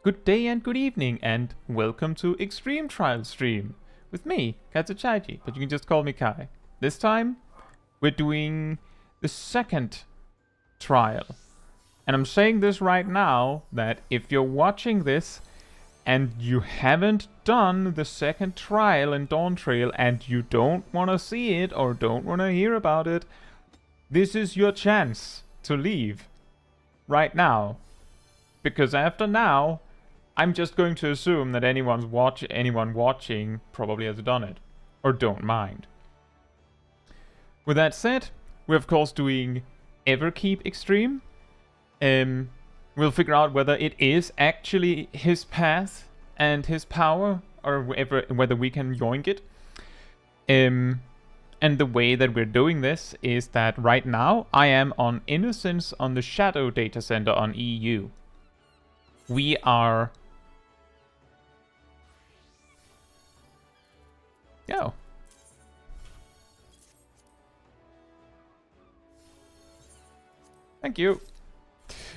Good day and good evening, and welcome to Extreme Trial Stream with me, Chaiji, but you can just call me Kai. This time, we're doing the second trial. And I'm saying this right now, that if you're watching this and you haven't done the second trial in Dawntrail and you don't want to see it or don't want to hear about it, this is your chance to leave right now. Because after now, I'm just going to assume that anyone watching probably has done it, or don't mind. With that said, we're of course doing Everkeep Extreme. We'll figure out whether it is actually his path and his power, or whether we can yoink it. And the way that we're doing this is that right now I am on Innocence on the Shadow data center on EU. We are... Oh. Thank you.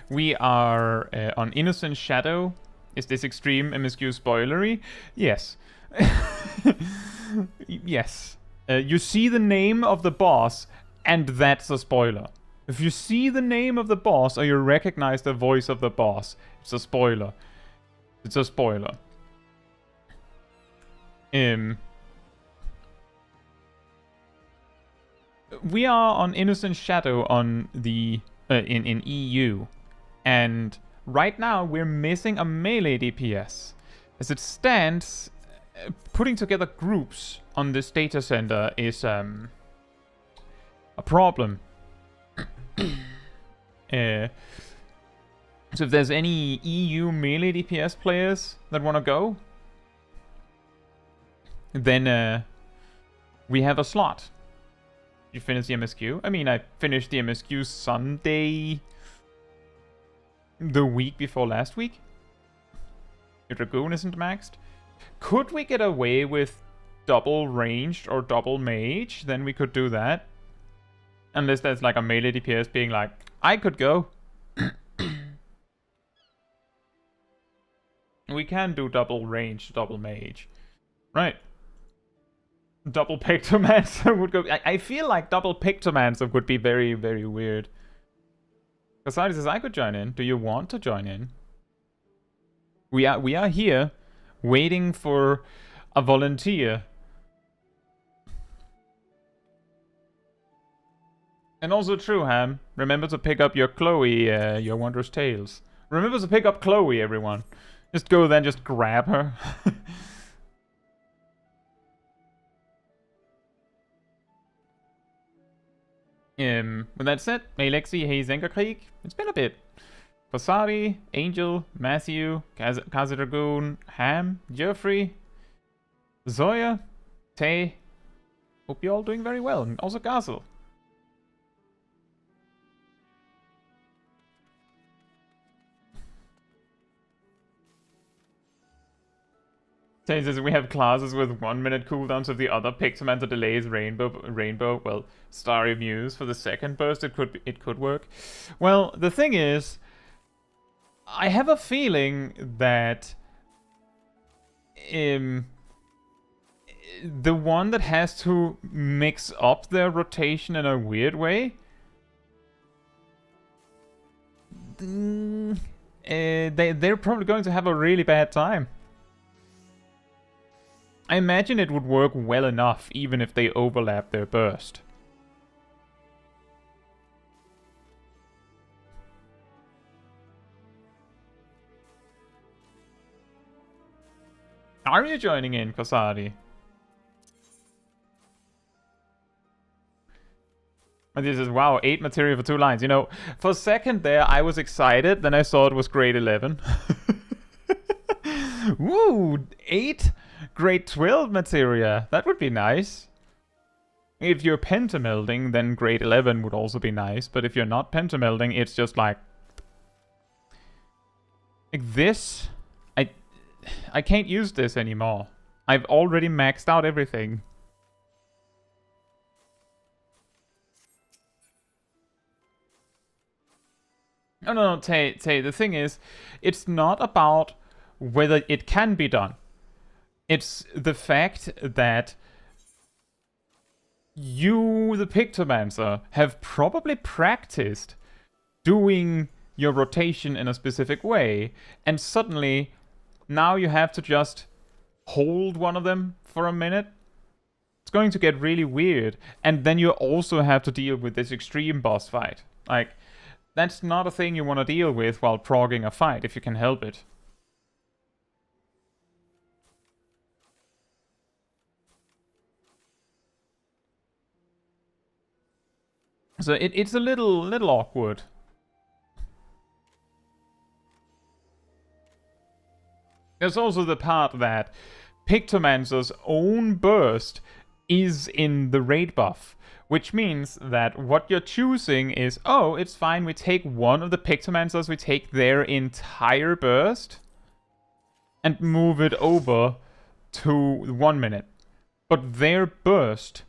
We are on Innocent Shadow. Is this extreme MSQ spoilery? Yes. Yes. You see the name of the boss, and that's a spoiler. If you see the name of the boss or you recognize the voice of the boss, it's a spoiler. It's a spoiler. We are on Innocent Shadow on the in EU, and right now we're missing a melee DPS. As it stands, putting together groups on this data center is a problem. So if there's any EU melee DPS players that want to go, then we have a slot. You finished the MSQ? I mean, I finished the MSQ Sunday, the week before last week. Your Dragoon isn't maxed. Could we get away with double ranged or double mage? Then we could do that. Unless there's like a melee DPS being like, I could go. We can do double ranged, double mage. Right. Double Pictomancer would go... I feel like double Pictomancer would be very, very weird. Kasadi says, I could join in. Do you want to join in? We are here, waiting for a volunteer. And also true, Ham. Remember to pick up your Chloe, your Wondrous Tales. Remember to pick up Chloe, everyone. Just go there and just grab her. With that said, hey Lexi, hey Zenkerkrieg, it's been a bit. Fasari, Angel, Matthew, Kazadragoon, Ham, Geoffrey, Zoya, Tay. Hope you're all doing very well, and also Gazel. Tay says we have classes with 1 minute cooldowns, so the other Pictomancer delays Rainbow, well, Starry Muse for the second burst, it could work. Well, the thing is, I have a feeling that the one that has to mix up their rotation in a weird way, they're probably going to have a really bad time. I imagine it would work well enough, even if they overlap their burst. Are you joining in, Kasadi? And this is, wow, 8 material for 2 lines. You know, for a second there, I was excited, then I saw it was grade 11. Woo, 8 grade 12 materia. That would be nice. If you're pentamelding, then grade 11 would also be nice. But if you're not pentamelding, it's just like this. I can't use this anymore. I've already maxed out everything. No, Tay, the thing is, it's not about whether it can be done. It's the fact that you, the Pictomancer, have probably practiced doing your rotation in a specific way, and suddenly now you have to just hold one of them for a minute. It's going to get really weird, and then you also have to deal with this extreme boss fight. Like, that's not a thing you want to deal with while progging a fight, if you can help it. So it's a little awkward. There's also the part that Pictomancer's own burst is in the raid buff, which means that what you're choosing is, oh, it's fine, we take one of the Pictomancers, we take their entire burst, and move it over to 1 minute. But their burst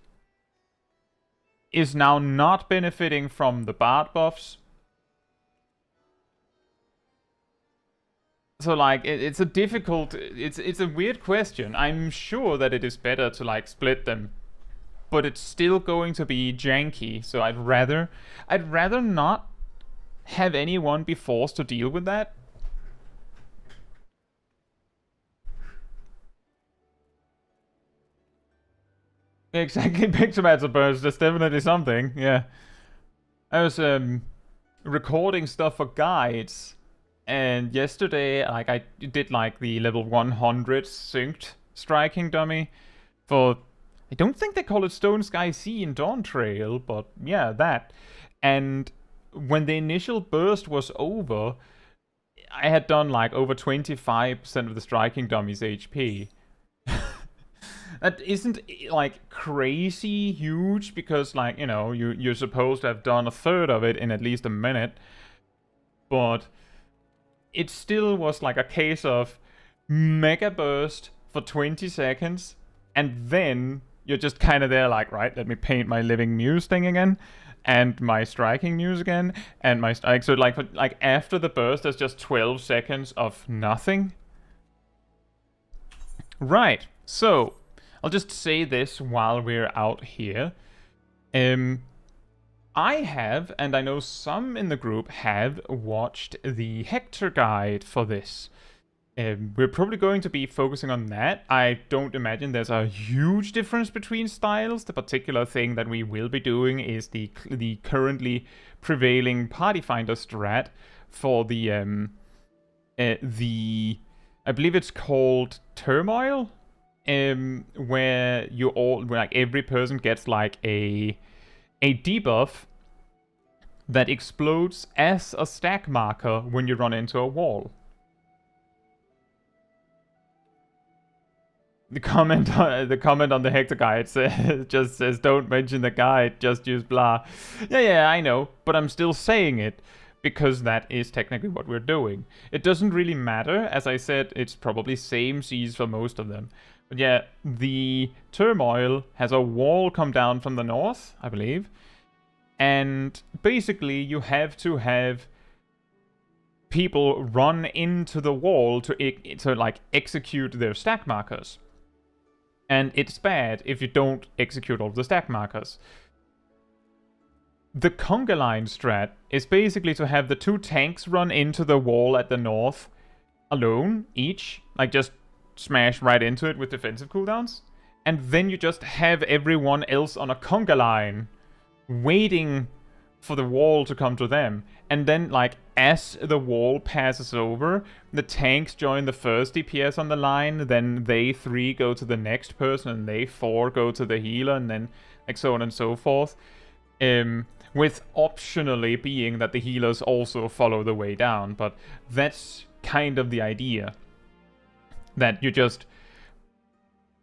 is now not benefiting from the bard buffs. So, like, it's a difficult... It's a weird question. I'm sure that it is better to, like, split them. But it's still going to be janky, so I'd rather not have anyone be forced to deal with that. Exactly, Pictomancer burst, that's definitely something, yeah. I was recording stuff for guides, and yesterday, like, I did, like, the level 100 synced striking dummy for... I don't think they call it Stone Sky Sea in Dawntrail, but yeah, that. And when the initial burst was over, I had done, like, over 25% of the striking dummy's HP. That isn't, like, crazy huge, because, like, you know, you're supposed to have done a third of it in at least a minute. But it still was, like, a case of mega burst for 20 seconds, and then you're just kind of there, like, right, let me paint my living muse thing again, and my striking muse again, and my strike. So, like, after the burst, there's just 12 seconds of nothing. Right, so... I'll just say this while we're out here. I have, and I know some in the group have, watched the Hector guide for this. We're probably going to be focusing on that. I don't imagine there's a huge difference between styles. The particular thing that we will be doing is the currently prevailing Party Finder strat for the I believe it's called Turmoil. Where like every person gets like a debuff that explodes as a stack marker when you run into a wall. The comment on the Hector guide just says, don't mention the guide, just use blah. Yeah, I know, but I'm still saying it, because that is technically what we're doing. It doesn't really matter, as I said, it's probably same seas for most of them. But yeah, the Turmoil has a wall come down from the north, I believe. And basically you have to have people run into the wall to like execute their stack markers. And it's bad if you don't execute all of the stack markers. The conga line strat is basically to have the 2 tanks run into the wall at the north alone, each. Like, just smash right into it with defensive cooldowns. And then you just have everyone else on a conga line waiting for the wall to come to them. And then, like, as the wall passes over, the tanks join the first DPS on the line, then they 3 go to the next person, and they 4 go to the healer, and then, like, so on and so forth. With optionally being that the healers also follow the way down, but that's kind of the idea. That you just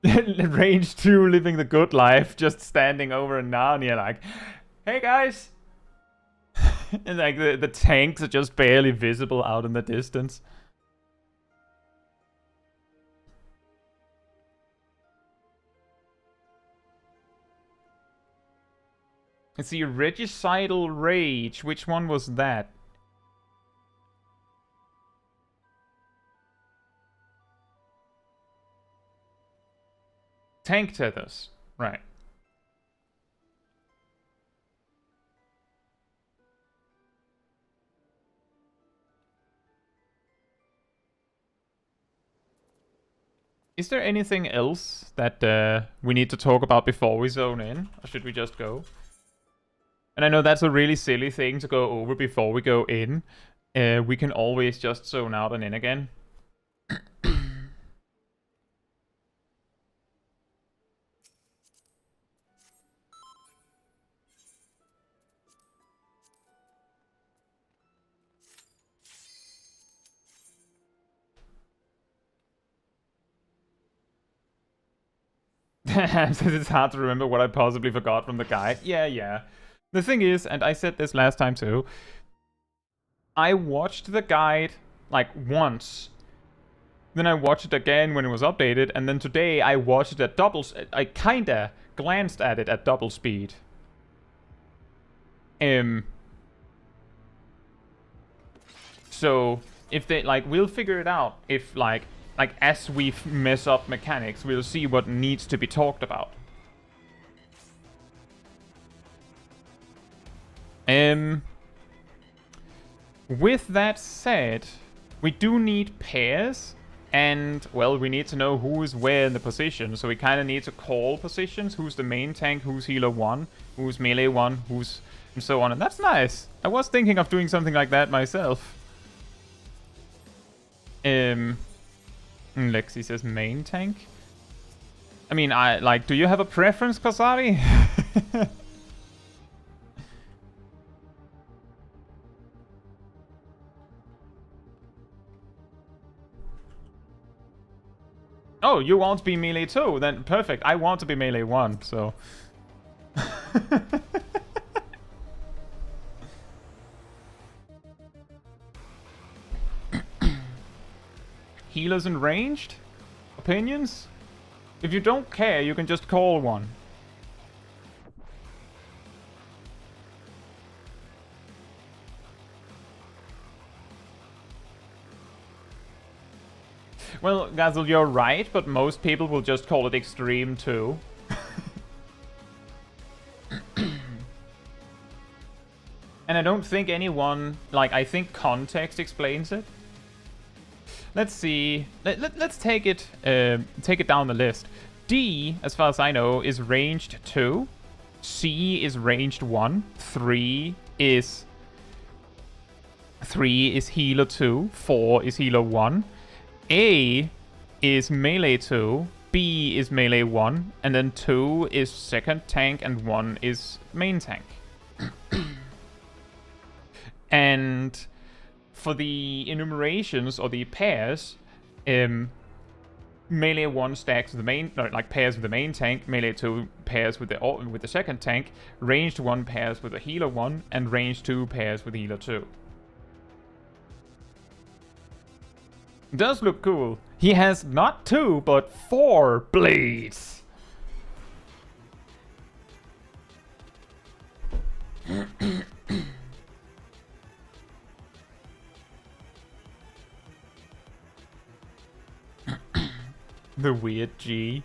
range 2 living the good life, just standing over and now, and you're like, hey guys! And like the tanks are just barely visible out in the distance. Let's see, Regicidal Rage. Which one was that? Tank tethers, right. Is there anything else that we need to talk about before we zone in? Or should we just go? And I know that's a really silly thing to go over before we go in. We can always just zone out and in again. Since it's hard to remember what I possibly forgot from the guide. Yeah. The thing is, and I said this last time too, I watched the guide like once. Then I watched it again when it was updated, and then today I watched it at I kinda glanced at it at double speed. So if they we'll figure it out if as we mess up mechanics, we'll see what needs to be talked about. With that said, we do need pairs, and well, we need to know who's where in the position, so we kind of need to call positions, who's the main tank, who's healer 1, who's melee 1, who's and so on, and that's nice. I was thinking of doing something like that myself. Lexi says main tank. I mean, do you have a preference, Kasari? Oh, you want to be melee 2? Then perfect. I want to be melee 1, so... Healers and ranged? Opinions? If you don't care, you can just call one. Well, Gazel, you're right, but most people will just call it Extreme too. And I don't think anyone... I think context explains it. Let's see. Let's take it down the list. D, as far as I know, is ranged 2. C is ranged 1. 3 is healer 2. 4 is healer 1. A is melee 2. B is melee 1. And then 2 is second tank and 1 is main tank. And for the enumerations or the pairs, melee 1 stacks with the main, pairs with the main tank, melee 2 pairs with the second tank, ranged 1 pairs with the healer 1, and ranged 2 pairs with healer 2. Does look cool. He has not 2 but 4 blades. The weird G.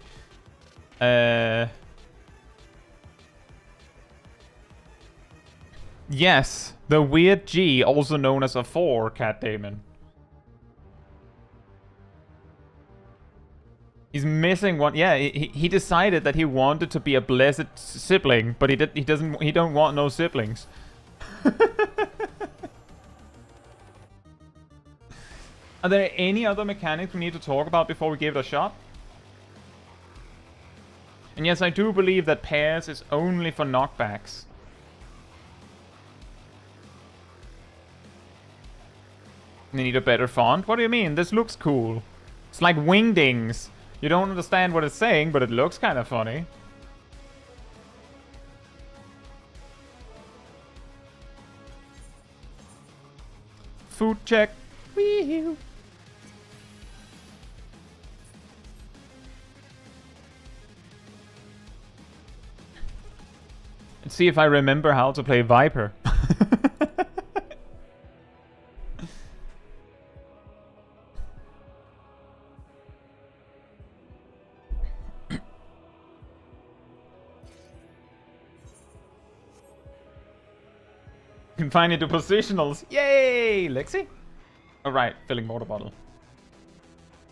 Yes, the weird G, also known as a 4, Cat Damon. He's missing one. Yeah, he decided that he wanted to be a blessed sibling, but he don't want no siblings. Are there any other mechanics we need to talk about before we give it a shot? And yes, I do believe that pairs is only for knockbacks. They need a better font? What do you mean? This looks cool. It's like wingdings. You don't understand what it's saying, but it looks kind of funny. Food check. Wee-hoo. Let's see if I remember how to play Viper. Confine into positionals. Yay! Lexi? Alright, filling water bottle.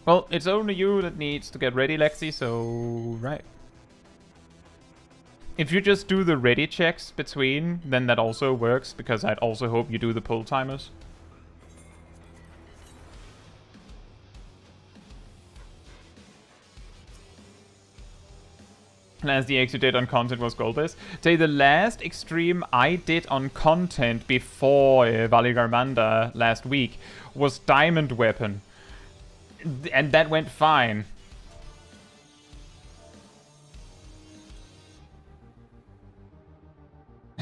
Well, it's only you that needs to get ready, Lexi, so... Right. If you just do the ready checks between, then that also works, because I'd also hope you do the pull timers. Last DX you did on content was gold-based. Say the last extreme I did on content before Valigarmanda last week was Diamond Weapon. And that went fine.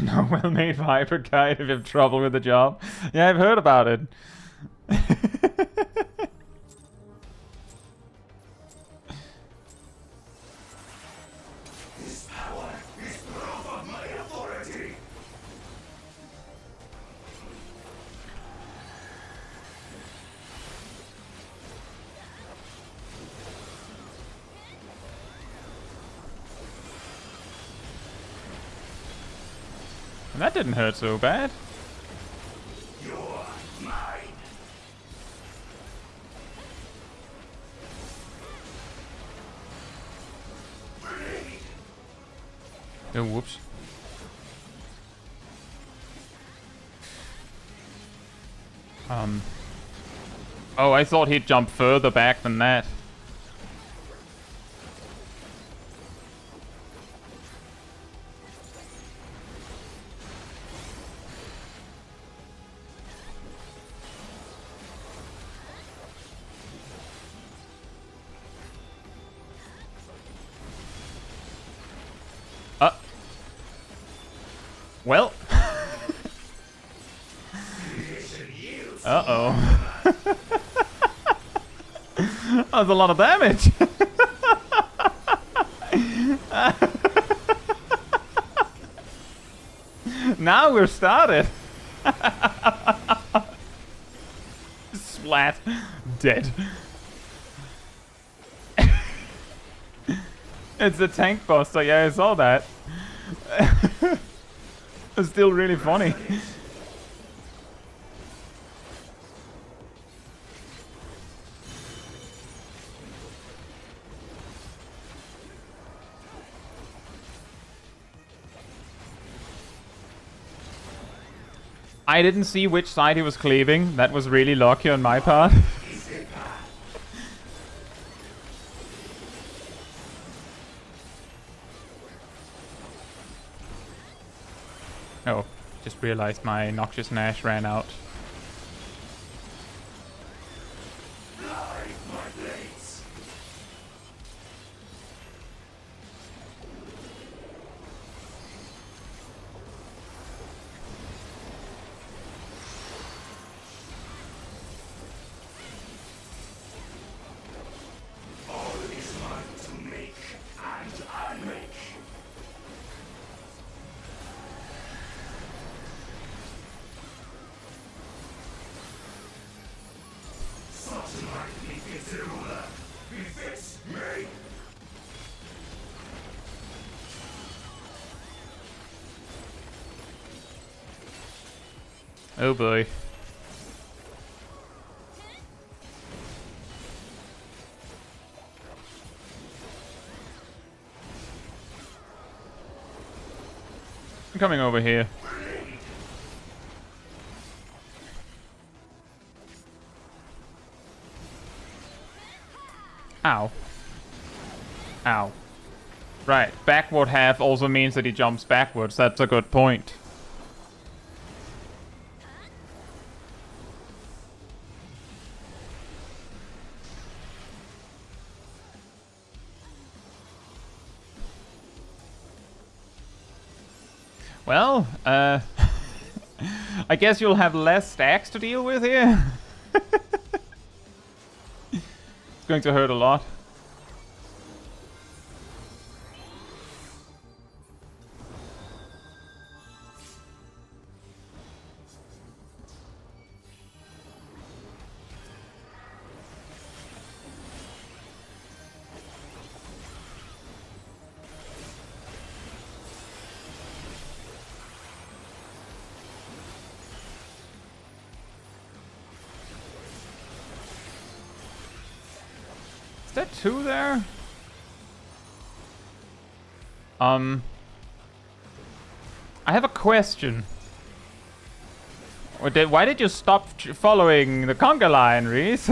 No well-made Viper guide if you have trouble with the job. Yeah, I've heard about it. And that didn't hurt so bad. You're mine. Oh, whoops. Oh, I thought he'd jump further back than that. Well. Uh-oh. That was a lot of damage. Now we're started. Splat. Dead. It's the tank buster. Yeah, I saw that. It's still really funny. I didn't see which side he was cleaving. That was really lucky on my part. Oh, just realized my Noxious Nash ran out. Oh boy. I'm coming over here. Ow. Ow. Right, backward half also means that he jumps backwards. That's a good point. Well, I guess you'll have less stacks to deal with here. It's going to hurt a lot. that 2 there? I have a question. Why did you stop following the conga line, Reese?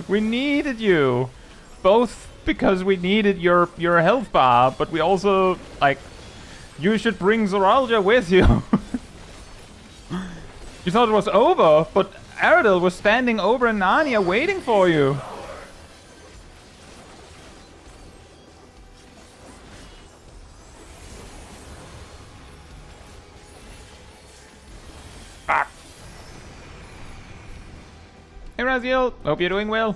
We needed you. Both because we needed your health bar, but we also, like, you should bring Zoralja with you. You thought it was over, but Aradil was standing over in Narnia waiting for you. Ah. Hey Raziel, hope you're doing well.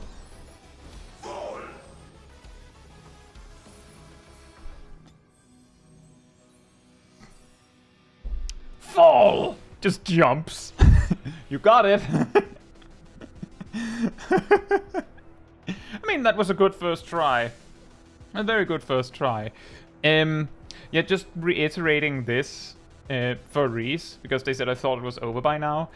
Fall! Just jumps. You got it. I mean, that was a good first try. A very good first try. Yeah, just reiterating this for Reese, because they said I thought it was over by now.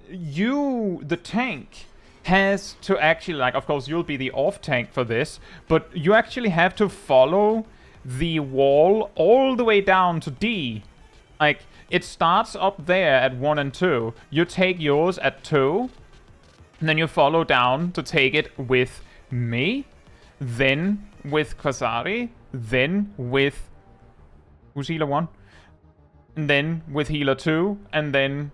You, the tank, has to actually, like, of course you'll be the off tank for this, but you actually have to follow the wall all the way down to D. Like, it starts up there at 1 and 2. You take yours at 2, and then you follow down to take it with me, then with Quasari, then with... Who's healer 1? And then with healer 2, and then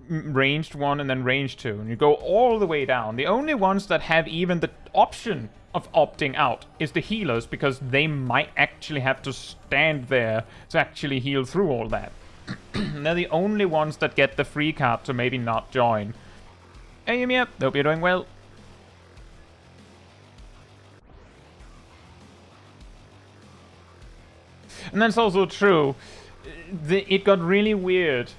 ranged 1, and then ranged 2. And you go all the way down. The only ones that have even the option of opting out is the healers, because they might actually have to stand there to actually heal through all that. They're the only ones that get the free card to maybe not join. Hey, Ymir, hope you're doing well. And that's also true. It got really weird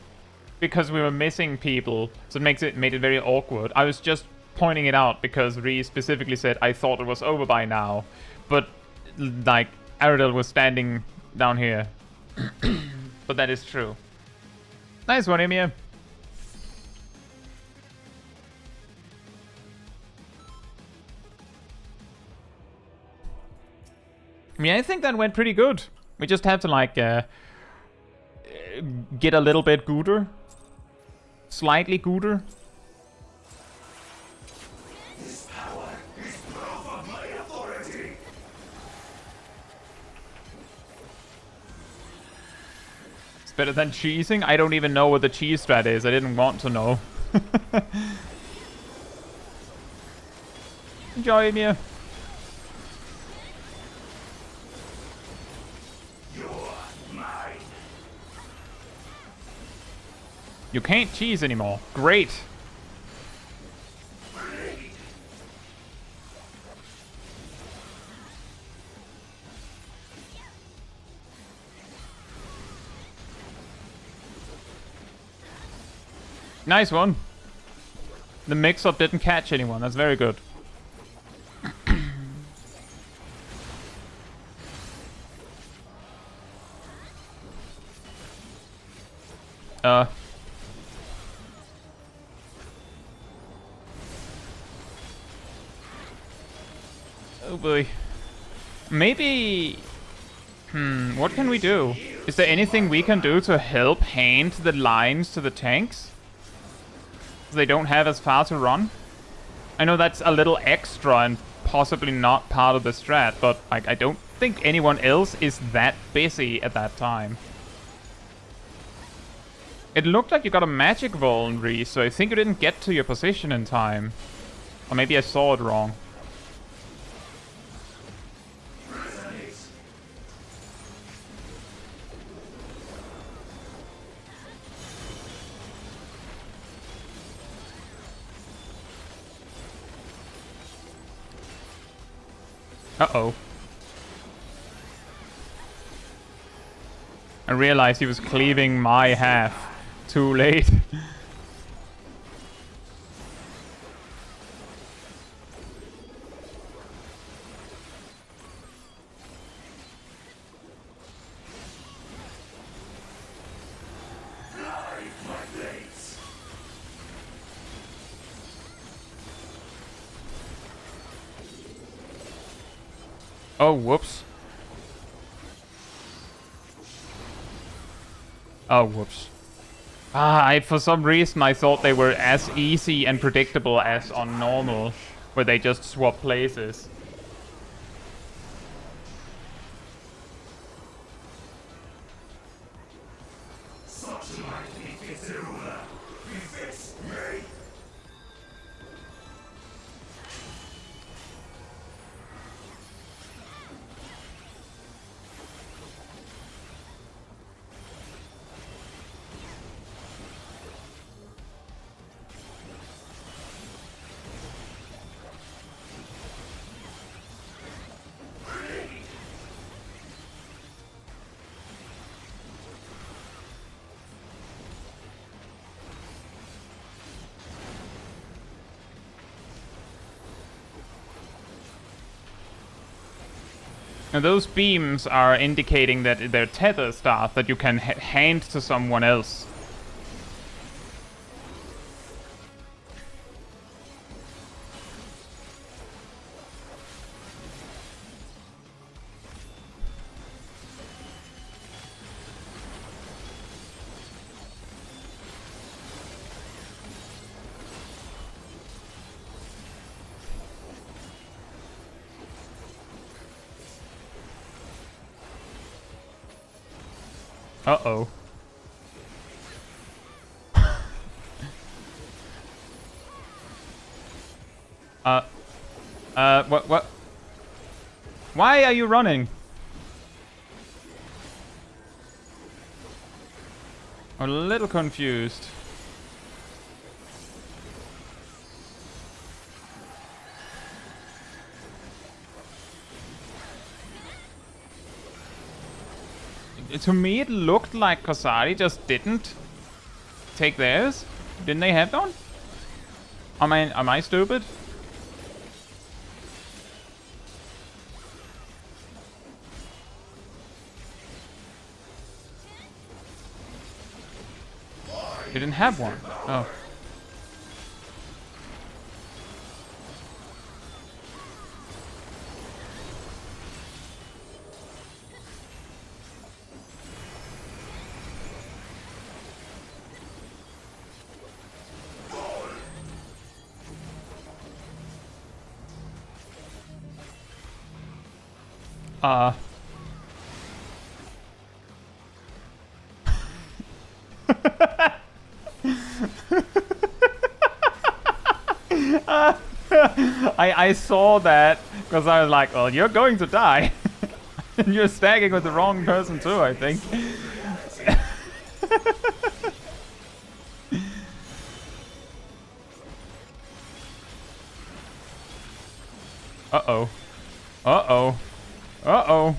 because we were missing people, so it made it very awkward. I was just pointing it out because Ree specifically said I thought it was over by now, but like Aradil was standing down here. But that is true. Nice one, Ymir. I mean, I think that went pretty good. We just have to, like, get a little bit gooder. Slightly gooder. This power is proof of my authority. It's better than cheesing? I don't even know what the cheese strat is. I didn't want to know. Enjoy, Ymir. You can't cheese anymore. Great. Nice one. The mix-up didn't catch anyone. That's very good. Oh boy. Maybe... what can we do? Is there anything we can do to help hand the lines to the tanks? So they don't have as far to run? I know that's a little extra and possibly not part of the strat, but I don't think anyone else is that busy at that time. It looked like you got a magic vuln, Reese, so I think you didn't get to your position in time. Or maybe I saw it wrong. Uh-oh. I realized he was cleaving my half. Too late. Oh, whoops. Oh, whoops. For some reason I thought they were as easy and predictable as on normal, where they just swap places. Such magnificent ruler befits me. And those beams are indicating that they're tether staff that you can hand to someone else. Uh-oh. What? Why are you running? I'm a little confused. To me, it looked like Caetsu just didn't take theirs. Didn't they have one? Am I stupid? They didn't have one. Oh. I saw that because I was like, well, you're going to die. And you're stacking with the wrong person too, I think. Uh-oh. Uh-oh. Uh-oh.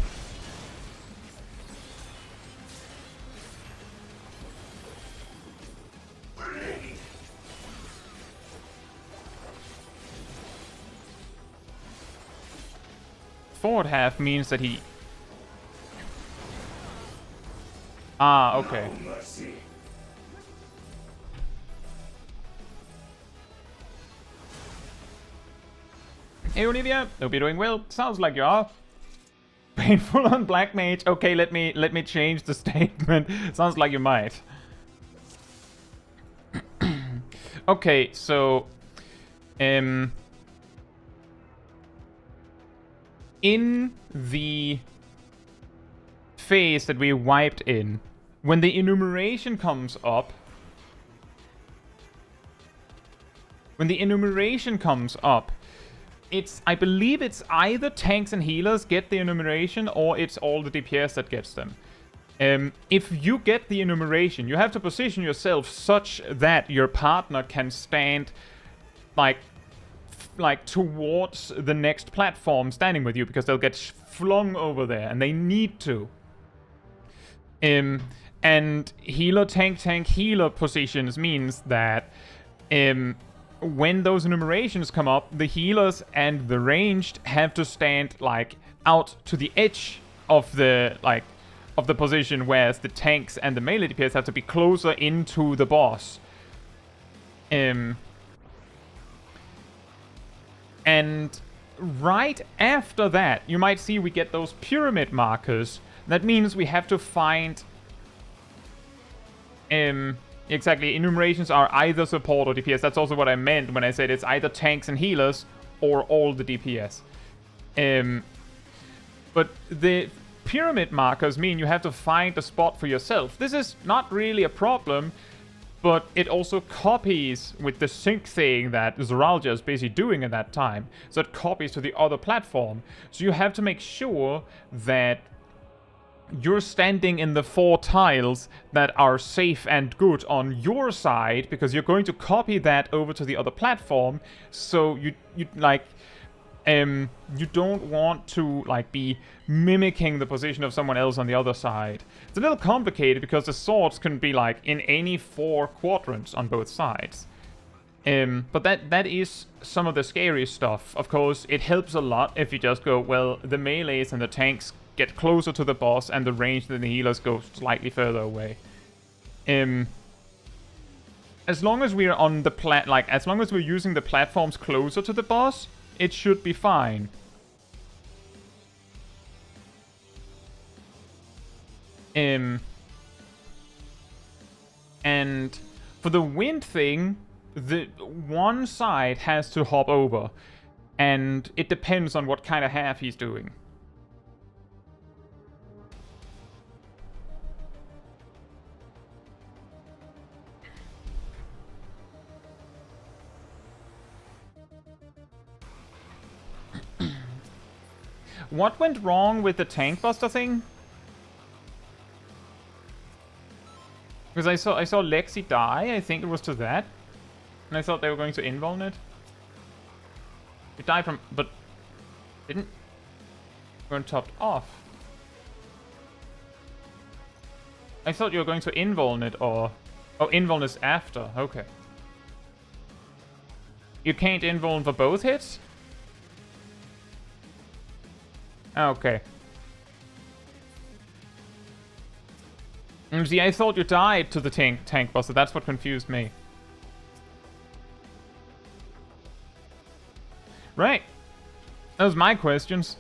Forward half means that he... Ah, okay. Hey Olivia, hope you're doing well. Sounds like you are. Painful on Black Mage. Okay, let me change the statement. Sounds like you might. Okay, so in the phase that we wiped in, when the enumeration comes up, I believe it's either tanks and healers get the enumeration, or it's all the DPS that gets them. If you get the enumeration, you have to position yourself such that your partner can stand like towards the next platform standing with you, because they'll get flung over there, and they need to. And healer, tank, healer positions means that when those enumerations come up, the healers and the ranged have to stand like out to the edge of the position, whereas the tanks and the melee DPS have to be closer into the boss. And right after that, you might see we get those pyramid markers. That means we have to find... exactly, enumerations are either support or DPS. That's also what I meant when I said it's either tanks and healers or all the DPS. But the pyramid markers mean you have to find a spot for yourself. This is not really a problem, but it also copies with the sync thing that Zoralgia is basically doing at that time. So it copies to the other platform. So you have to make sure that you're standing in the 4 tiles that are safe and good on your side, because you're going to copy that over to the other platform. So you don't want to like be mimicking the position of someone else on the other side. It's a little complicated because the swords can be like in any 4 quadrants on both sides. But that is some of the scary stuff. Of course, it helps a lot if you just go, well, the melees and the tanks get closer to the boss, and the ranged and the healers go slightly further away. As long as we're on the as long as we're using the platforms closer to the boss, it should be fine. And for the wind thing, the one side has to hop over, and it depends on what kind of half he's doing. What went wrong with the tank buster thing? Because I saw Lexi die, I think it was to that. And I thought they were going to invuln it. It died from... but... didn't... weren't topped off. I thought you were going to invuln it, or... oh, invuln is after, okay. You can't invuln for both hits? Okay. See, I thought you died to the tank buster. That's what confused me. Right. Those are my questions.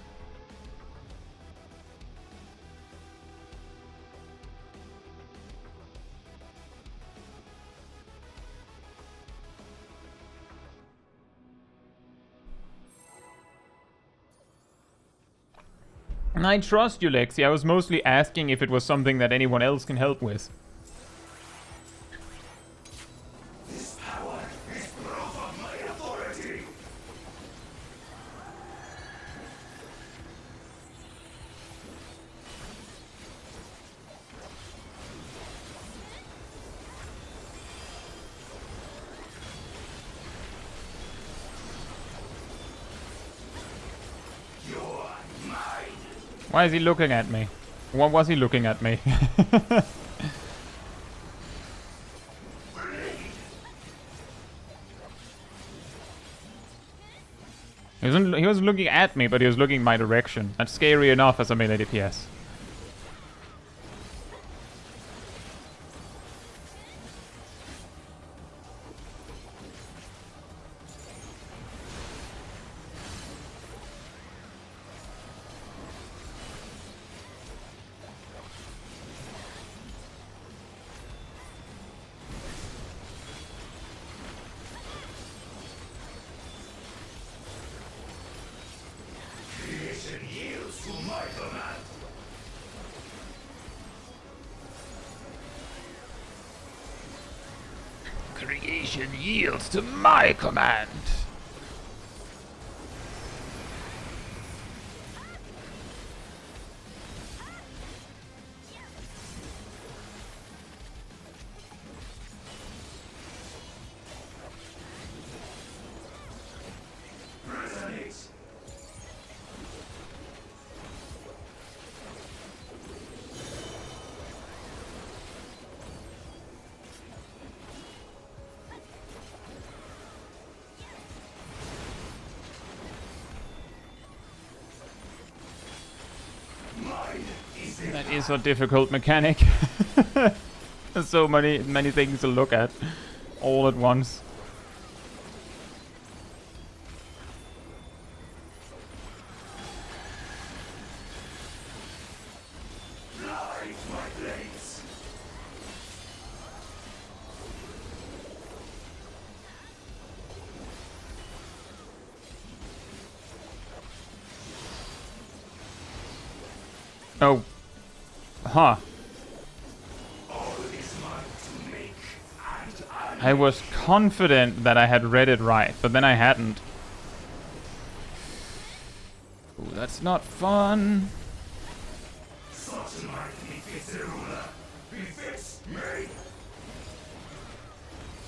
I trust you, Lexi. I was mostly asking if it was something that anyone else can help with. This power is proof of my authority. Why is he looking at me? What was he looking at me? He wasn't looking at me, but he was looking my direction. That's scary enough as a melee DPS. Creation yields to my command. That is a difficult mechanic. There's so many things to look at all at once. Oh. Huh. All is mine to make, and I was confident that I had read it right, but then I hadn't. Ooh, that's not fun. such might befits a ruler, befits me.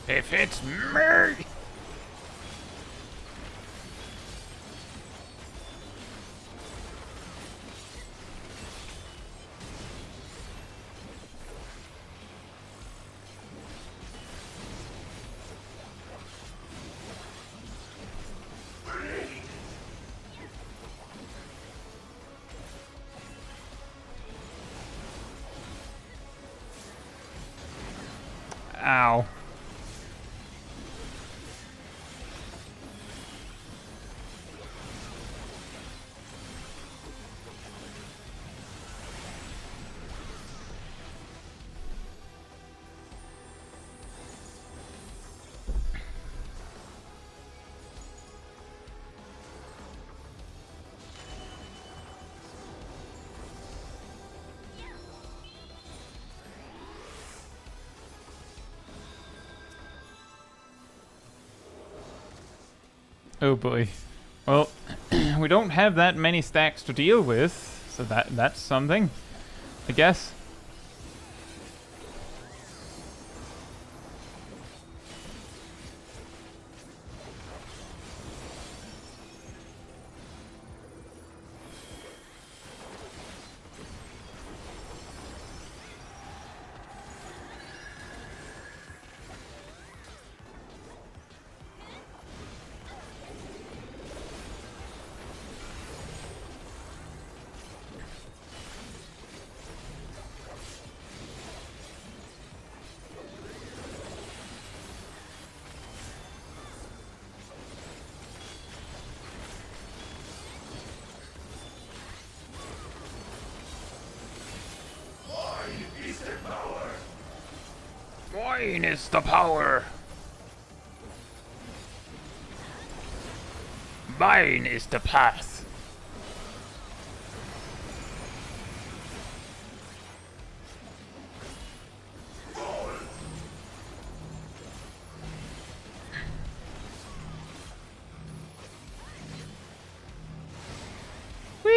If it's me! Ow. Oh boy. Well, we don't have that many stacks to deal with, so that's something, I guess. Mine is the power. Mine is the power. Mine is the path. Whee!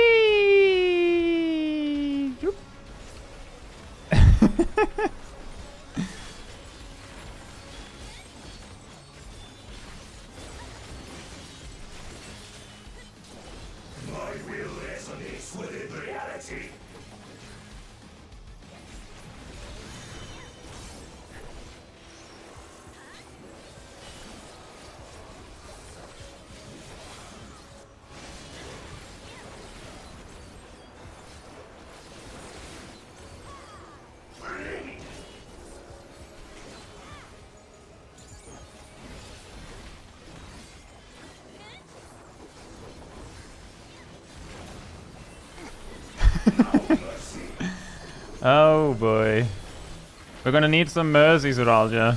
Yoop. My will resonates within reality. Oh boy. We're gonna need some mercy, Zeralja.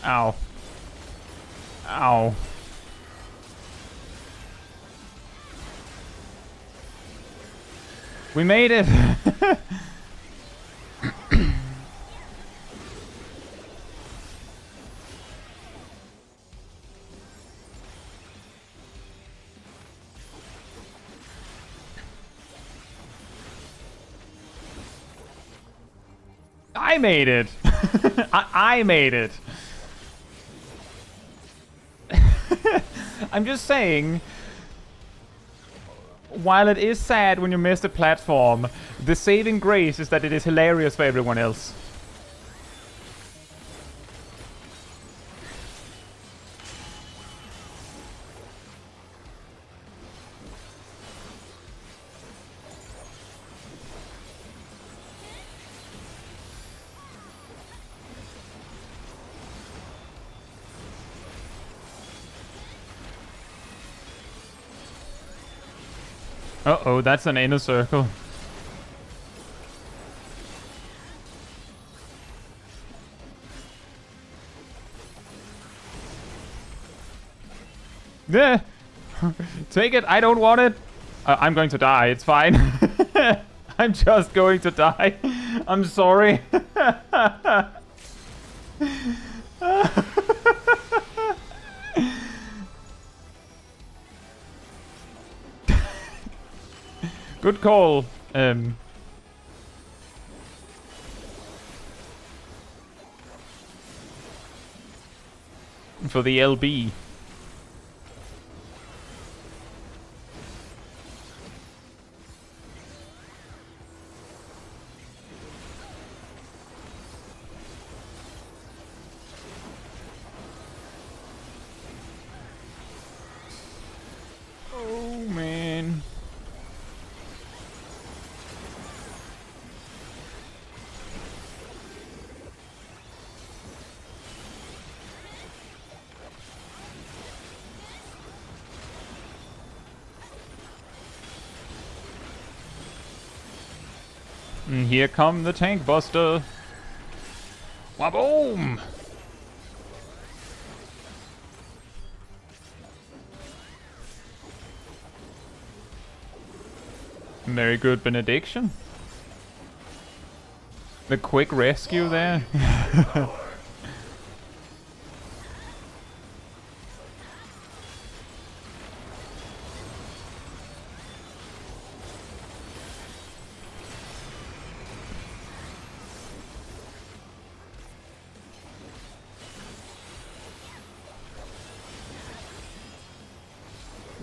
Ow. Ow. We made it! I made it! I made it! I'm just saying, while it is sad when you miss the platform, the saving grace is that it is hilarious for everyone else. Uh-oh, that's an inner circle. Yeah. Take it, I don't want it. I'm going to die, it's fine. I'm just going to die. I'm sorry. Good call. For the LB. Oh man. And here come the tank buster. Waboom! Very good benediction. The quick rescue there.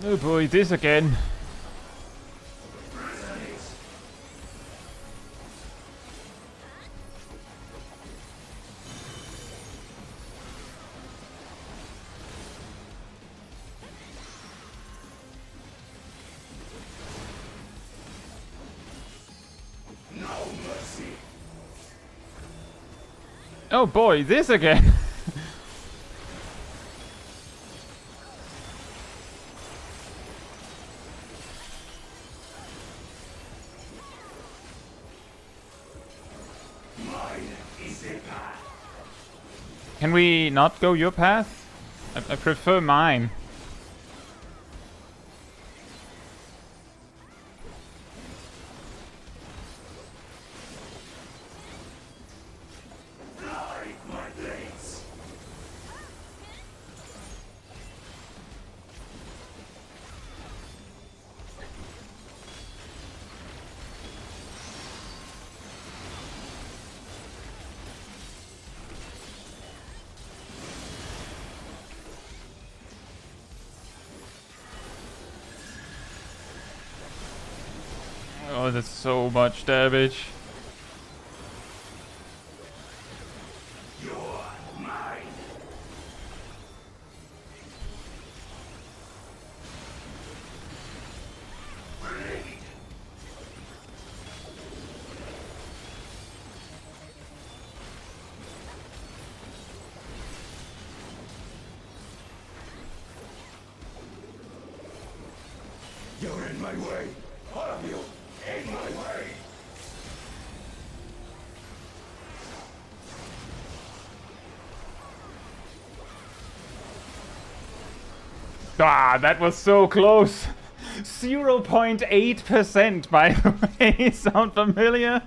Oh boy, this again. Oh boy, this again. Can we not go your path? I prefer mine. Oh, that's so much damage. You're mine. Blade. You're in my way. All of you. In my way! Ah, that was so close. 0.8%, by the way. Sound familiar?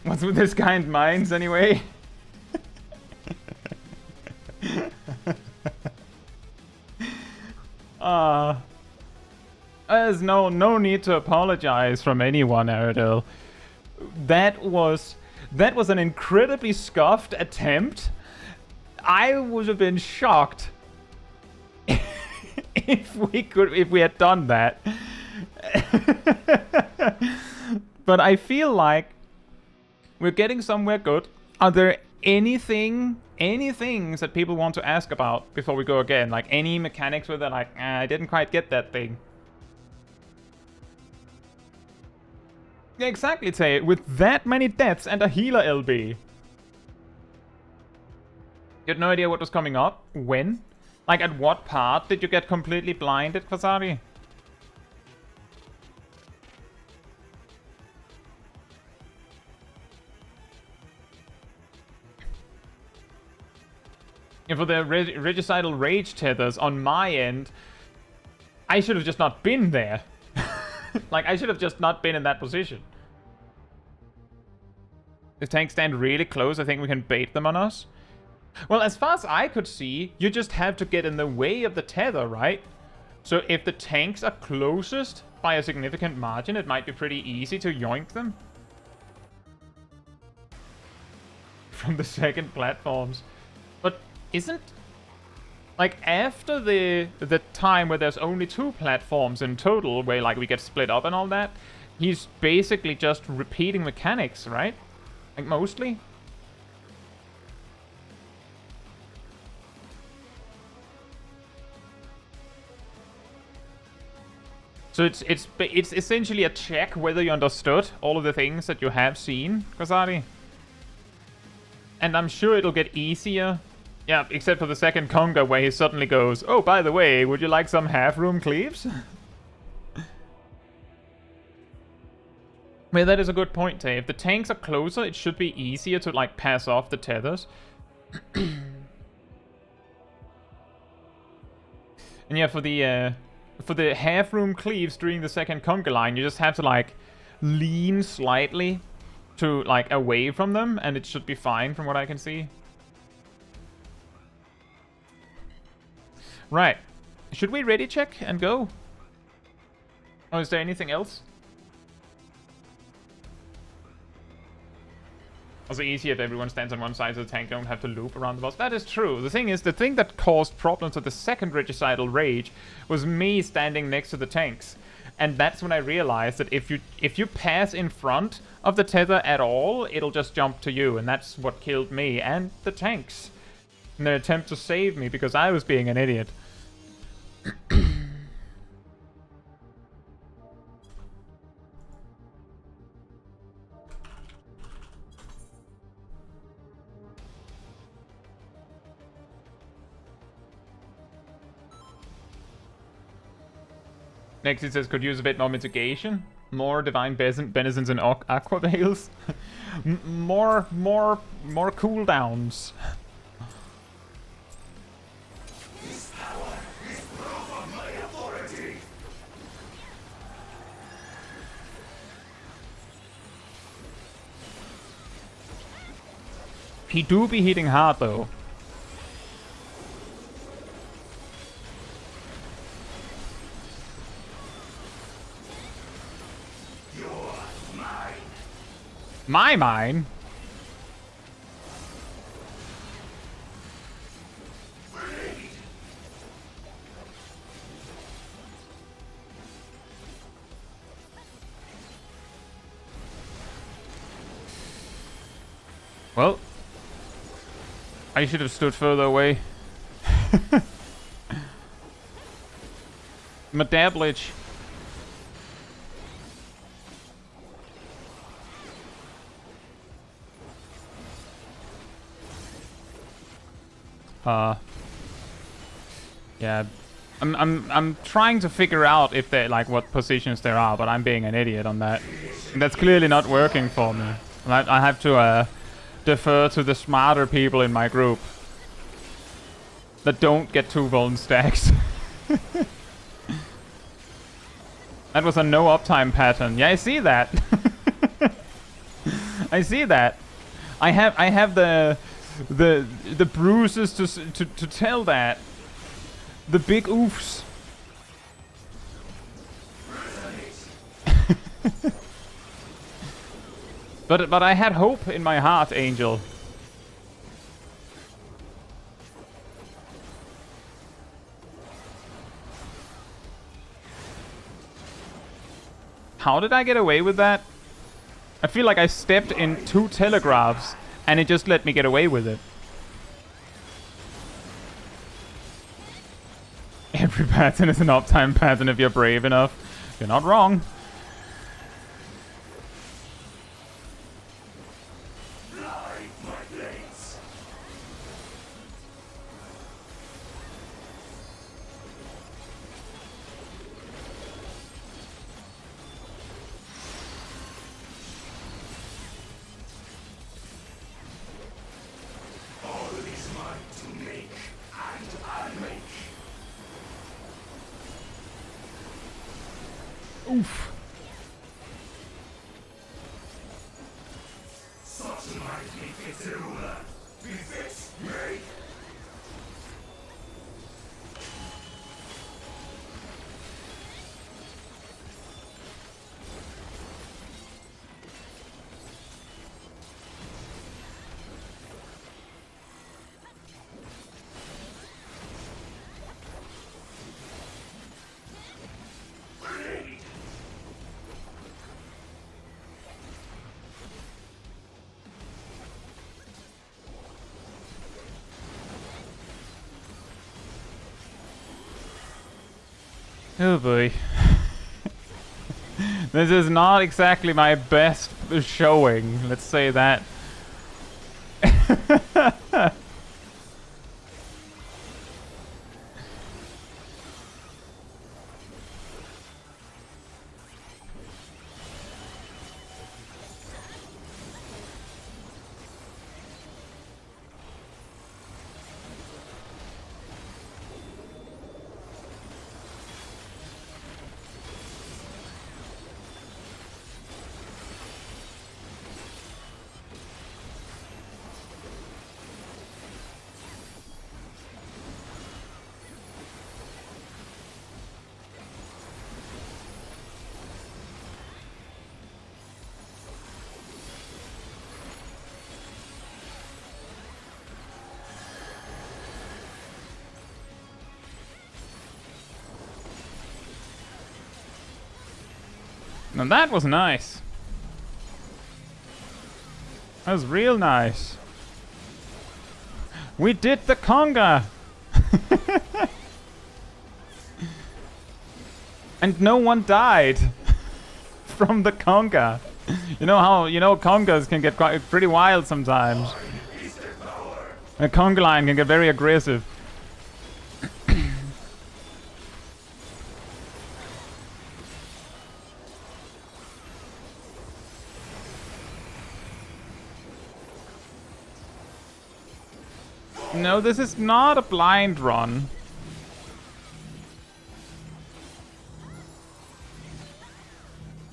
What's with this kind minds anyway? There's no need to apologize from anyone, Aradil. That was an incredibly scuffed attempt. I would have been shocked if we had done that. But I feel like we're getting somewhere good. Are there any things that people want to ask about before we go again? Like any mechanics where they're like, I didn't quite get that thing. Yeah, exactly, Tay. With that many deaths and a healer LB. You had no idea what was coming up? When? Like, at what part did you get completely blinded, Kwasari? And for the regicidal rage tethers on my end, I should have just not been there. Like, I should have just not been in that position. If tanks stand really close, I think we can bait them on us. Well, as far as I could see, you just have to get in the way of the tether, right? So if the tanks are closest by a significant margin, it might be pretty easy to yoink them. From the second platforms. But isn't... Like, after the time where there's only 2 platforms in total, where, like, we get split up and all that, he's basically just repeating mechanics, right? Like, mostly. So it's essentially a check whether you understood all of the things that you have seen, Kazari. And I'm sure it'll get easier. Yeah, except for the second conga where he suddenly goes, oh, by the way, would you like some half-room cleaves? Well, that is a good point, Tay. If the tanks are closer, it should be easier to, like, pass off the tethers. And yeah, for the half-room cleaves during the second conga line, you just have to, like, lean slightly to, like, away from them, and it should be fine from what I can see. Right. Should we ready check and go? Or is there anything else? Also easier if everyone stands on one side so the tank don't have to loop around the boss. That is true. The thing is, the thing that caused problems with the second Regicidal Rage was me standing next to the tanks. And that's when I realized that if you pass in front of the tether at all, it'll just jump to you. And that's what killed me and the tanks in their attempt to save me because I was being an idiot. Next it says, could use a bit more mitigation. More divine denizens and aqua veils. more cooldowns. This power is proof of my authority. He do be hitting hard though. My mine? Well, I should have stood further away. Madablich. Yeah, I'm trying to figure out if they like what positions there are, but I'm being an idiot on that. And that's clearly not working for me. I have to defer to the smarter people in my group that don't get 2 vuln stacks. That was a no uptime pattern. Yeah, I see that. I see that. I have the bruises to tell that. The big oofs. but I had hope in my heart, Angel. How did I get away with that? I feel like I stepped in 2 telegraphs and it just let me get away with it. Every pattern is an uptime pattern if you're brave enough. You're not wrong. Oof. Oh boy. This is not exactly my best showing, let's say that. Now that was nice. That was real nice. We did the conga! And no one died from the conga. You know how, congas can get quite pretty wild sometimes. A conga line can get very aggressive. No, this is not a blind run.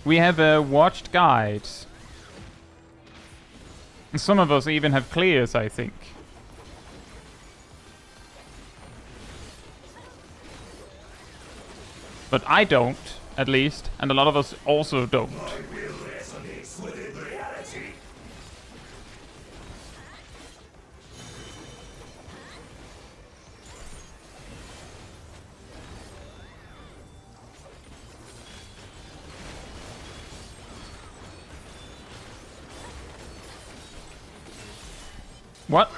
We have watched guides. And some of us even have clears, I think. But I don't, at least, and a lot of us also don't. What?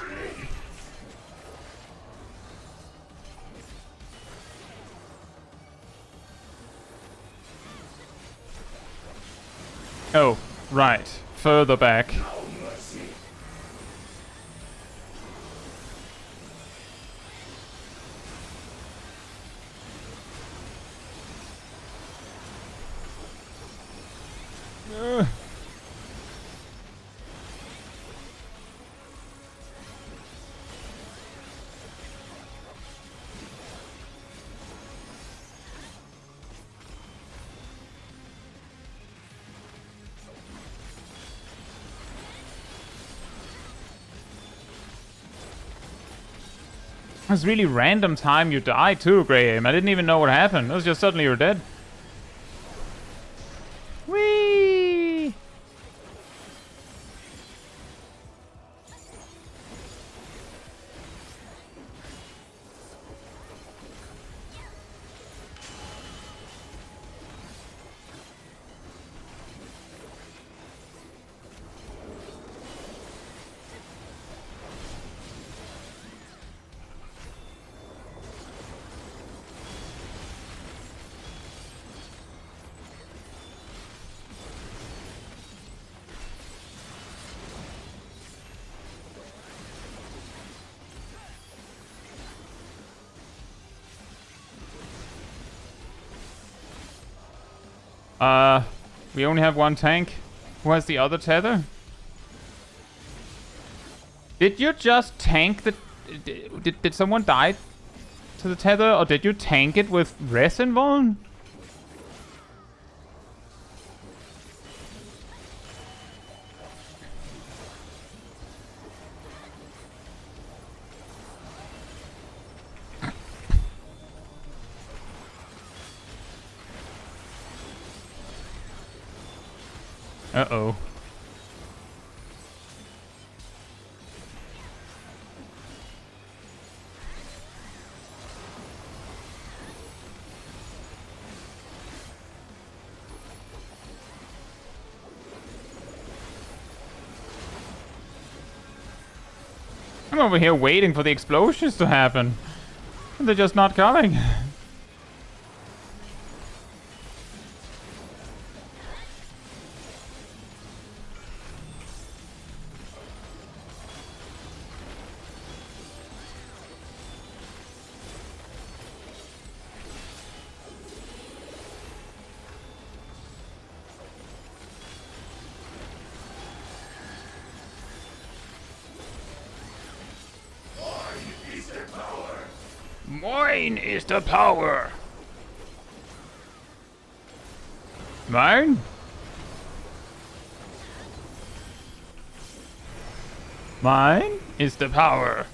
Oh, right. Further back. It was really random time you died too, Graham. I didn't even know what happened. It was just suddenly you're dead. Whee! We only have one tank. Who has the other tether? Did you just tank the... Did someone die to the tether? Or did you tank it with res invuln? Uh-oh. I'm over here waiting for the explosions to happen. And they're just not coming. Mine is the power. Mine? Mine is the power.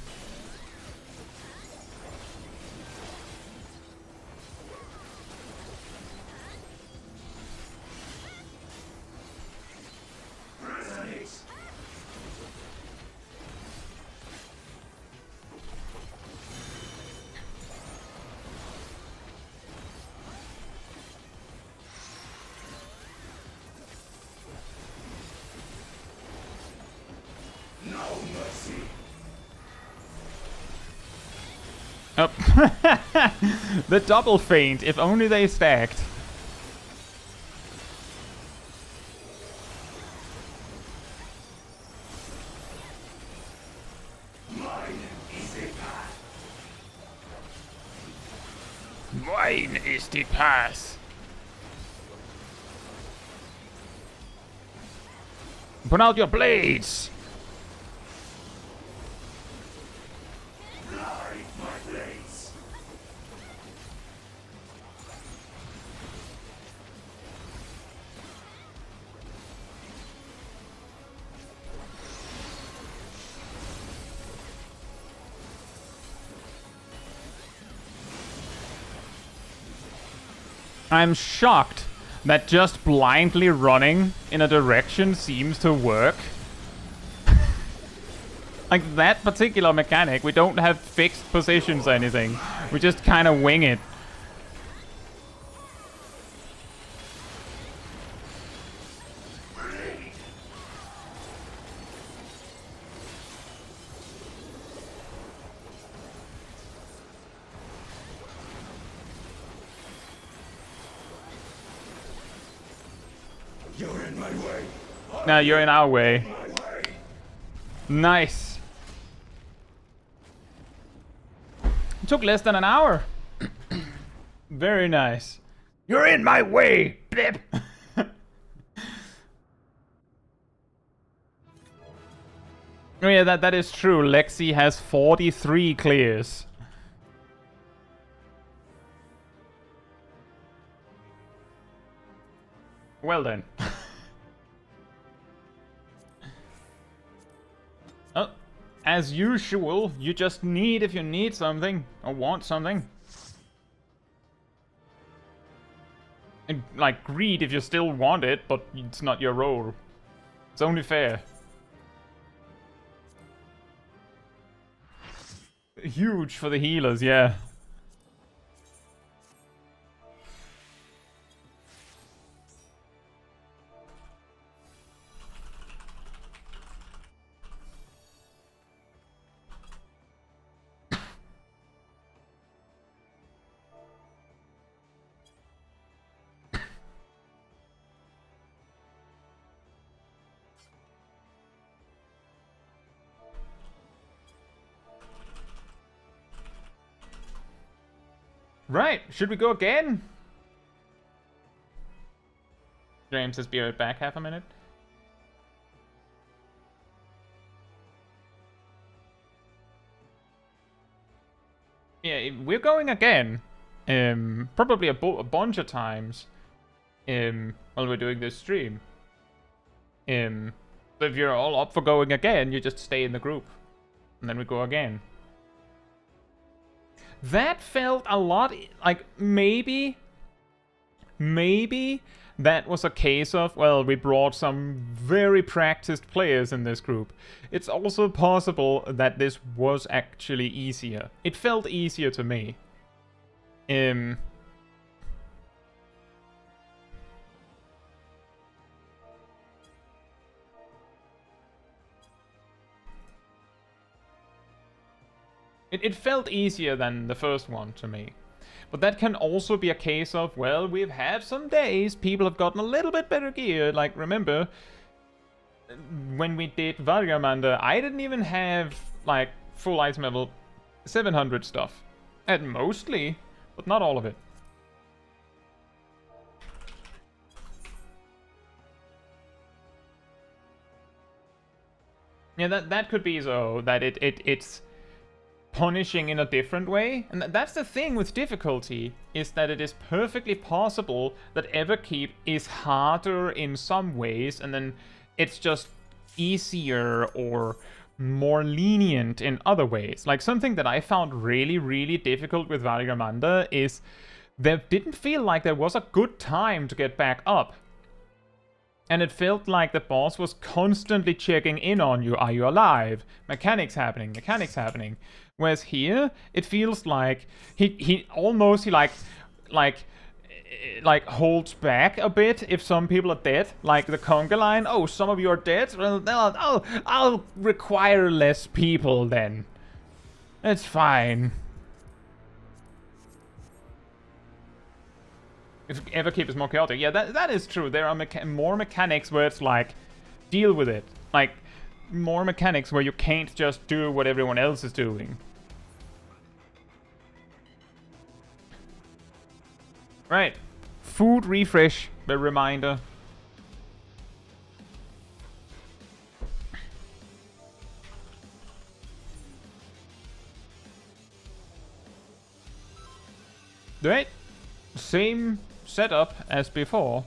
Oh. The double feint, if only they stacked. Mine is the path. Put out your blades. I'm shocked that just blindly running in a direction seems to work. Like that particular mechanic, we don't have fixed positions or anything. We just kind of wing it. You're in my way. Now you're in our way. Nice. It took less than an hour. Very nice. You're in my way, blip. Oh yeah, that is true. Lexi has 43 clears. Well then. Oh, as usual, you just need if you need something or want something. And like greed if you still want it, but it's not your role. It's only fair. Huge for the healers, yeah. Right, should we go again? James says be right back, half a minute. Yeah, we're going again. Probably a bunch of times. While we're doing this stream. So if you're all up for going again, you just stay in the group. And then we go again. That felt a lot like maybe that was a case of, well, we brought some very practiced players in this group. It's also possible that this was actually easier. It felt easier to me. It felt easier than the first one to me. But that can also be a case of, well, we've had some days, people have gotten a little bit better gear. Like, remember, when we did Vargamanda, I didn't even have, like, full item level 700 stuff. I had mostly, but not all of it. Yeah, that could be so, that it's punishing in a different way. And that's the thing with difficulty, is that it is perfectly possible that Everkeep is harder in some ways, and then it's just easier or more lenient in other ways. Like, something that I found really, really difficult with Valgamanda is there didn't feel like there was a good time to get back up. And it felt like the boss was constantly checking in on you. Are you alive? Mechanics happening, mechanics happening. Whereas here, it feels like he almost holds back a bit if some people are dead. Like the conga line, oh, some of you are dead? Well, I'll require less people then. It's fine. If Everkeep is more chaotic. Yeah, that is true. There are more mechanics where it's like, deal with it. Like, more mechanics where you can't just do what everyone else is doing. Right. Food refresh, the reminder. Right. Same setup as before.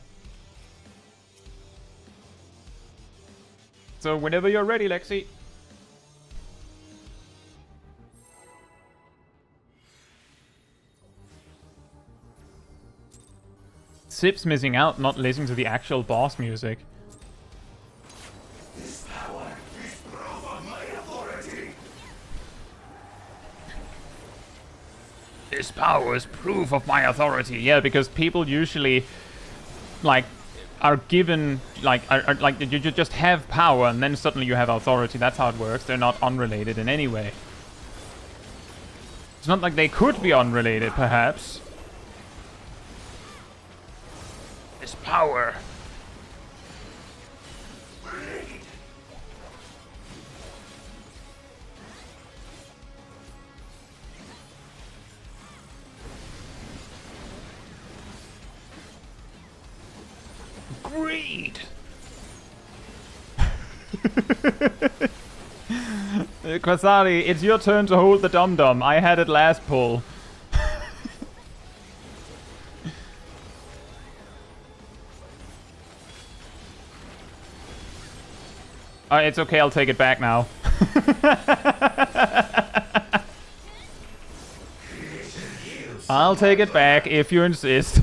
So whenever you're ready, Lexi. Sip's missing out not listening to the actual boss music. This power is proof of my authority. This power is proof of my authority. Yeah, because people usually, like, are given, like, you just have power and then suddenly you have authority. That's how it works. They're not unrelated in any way. It's not like they could be unrelated, perhaps. This power. Greed. Quasari, it's your turn to hold the dum-dum. I had it last pull. It's okay, I'll take it back now. I'll take it back if you insist.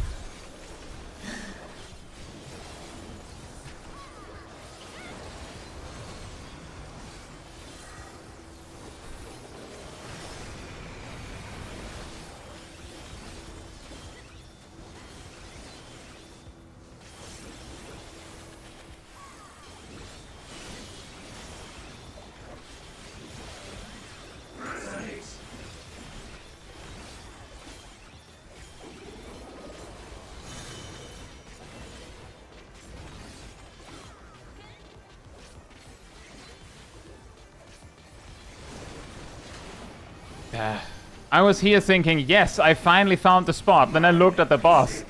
I was here thinking, yes, I finally found the spot. Then I looked at the boss.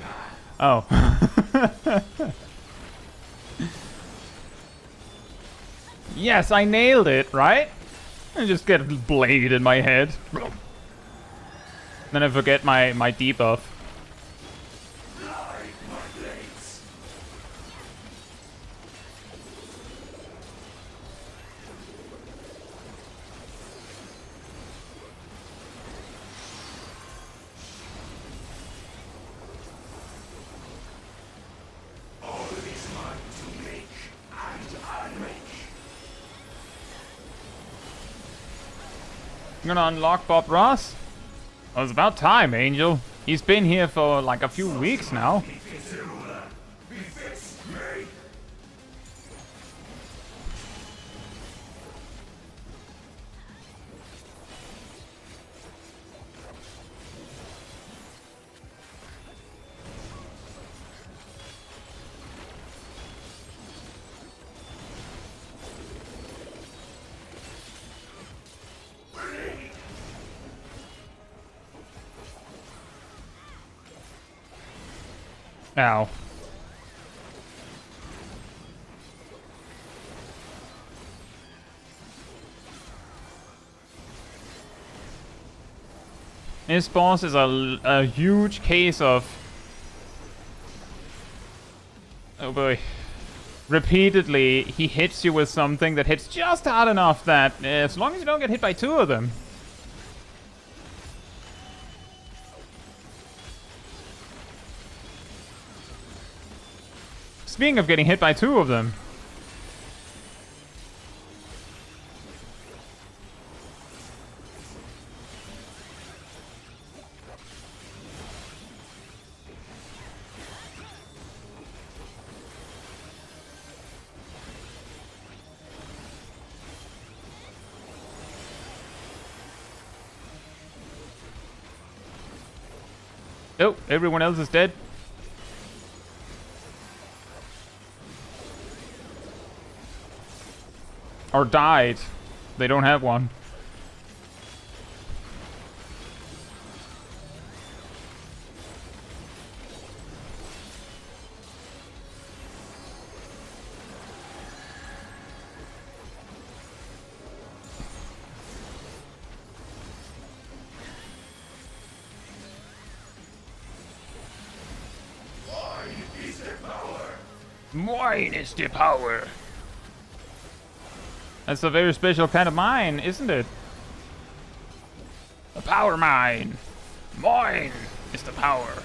Oh. Yes, I nailed it, right? I just get a blade in my head. Then I forget my debuff. I'm gonna unlock Bob Ross? Well, it's about time, Angel. He's been here for like a few weeks now. Ow. This boss is a huge case of... Oh boy. Repeatedly, he hits you with something that hits just hard enough that as long as you don't get hit by two of them. Speaking of getting hit by two of them. Oh, everyone else is dead. Or died. They don't have one. Mine is the power. That's a very special kind of mine, isn't it? A power mine. Mine is the power.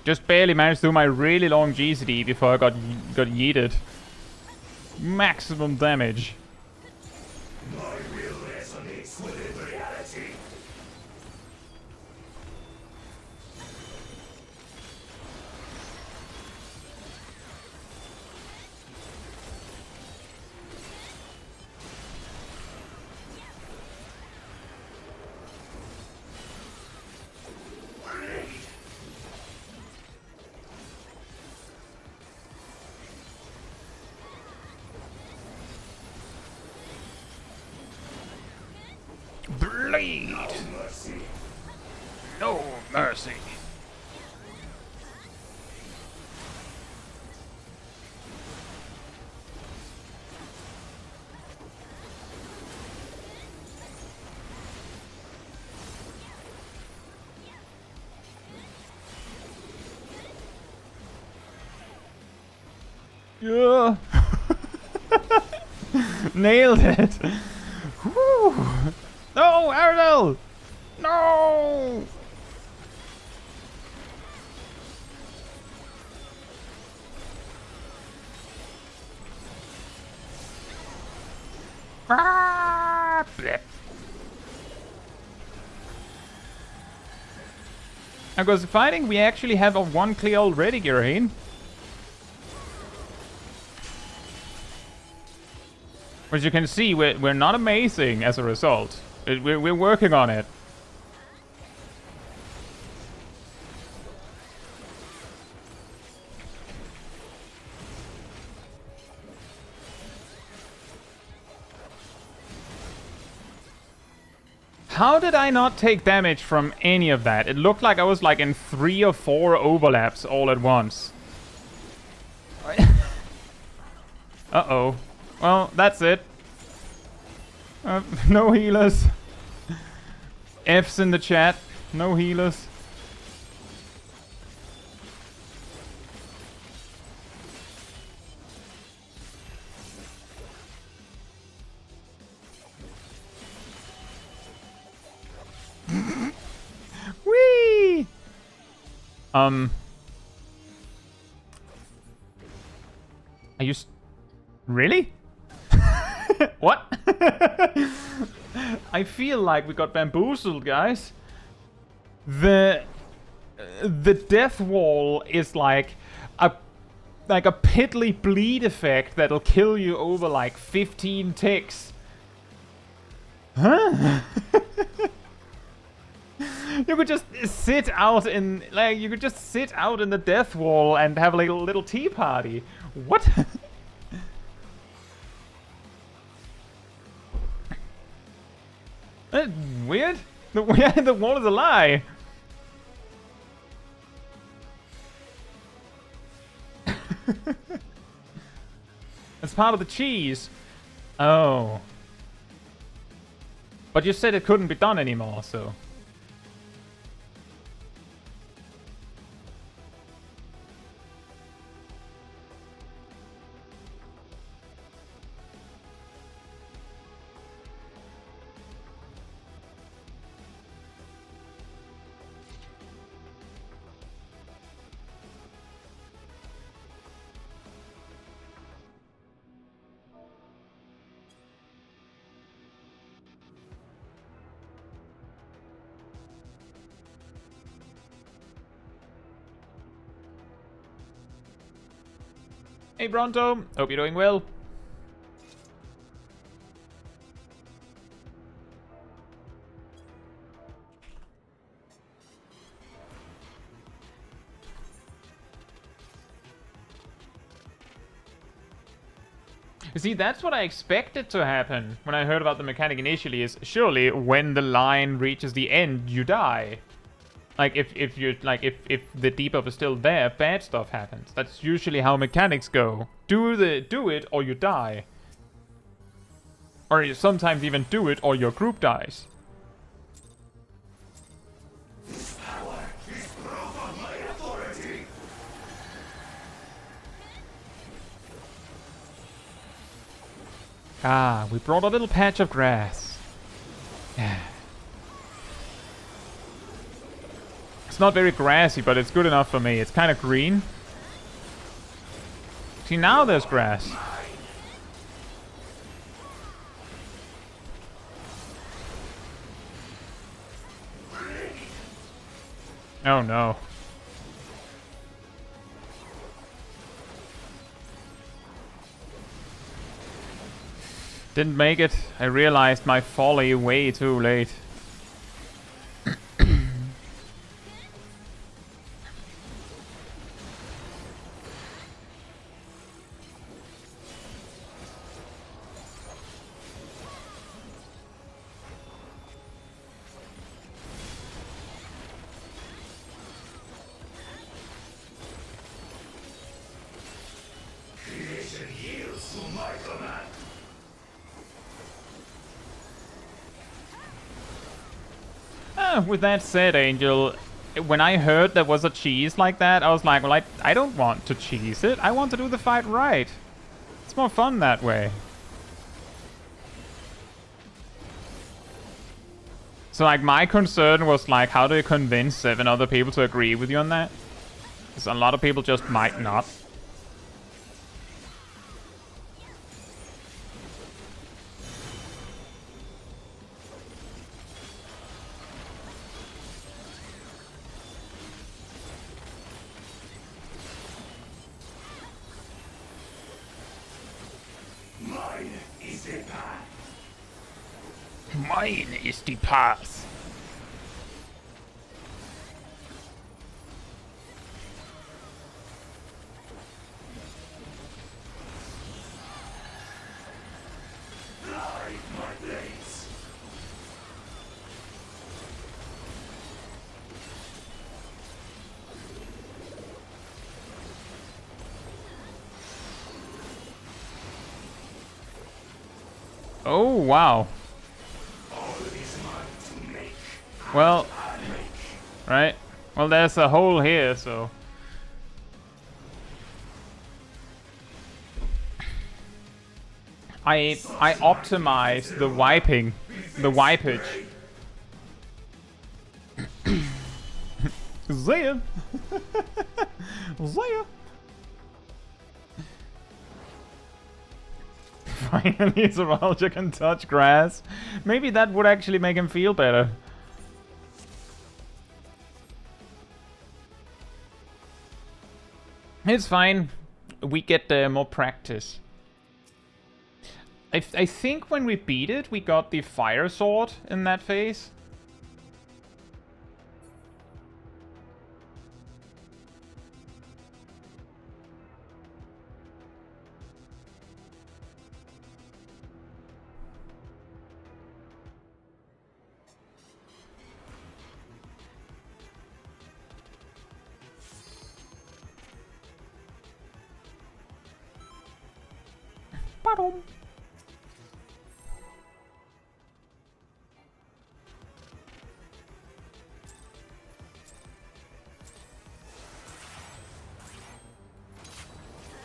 Just barely managed to do my really long GCD before I got yeeted. Maximum damage. My will resonates within reality. Bleed! No mercy. No mercy. Yeah. Nailed it. Whew. No, Aradel! No! Ah, bleh. Because fighting, we actually have a one clear already, Giraheen. As you can see, we're not amazing as a result. We're working on it. How did I not take damage from any of that? It looked like I was like in 3 or 4 overlaps all at once. Uh-oh. Well, that's it. No healers. F's in the chat. No healers. Whee! Are you really? What? I feel like we got bamboozled, guys. The death wall is like a piddly bleed effect that'll kill you over like 15 ticks. Huh? You could just sit out in the death wall and have like a little tea party. What? That's weird. The wall is a lie. It's part of the cheese. Oh. But you said it couldn't be done anymore, so... Hey Bronto, hope you're doing well. You see, that's what I expected to happen when I heard about the mechanic initially, is surely when the line reaches the end, you die. Like, if the debuff is still there, bad stuff happens. That's usually how mechanics go. Do it or you die. Or you sometimes even do it or your group dies. This power is proof of my authority. Ah, we brought a little patch of grass. Yeah. It's not very grassy, but it's good enough for me. It's kind of green. See, now there's grass. Oh no. Didn't make it. I realized my folly way too late. Creation yields to my command. With that said, Angel, when I heard there was a cheese like that, I was like, well, I don't want to cheese it. I want to do the fight right. It's more fun that way. So, like, my concern was, like, how do you convince 7 other people to agree with you on that? Because a lot of people just might not. Mine is the path. Mine is the path. Light my blades. Oh, wow. All is mine to make. Well, I make. right. Well, there's a hole here, so... I optimized the wiping, the wipage. Zaya! Zaya! Finally, Zeralja can touch grass. Maybe that would actually make him feel better. It's fine. We get more practice. I think when we beat it, we got the fire sword in that phase. Ba-dum.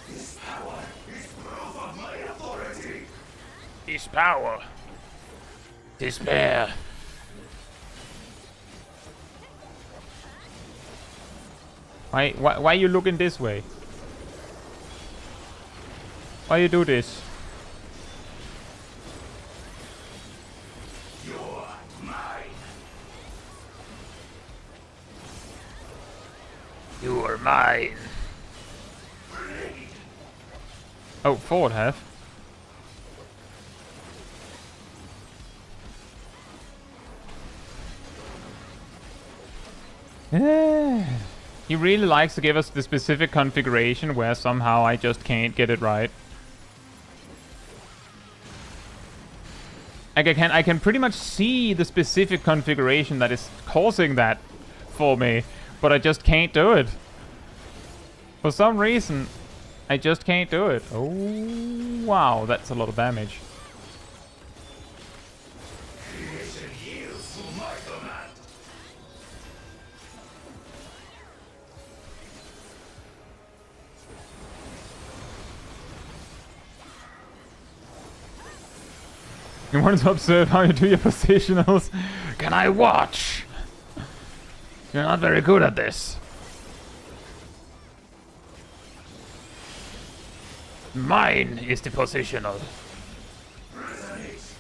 This power is proof of my authority. This power. Despair. Why you looking this way? Why you do this? You're mine. You are mine. Oh, forward half. He really likes to give us the specific configuration where somehow I just can't get it right. Like I can pretty much see the specific configuration that is causing that for me, but I just can't do it. For some reason, I just can't do it. Oh, wow, that's a lot of damage. Creation yields to my command. You want to observe how you do your positionals? Can I watch? You're not very good at this. Mine is the positional. Resonate.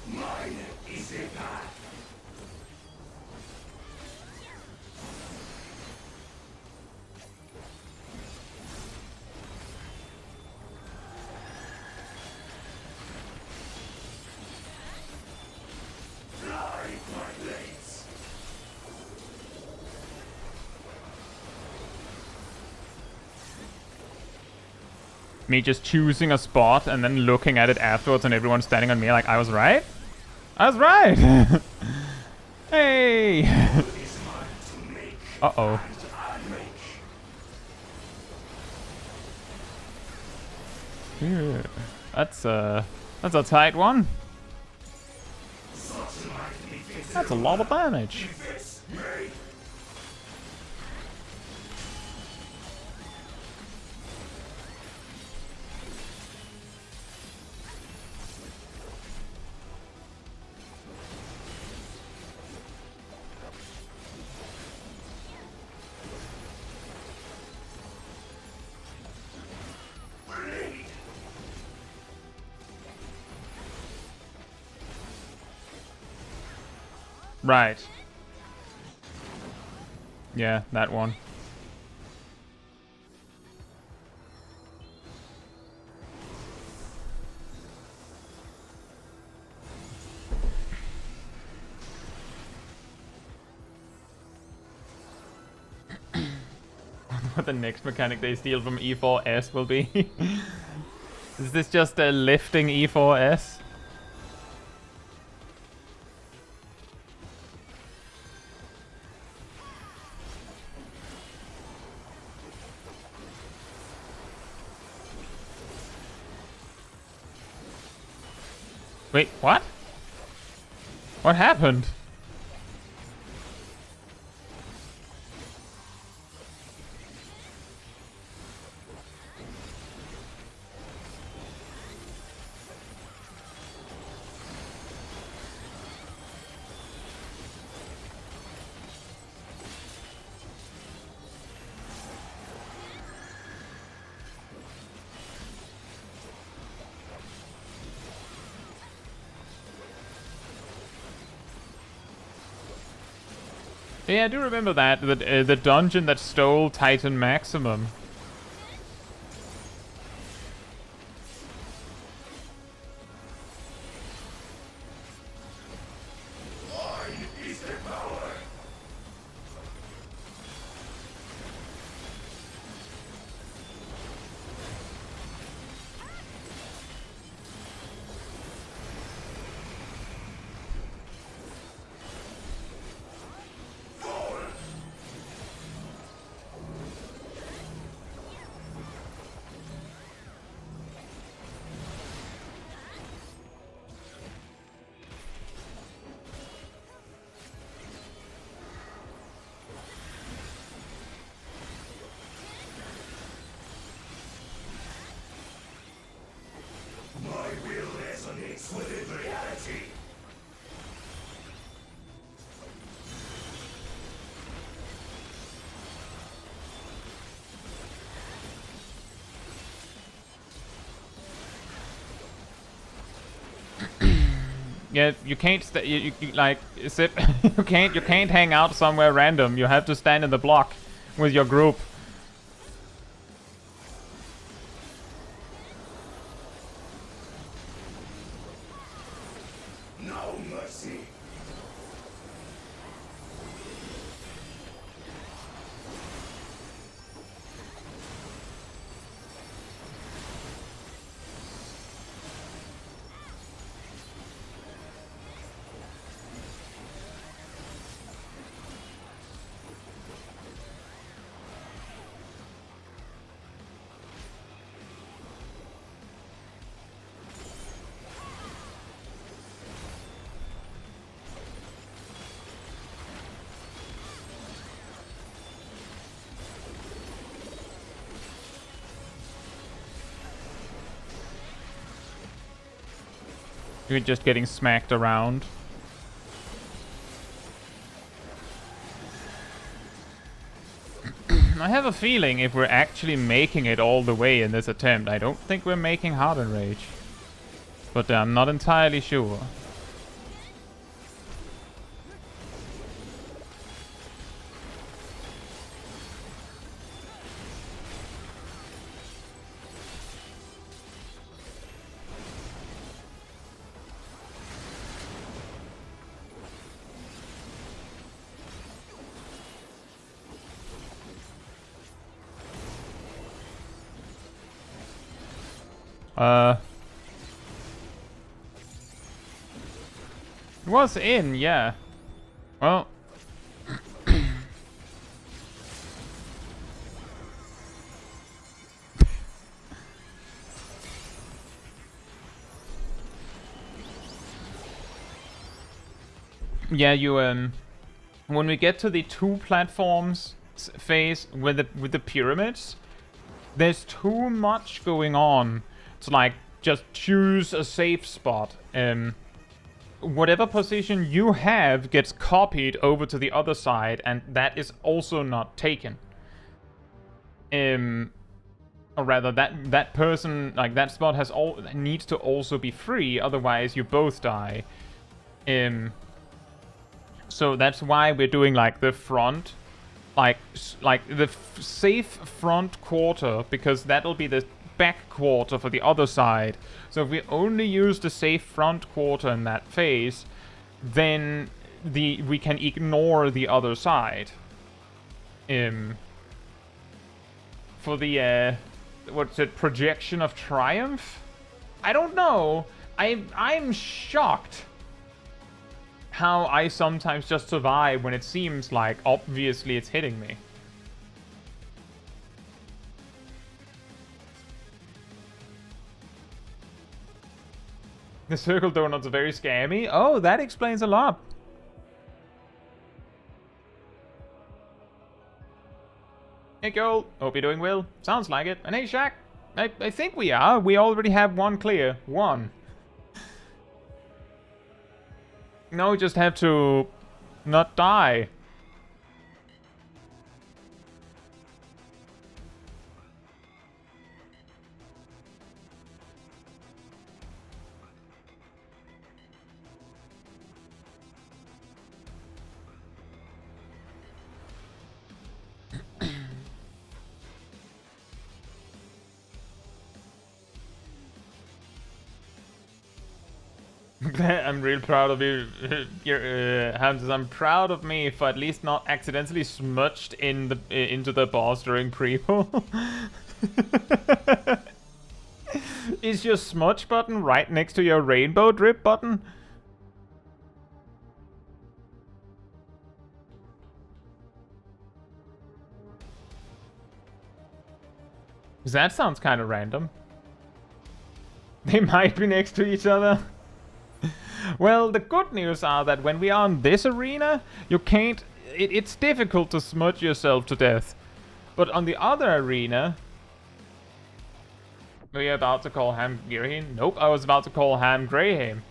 Mine is a path. Fly, my blades. Me just choosing a spot and then looking at it afterwards and everyone standing on me like I was right? I was right! Hey! Is mine to make Uh-oh. and unmake. Yeah. That's a tight one. Such might be visible. That's a lot of damage. This may bleed. Right. Yeah, that one. What the next mechanic they steal from E4S will be. Is this just a lifting E4S? Wait, what? What happened? Yeah, I do remember that. The dungeon that stole Titan Maximum. Mine is the power. Yeah, you can't you like sit. you can't hang out somewhere random. You have to stand in the block with your group. No mercy. You're just getting smacked around. I have a feeling if we're actually making it all the way in this attempt, I don't think we're making Hardened Rage. But I'm not entirely sure. It was in, yeah. Well. Yeah, you, when we get to the 2 platforms phase with the pyramids, there's too much going on to, like, just choose a safe spot. Whatever position you have gets copied over to the other side, and that is also not taken. Or rather, that person, like, that spot needs to also be free, otherwise you both die. So that's why we're doing, like, the front, like the safe front quarter, because that'll be the back quarter for the other side. So if we only use the safe front quarter in that phase, then we can ignore the other side. For the what's it, projection of triumph? I don't know. I'm shocked how I sometimes just survive when it seems like obviously it's hitting me. The circle donuts are very scammy. Oh, that explains a lot. Hey, Gold. Hope you're doing well. Sounds like it. And hey, Shaq. I think we are. We already have one clear. One. No, just have to not die. I'm real proud of you, Hamza. I'm proud of me for at least not accidentally smudged into the boss during pre-pull. Is your smudge button right next to your rainbow drip button? That sounds kind of random. They might be next to each other. Well, the good news are that when we are in this arena, you can't... It's difficult to smudge yourself to death. But on the other arena... Were you about to call Ham Girahim? Nope, I was about to call Ham Graham.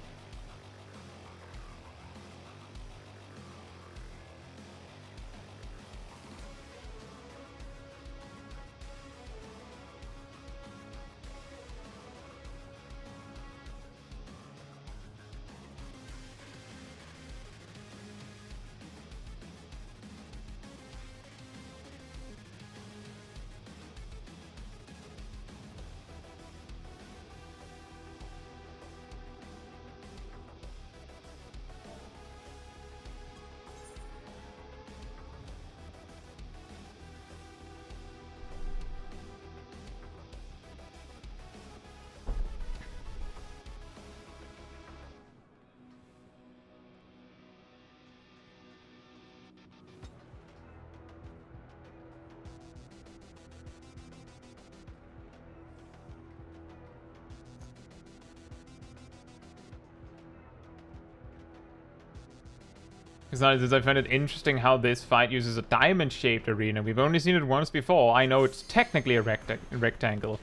Because I find it interesting how this fight uses a diamond-shaped arena. We've only seen it once before. I know it's technically a rectangle.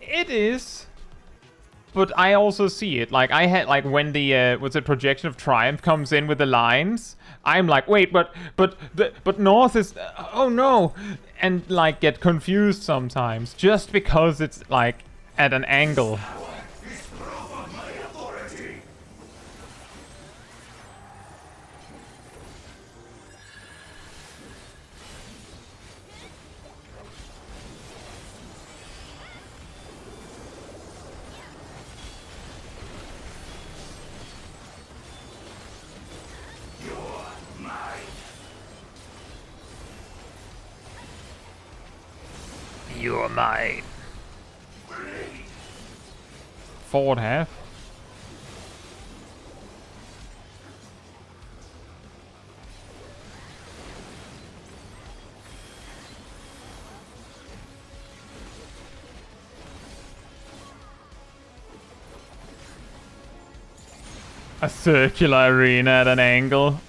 It is, but I also see it. Like, I had, like, when the, what's it, Projection of Triumph comes in with the lines, I'm like, wait, but North is, oh no, and, like, get confused sometimes, just because it's, like, at an angle. You're mine. Forward half. A circular arena at an angle.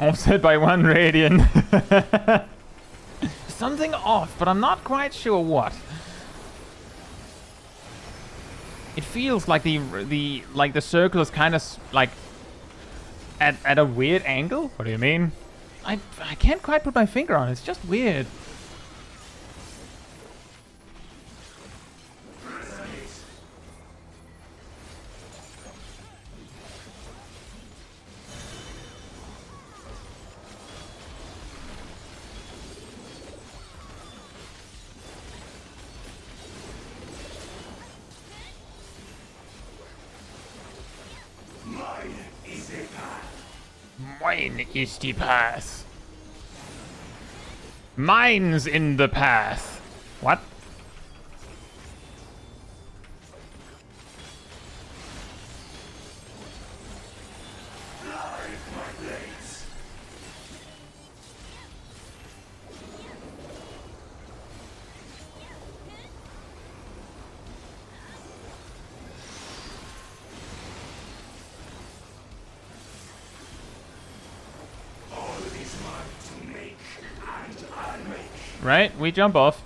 Offset by 1 radian. Something off, but I'm not quite sure what. It feels like the circle is kind of like at a weird angle. What do you mean? I can't quite put my finger on it. It's just weird. Mine is the path. Mine's in the path. What? Right? We jump off.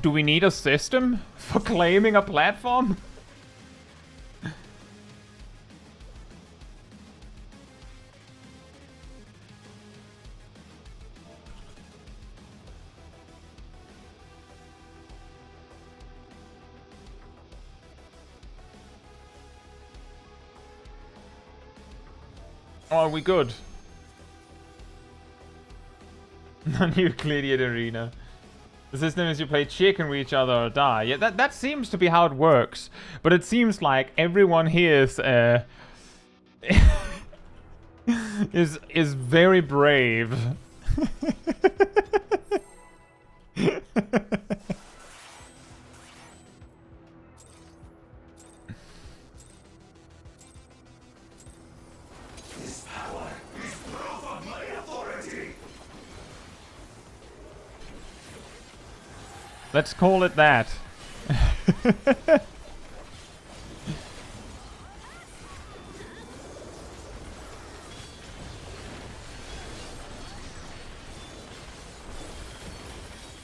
Do we need a system for claiming a platform? Are we good? Non-Euclidean arena. The system is you play chicken with each other or die. Yeah, that seems to be how it works. But it seems like everyone here is is very brave. Let's call it that.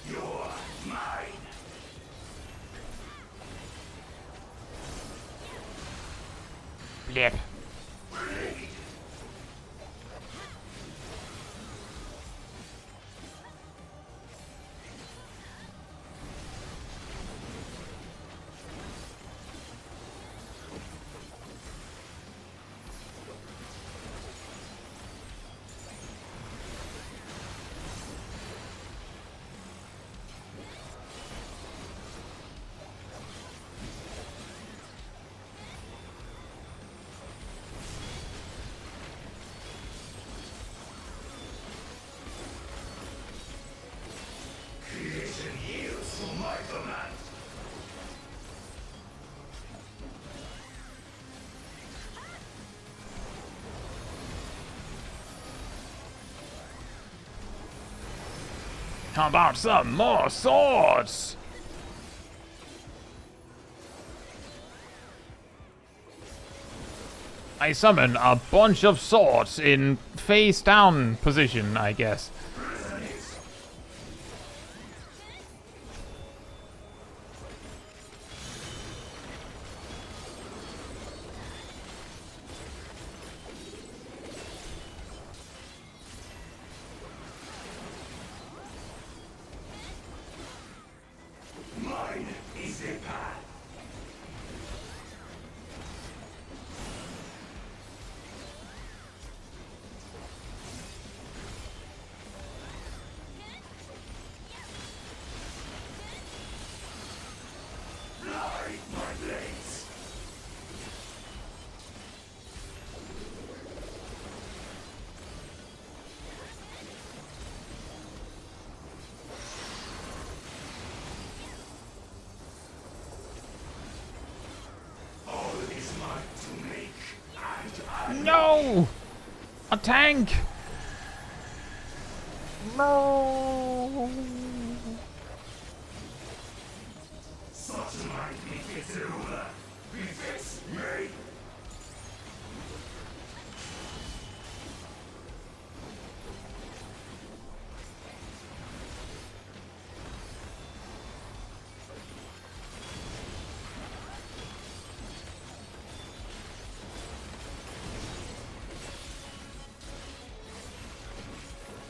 You're mine. Blip. How about some more swords? I summon a bunch of swords in face down position, I guess. Mine is the path. Fly, my blades. All is mine to make, and I No! A tank! No! such might befits a ruler. Befits me.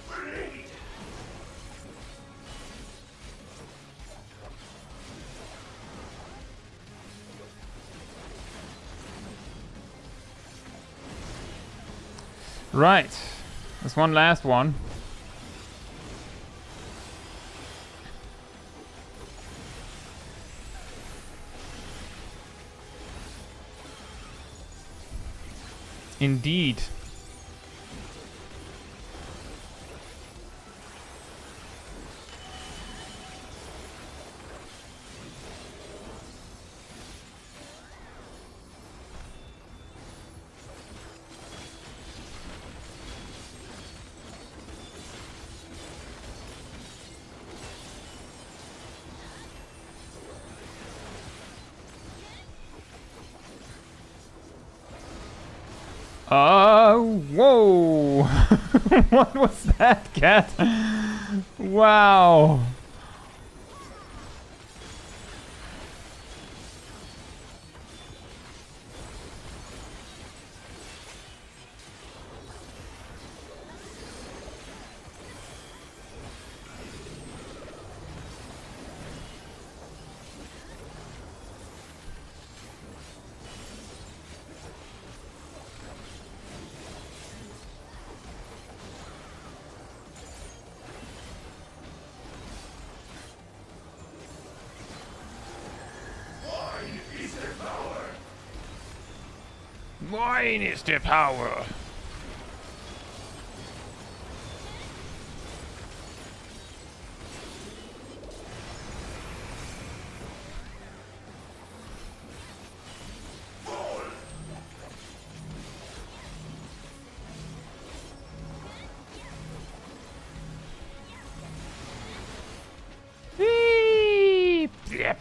Bleed. Right. There's one last one. Indeed. Whoa! What was that, cat? Wow. Mine is the power. Mine is the power. Fall. Beep. Yep.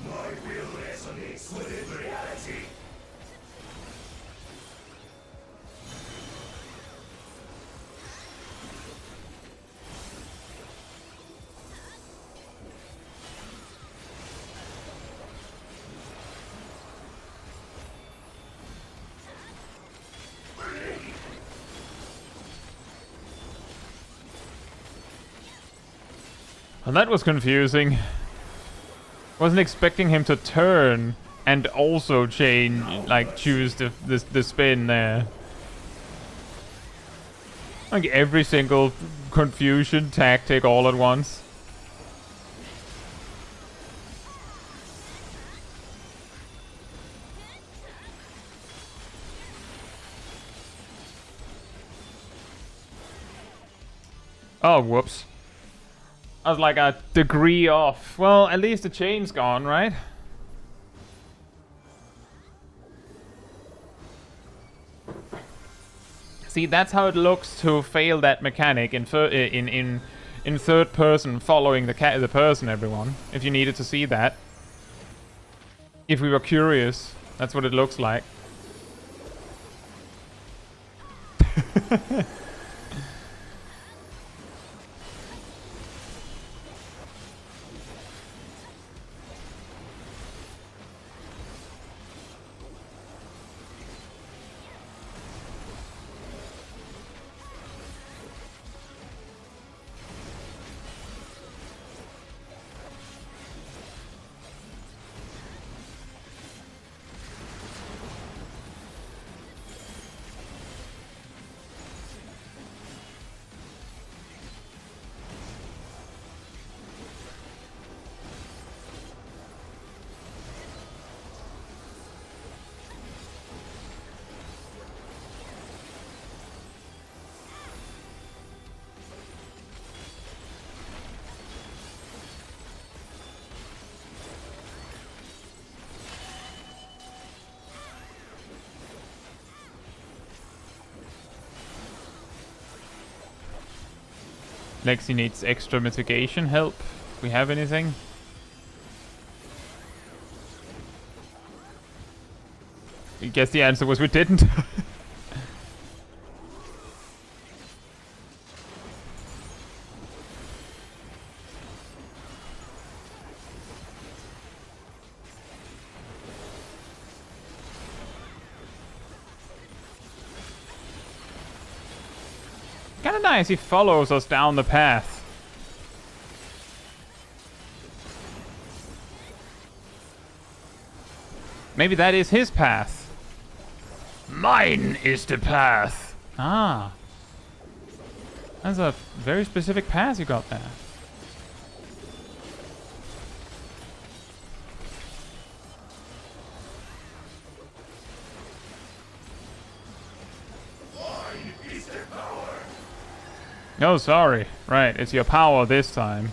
My will resonates with reality. Bleed. Well, that was confusing. Wasn't expecting him to turn and also change, like choose the spin there. Like every single confusion tactic all at once. Oh, whoops. I was like a degree off. Well, at least the chain's gone, right? See, that's how it looks to fail that mechanic in third person, following the person, everyone. If you needed to see that. If we were curious, that's what it looks like. Lexi needs extra mitigation help. If we have anything. I guess the answer was we didn't. Kinda nice, he follows us down the path. Maybe that is his path. Mine is the path. Ah. That's a very specific path you got there. Oh, sorry. Right, it's your power this time.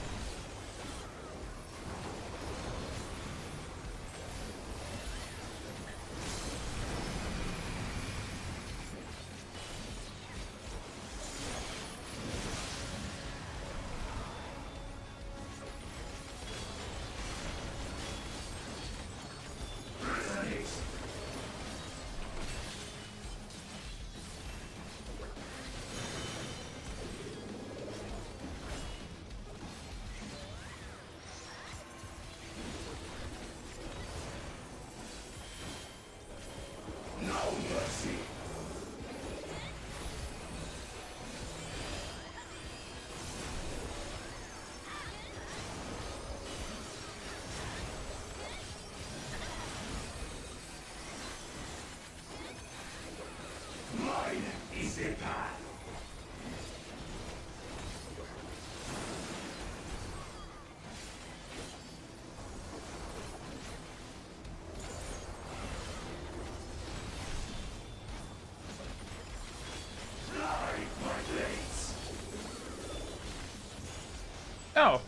Oh,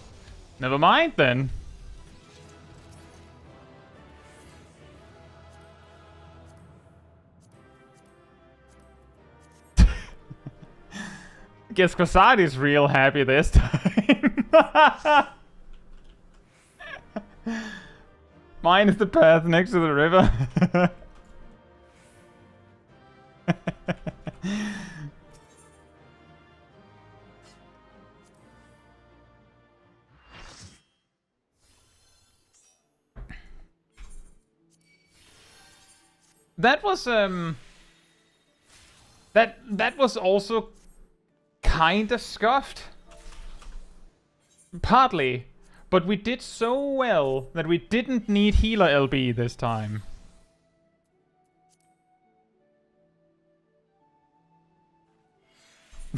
never mind then. Guess Kasadi's real happy this time. Mine is the path next to the river. That was that was also kinda scuffed. Partly. But we did so well that we didn't need healer LB this time.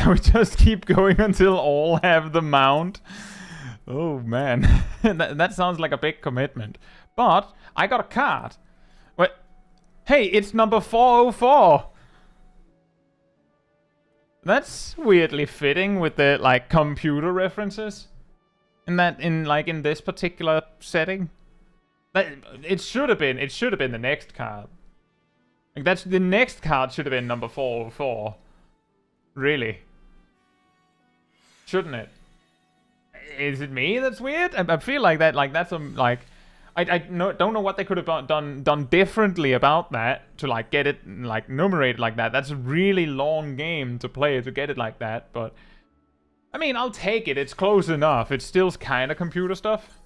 We just keep going until all have the mount. Oh man. that sounds like a big commitment. But I got a card. What? Hey, it's number 404. That's weirdly fitting with the like computer references. In this particular setting. It should have been the next card. Like the next card should have been number 404. Really? Shouldn't it? Is it me that's weird? I feel like that, like that's like don't know what they could have done differently about that to like get it like numerated like that. That's a really long game to play to get it like that, but I mean, I'll take it. It's close enough. It's still kind of computer stuff.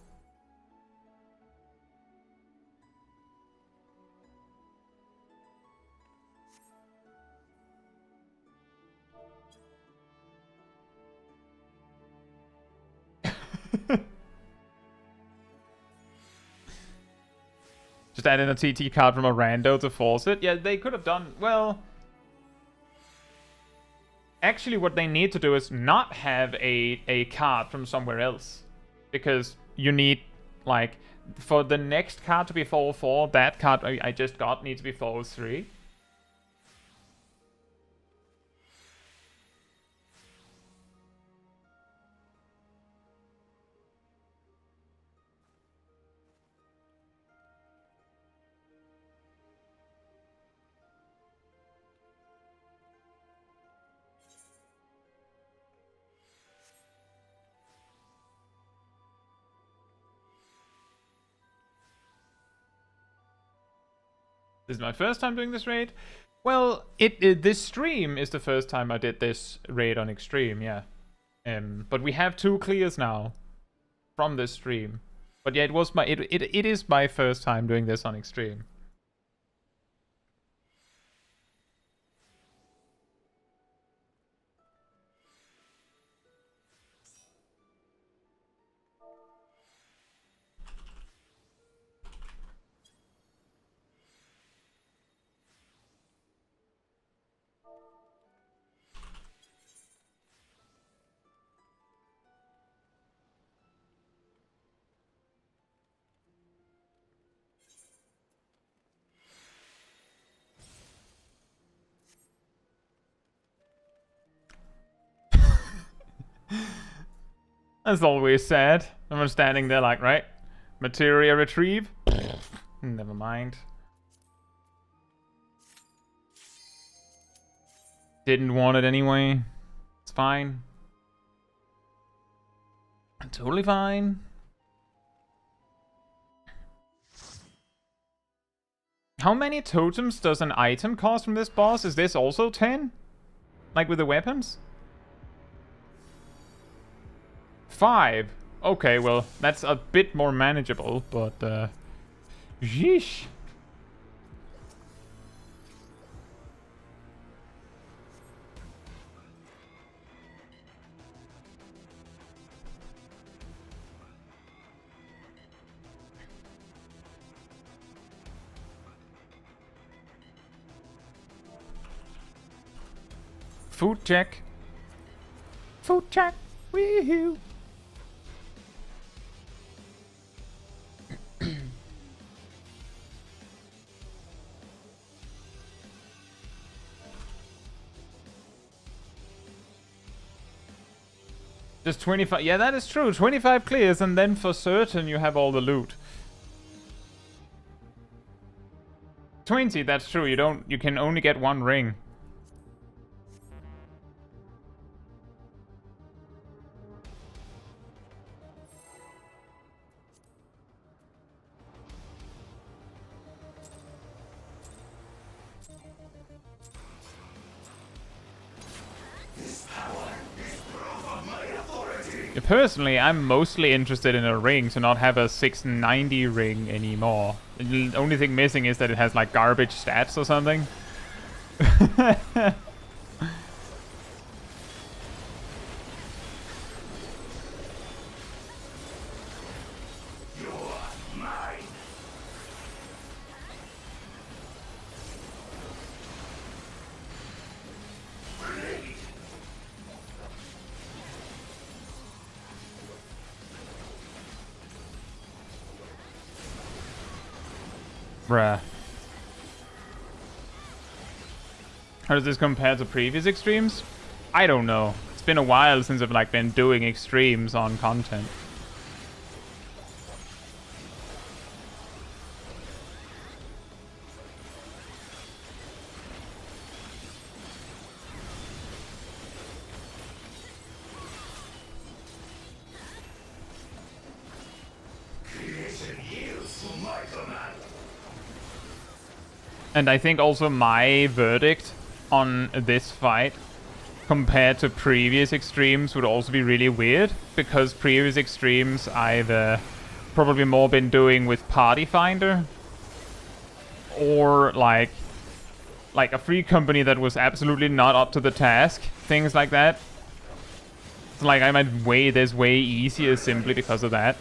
Just add in a TT card from a rando to force it. Yeah, they could have done... Well... Actually, what they need to do is not have a card from somewhere else. Because you need, like... For the next card to be 4/4, that card I just got needs to be 4/3. This is my first time doing this raid. Well, this stream is the first time I did this raid on Extreme, yeah. But we have 2 clears now from this stream. But yeah, it is my first time doing this on Extreme. That's always sad. I'm standing there like, right? Materia retrieve? Never mind. Didn't want it anyway. It's fine. Totally fine. How many totems does an item cost from this boss? Is this also 10? Like with the weapons? 5. Okay, well, that's a bit more manageable, but yeesh. Food check. Food check. Woohoo. Just 25. Yeah, that is true. 25 clears, and then for certain you have all the loot. 20. That's true. You can only get 1 ring. Personally, I'm mostly interested in a ring to not have a 690 ring anymore. The only thing missing is that it has like garbage stats or something. Bruh. How does this compare to previous extremes? I don't know. It's been a while since I've like been doing extremes on content. And I think also my verdict on this fight compared to previous extremes would also be really weird, because previous extremes I've probably more been doing with Party Finder, or like a free company that was absolutely not up to the task, things like that. So like I might weigh this way easier simply because of that.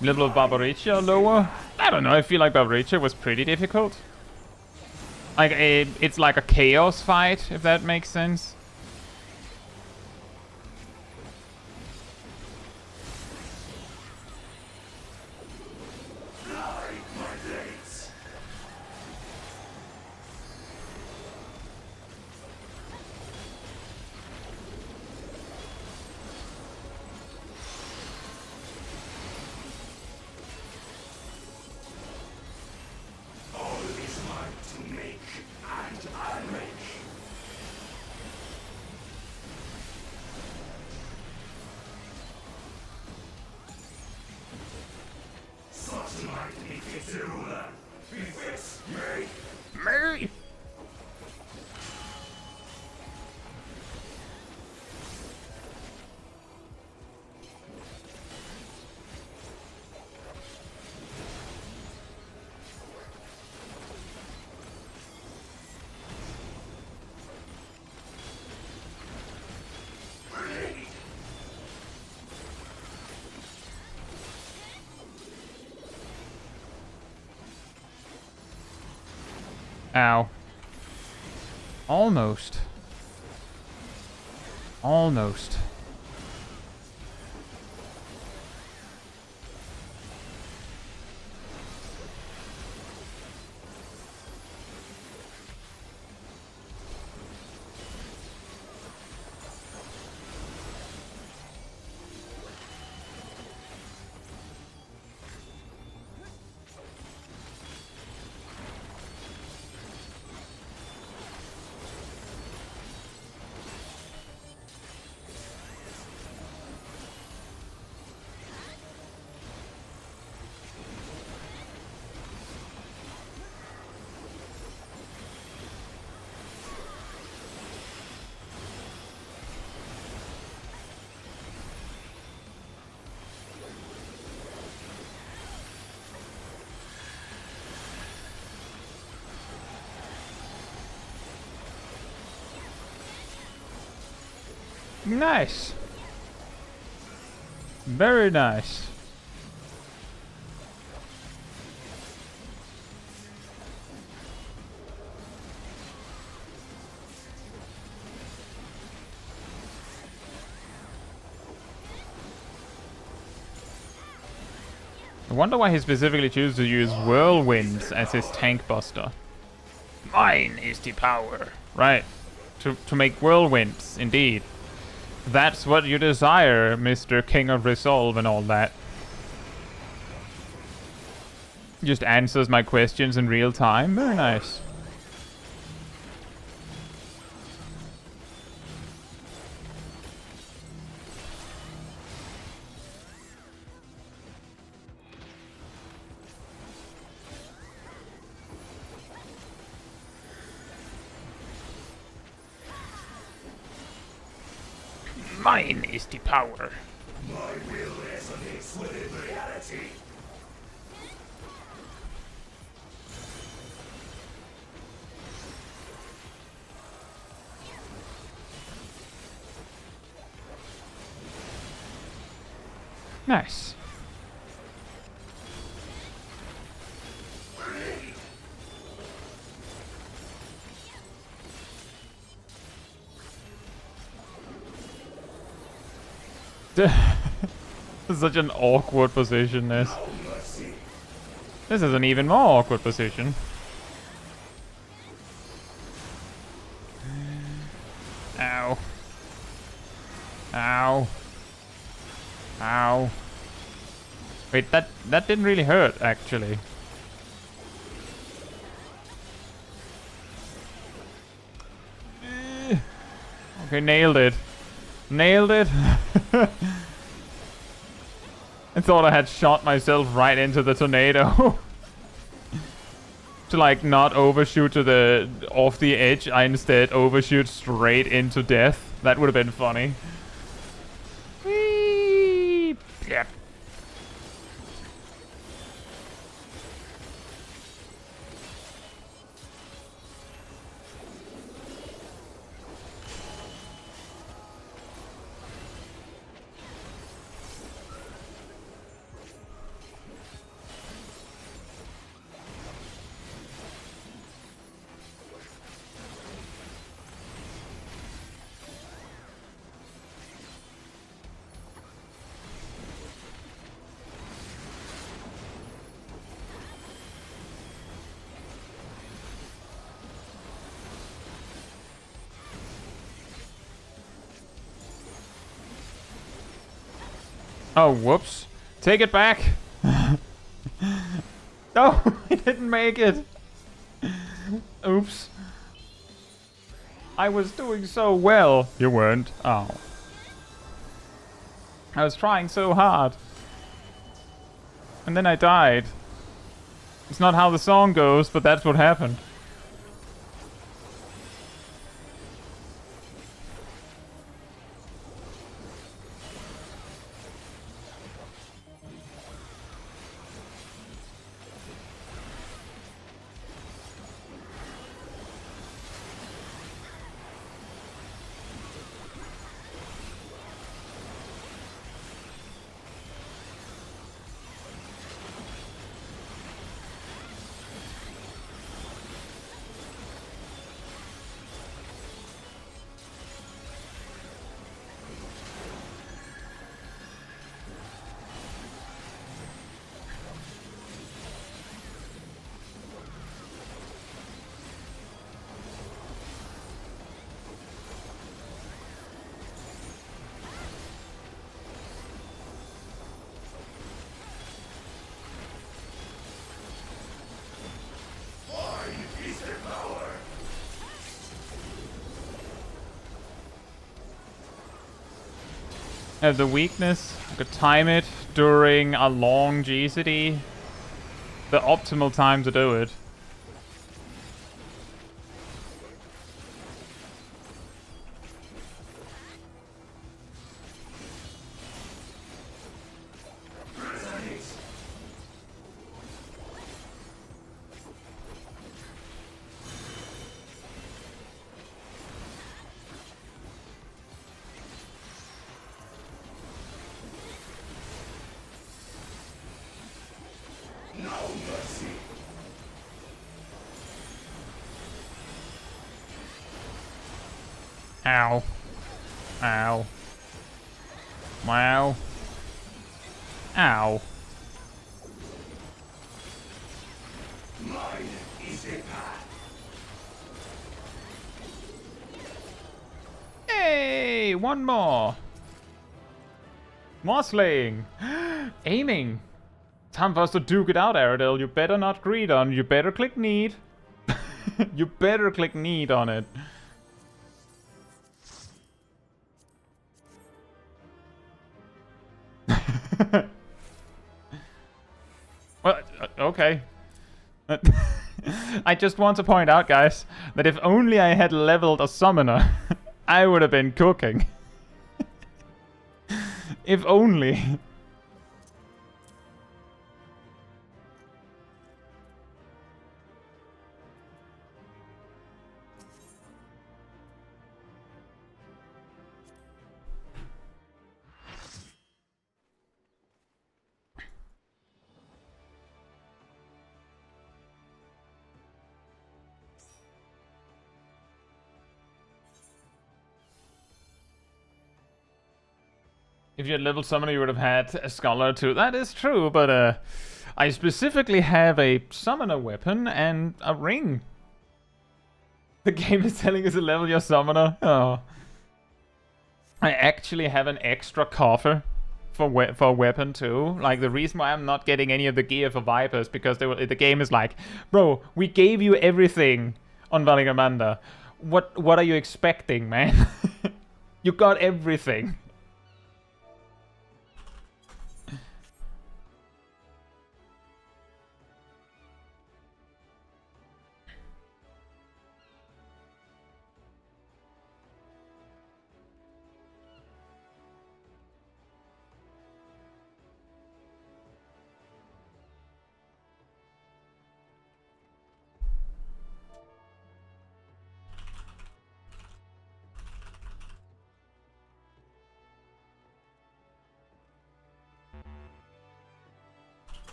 Level of Barbariccia lower? I don't know, I feel like Barbariccia was pretty difficult. Like, it's like a chaos fight, if that makes sense. Me! Ow. Almost. Almost. Nice. Very nice. I wonder why he specifically chooses to use whirlwinds as his tank buster. Mine is the power. Right. To make whirlwinds, indeed. That's what you desire, Mr. King of Resolve and all that. Just answers my questions in real time. Very nice. Mine is the power. My will resonates within reality. Nice. Such an awkward position, this. This is an even more awkward position. Ow. Ow. Ow. Wait, that didn't really hurt, actually. Okay, nailed it. Nailed it. I thought I had shot myself right into the tornado. To like not overshoot to the off the edge, I instead overshoot straight into death. That would have been funny. Whee! Yep. Oh, whoops. Take it back. No, I didn't make it. Oops. I was doing so well. You weren't. Oh. I was trying so hard. And then I died. It's not how the song goes, but that's what happened. Have the weakness, I could time it during a long GCD. The optimal time to do it. Ow. Ow. Wow. Ow. Mine is a path. Hey! One more! More slaying! Aiming! Time for us to duke it out, Aerodel. You better not greed on. You better click need. You better click need on it. Well, okay. I just want to point out, guys, that if only I had leveled a summoner, I would have been cooking. If only. If you had leveled summoner, you would have had a scholar too. That is true, but I specifically have a summoner weapon and a ring. The game is telling us to level your summoner. Oh. I actually have an extra coffer for weapon too. Like, the reason why I'm not getting any of the gear for Vipers, because the game is like, bro, we gave you everything on Valigamanda. What are you expecting, man? You got everything.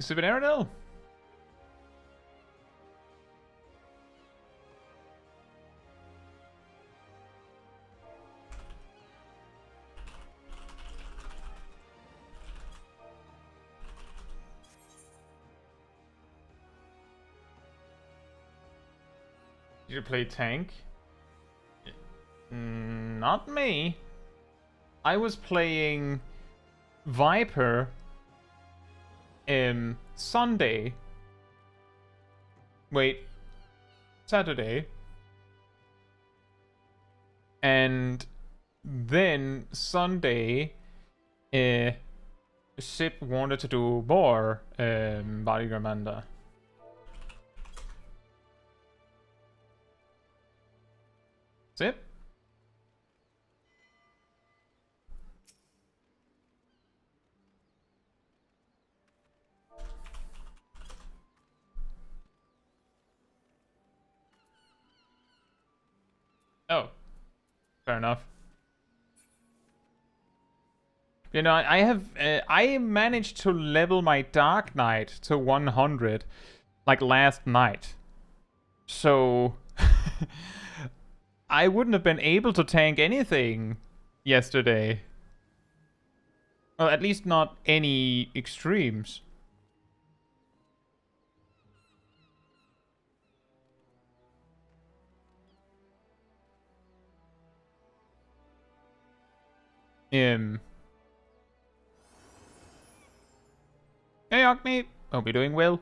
Souvenir now? Did you play tank? Not me. I was playing Viper Sunday. Wait, Saturday. And then Sunday, Sip wanted to do more Body Commander. Sip? Oh, fair enough. You know, I managed to level my Dark Knight to 100, like last night. So, I wouldn't have been able to tank anything yesterday. Well, at least not any extremes. Hey, Acme. Hope you're doing well.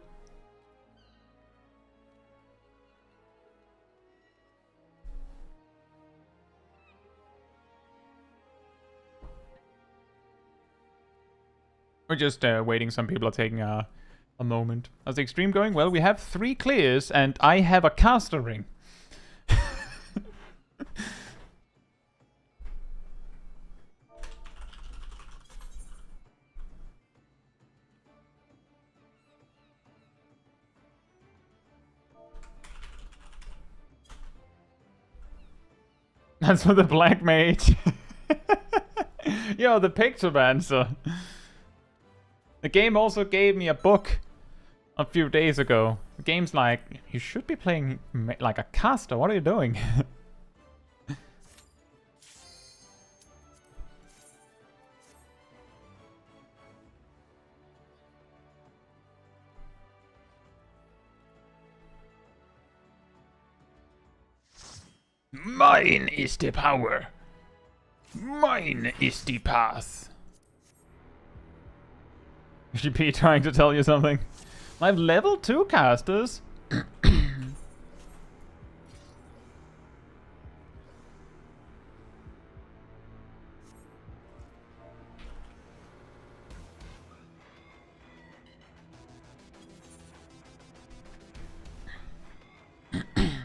We're just waiting. Some people are taking a moment. How's the extreme going? Well, we have 3 clears, and I have a caster ring. That's for the black mage. Yo, the picture banter. The game also gave me a book a few days ago. The game's like, you should be playing like a caster. What are you doing? Mine is the power. Mine is the path. Is GP trying to tell you something? I have level 2 casters.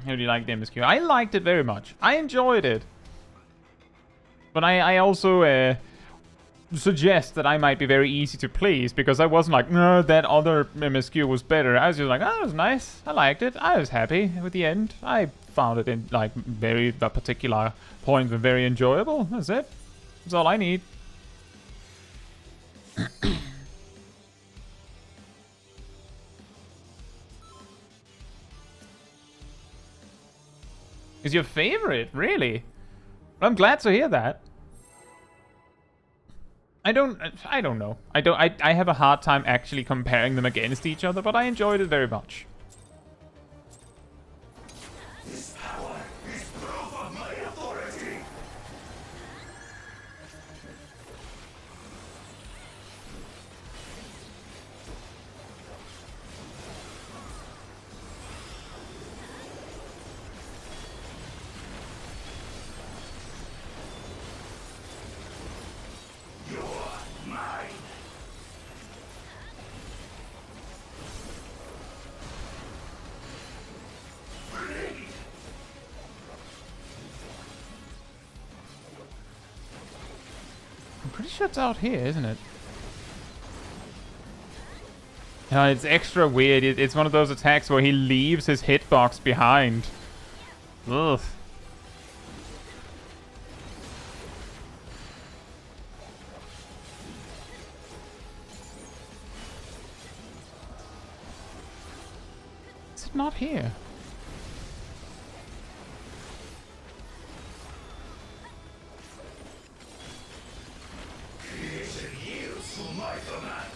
How do you like the MSQ? I liked it very much. I enjoyed it. But I also suggest that I might be very easy to please, because I wasn't like, no, that other MSQ was better. I was just like, oh, it was nice. I liked it. I was happy with the end. I found it in like very particular points and very enjoyable. That's it. That's all I need. Is your favorite, really? I'm glad to hear that. I don't know. I have a hard time actually comparing them against each other, but I enjoyed it very much. This power is broken. pretty sure it's out here, isn't it? It's extra weird. It's one of those attacks where he leaves his hitbox behind. Ugh. Is it not here? Creation yields to my command.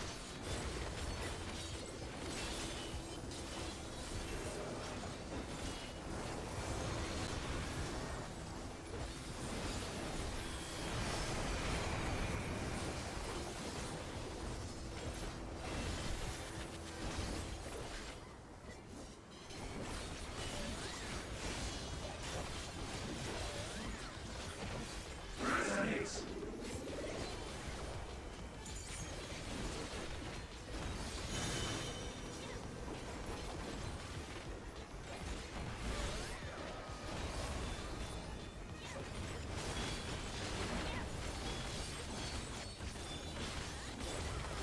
Resonates.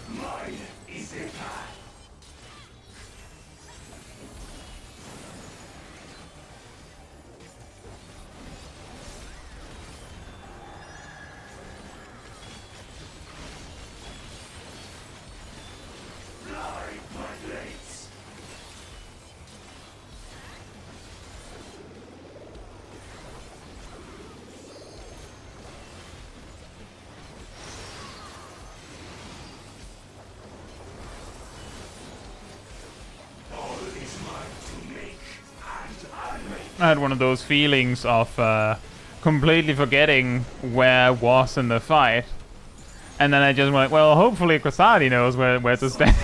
Mine is the path. Fly, my blades. All is mine to make, and I make. I had one of those feelings of completely forgetting where I was in the fight. And then I just went, well, hopefully Caetsu knows where to stand.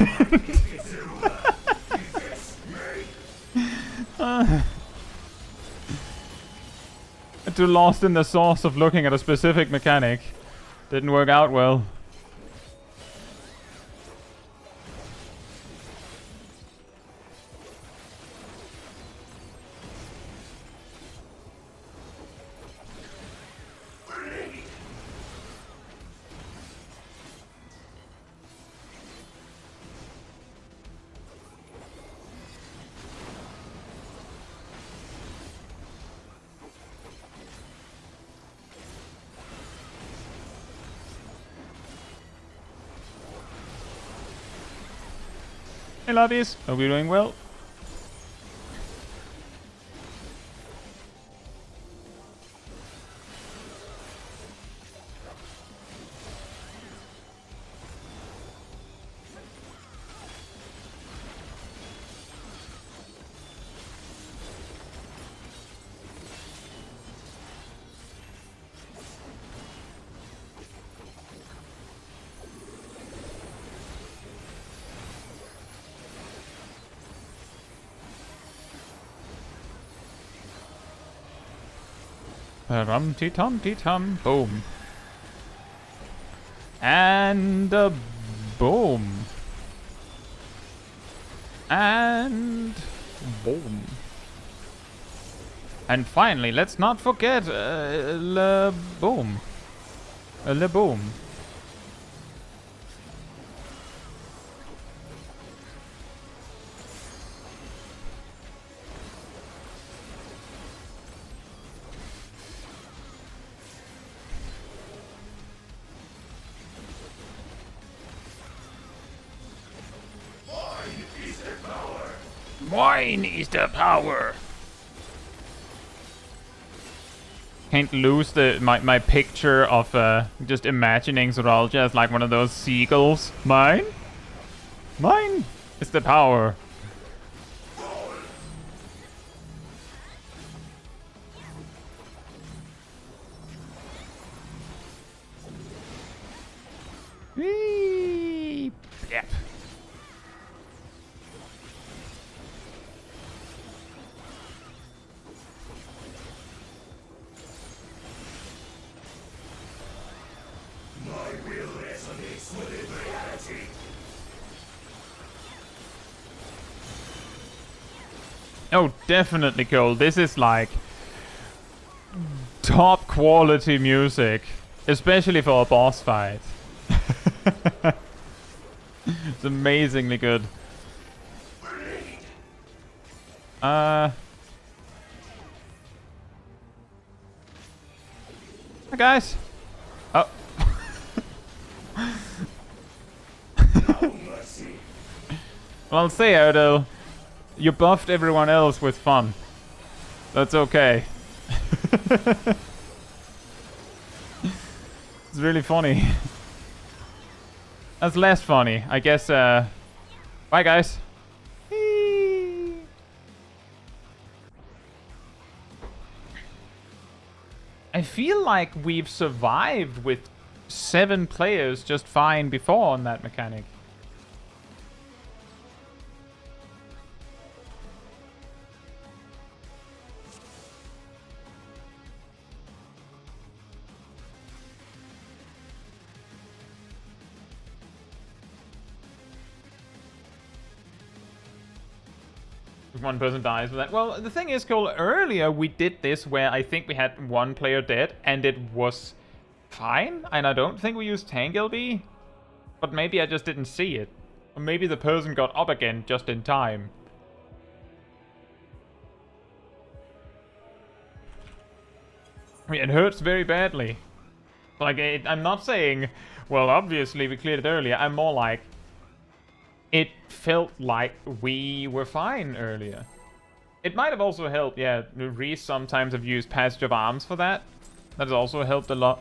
Too lost in the sauce of looking at a specific mechanic. Didn't work out well. Hey laddies, hope you're doing well. Rum-ti-tum-ti-tum. Boom. And boom. And boom. And finally, let's not forget le boom. Le boom. Mine is the power. Can't lose my picture of just imagining Zoralja as like one of those seagulls. Mine is the power. Whee! Yep. Oh, definitely cool. This is like top quality music. Especially for a boss fight. It's amazingly good. Hi guys. Oh. Well, I'll say, Odo, you buffed everyone else with fun. That's okay. It's really funny. That's less funny. I guess, bye guys. I feel like we've survived with 7 players just fine before on that mechanic. If one person dies with that. Well, the thing is, Cole, earlier we did this where I think we had 1 player dead and it was fine. And I don't think we used tank LB. But maybe I just didn't see it. Or maybe the person got up again just in time. I mean, it hurts very badly. Like, I'm not saying, well, obviously we cleared it earlier. I'm more like, it felt like we were fine earlier. It might have also helped, yeah, Reese sometimes have used Passage of Arms for that. That has also helped a lot.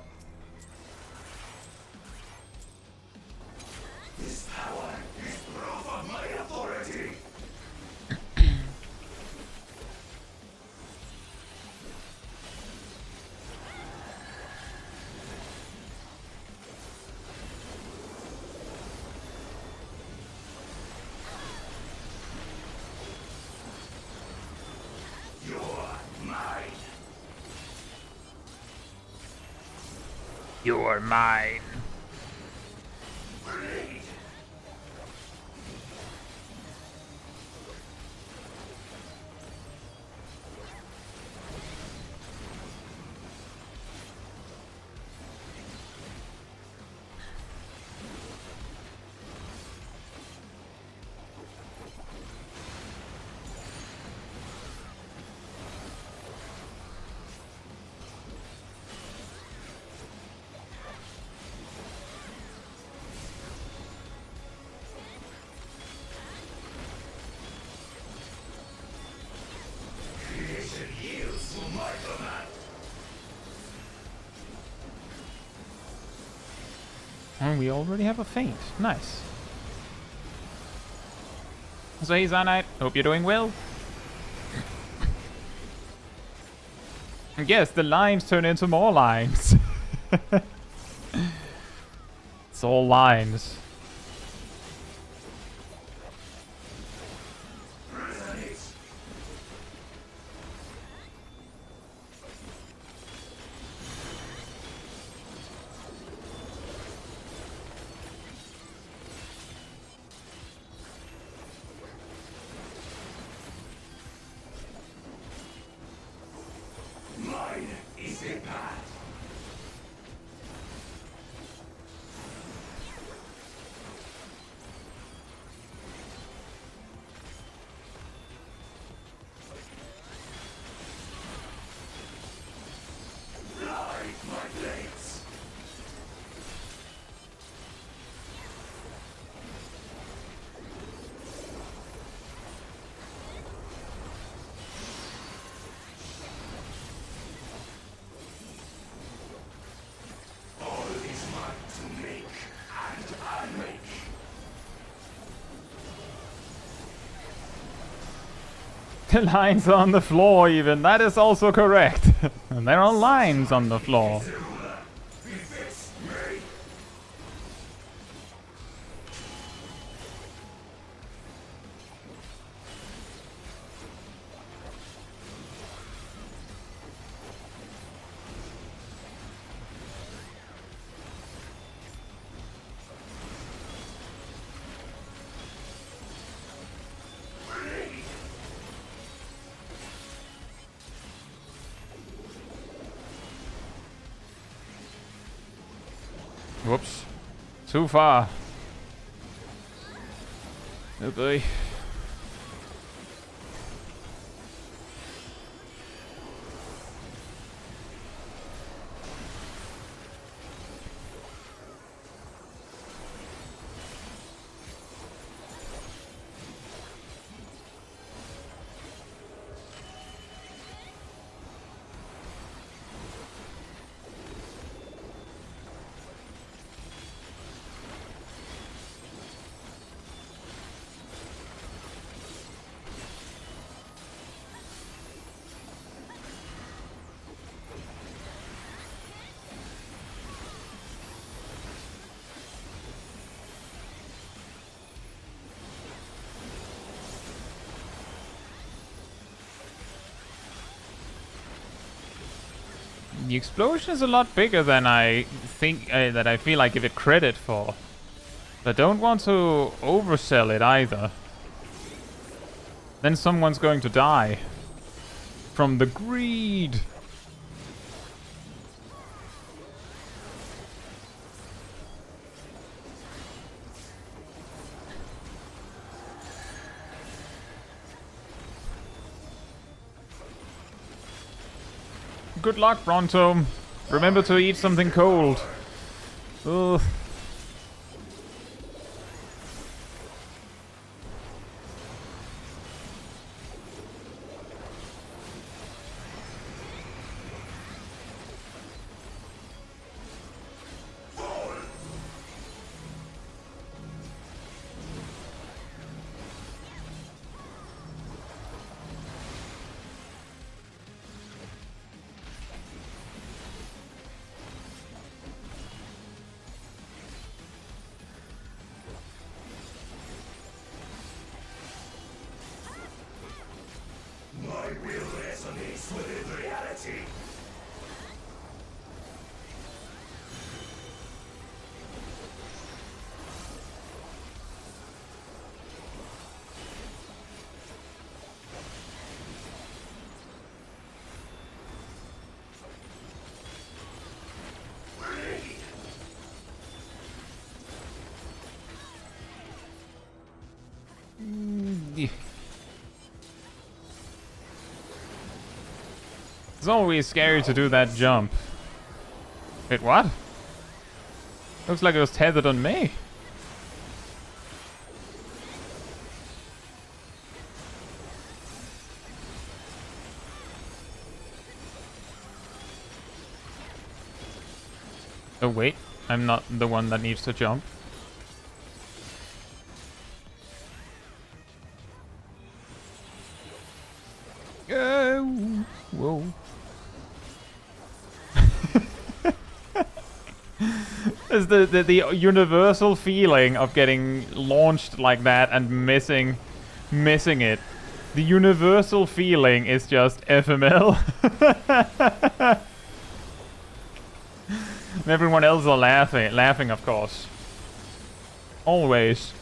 This power is proof of my authority. You're mine. Blade. Creation yields to my command. And we already have a feint. Nice. So hey Zanite, hope you're doing well. And yes, the lines turn into more lines. It's all lines. Resonates. Mine is the path. Light my blades. All is mine to make and unmake. The lines are on the floor even. That is also correct. And there are lines on the floor. Befits me. Whoops. Too far. Oh boy. The explosion is a lot bigger than I think, that I feel I give it credit for. But I don't want to oversell it either. Then someone's going to die. From the greed. Good luck, Bronto. Remember to eat something cold. Ugh. My will resonates within reality. It's always scary to do that jump. Wait, what? Looks like it was tethered on me. Oh wait, I'm not the one that needs to jump. Whoa. It's the universal feeling of getting launched like that and missing it. The universal feeling is just FML. Everyone else are laughing of course. Always.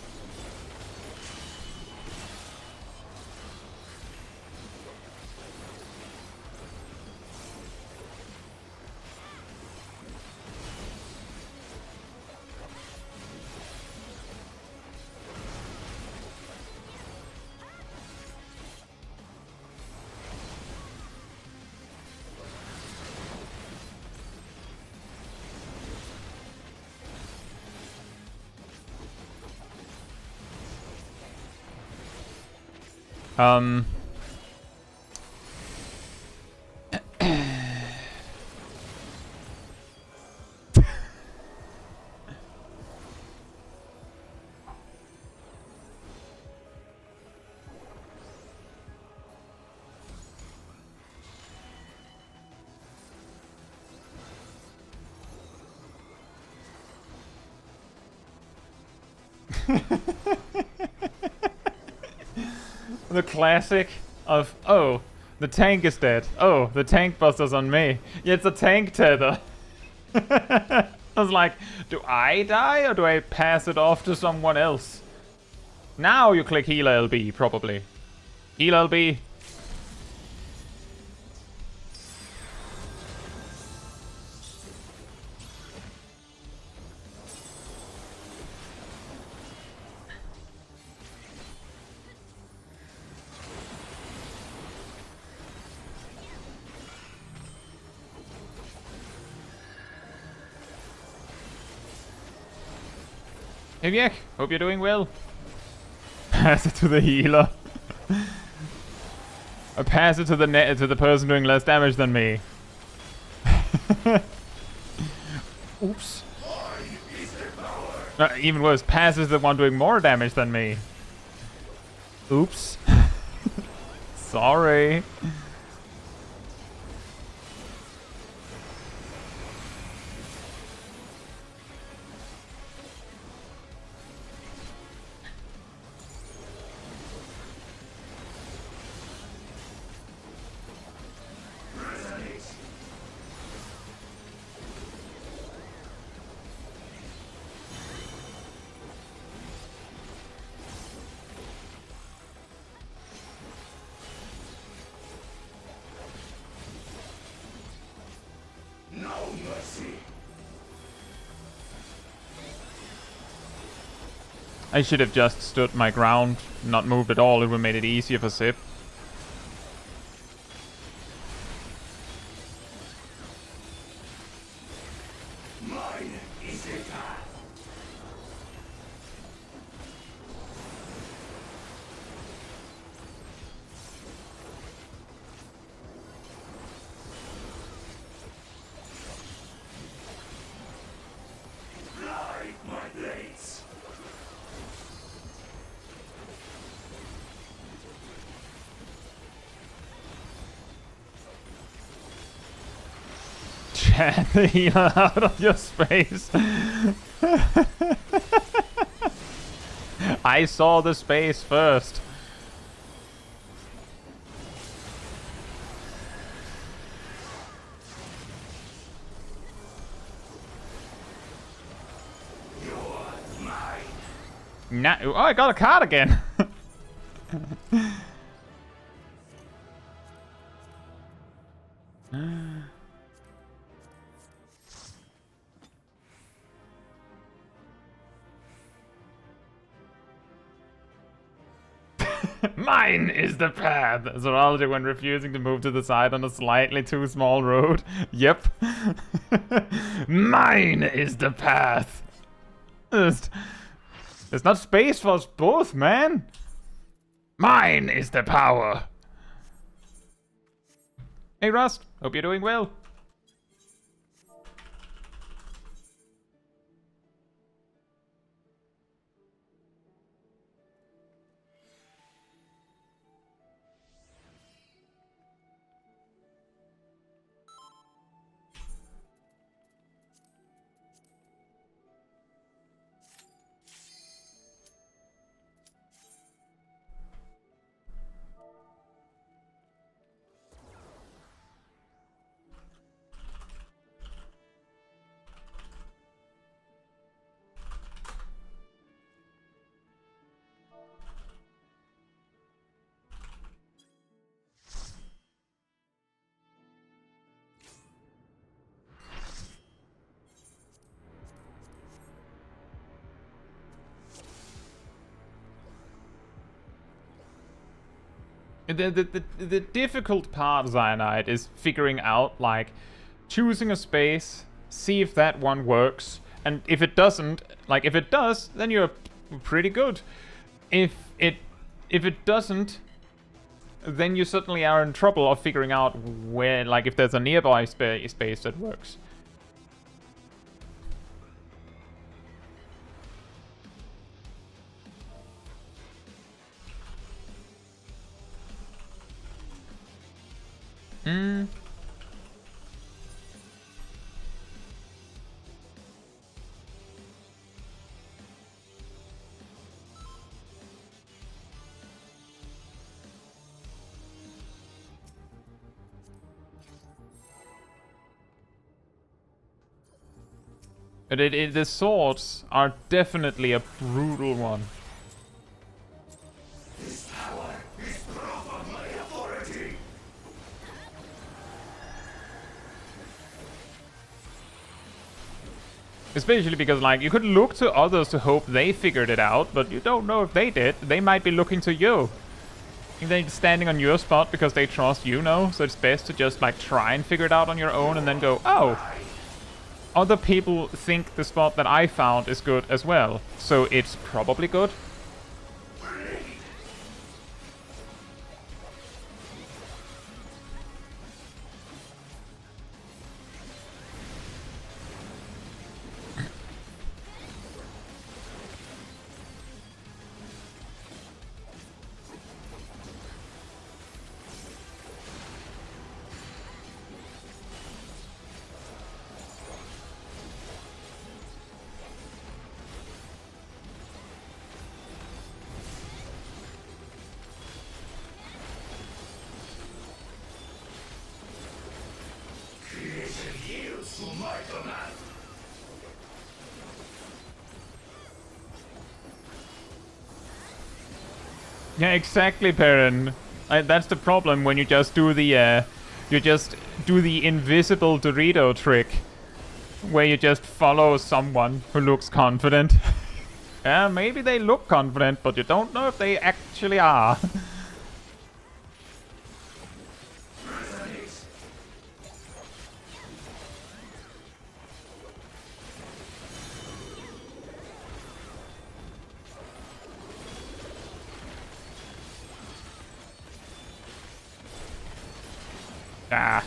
The classic of, oh, the tank is dead. Oh, the tank buster's on me. Yeah, it's a tank tether. I was like, do I die or do I pass it off to someone else? Now you click heal LB, probably. Heal LB. Hey, hope you're doing well. Pass it to the healer. Or pass it to the person doing less damage than me. Oops. Even worse, pass is the one doing more damage than me. Oops. Sorry. I should have just stood my ground, not moved at all. It would have made it easier for Sip. Mine is it. Fly, my blades. Chat the healer out of your space. I saw the space first. You're mine. Nah, oh, I got a card again. Mine is the path. Zoology when refusing to move to the side on a slightly too small road. Yep. Mine is the path. There's not space for us both, man. Mine is the power. Hey, Rust. Hope you're doing well. The difficult part of Cyanide is figuring out, like, choosing a space, see if that one works, and if it doesn't, like, if it does, then you're pretty good. If it doesn't, then you suddenly are in trouble of figuring out where, like, if there's a nearby space that works. But the swords are definitely a brutal one. This power is proof of my authority. Especially because, like, you could look to others to hope they figured it out, but you don't know if they did. They might be looking to you. They're standing on your spot because they trust you know, so it's best to just, like, try and figure it out on your own and then go, oh, other people think the spot that I found is good as well. So it's probably good. Creation yields to my command. Yeah, exactly, Perrin. That's the problem when you just do the invisible Dorito trick, where you just follow someone who looks confident. Maybe they look confident, but you don't know if they actually are. Ah.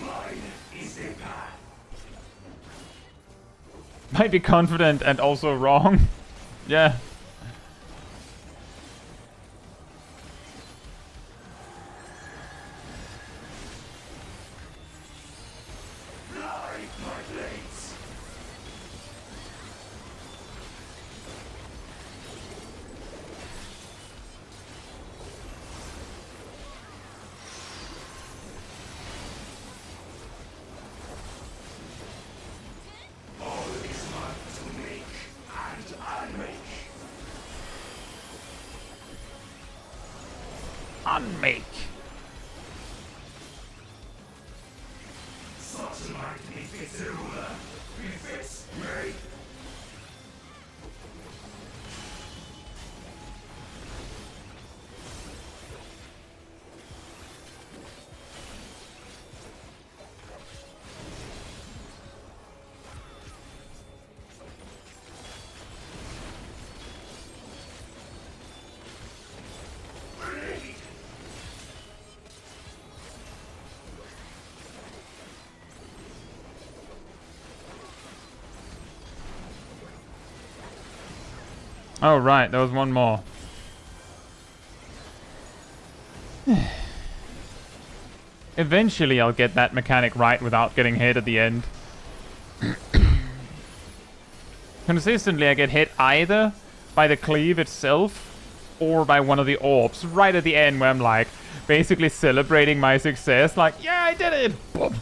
Mine is the path. Might be confident and also wrong. Yeah. Light my blades. All is mine to make and unmake. Unmake. Such might befits a ruler. Befits me. Blade. Oh, right, there was one more. Eventually I'll get that mechanic right without getting hit at the end. Consistently I get hit either by the cleave itself or by one of the orbs right at the end where I'm like basically celebrating my success, like, yeah, I did it! Boom.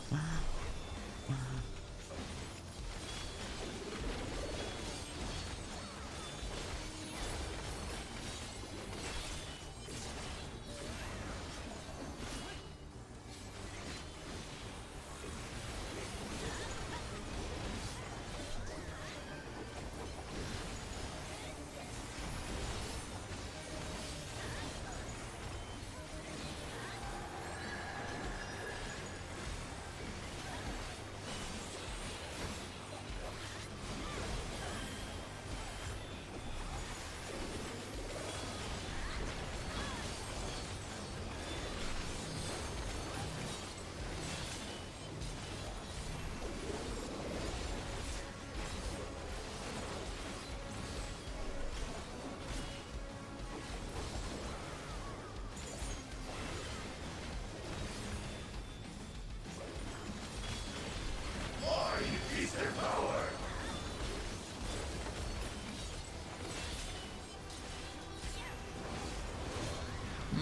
Mine is the power.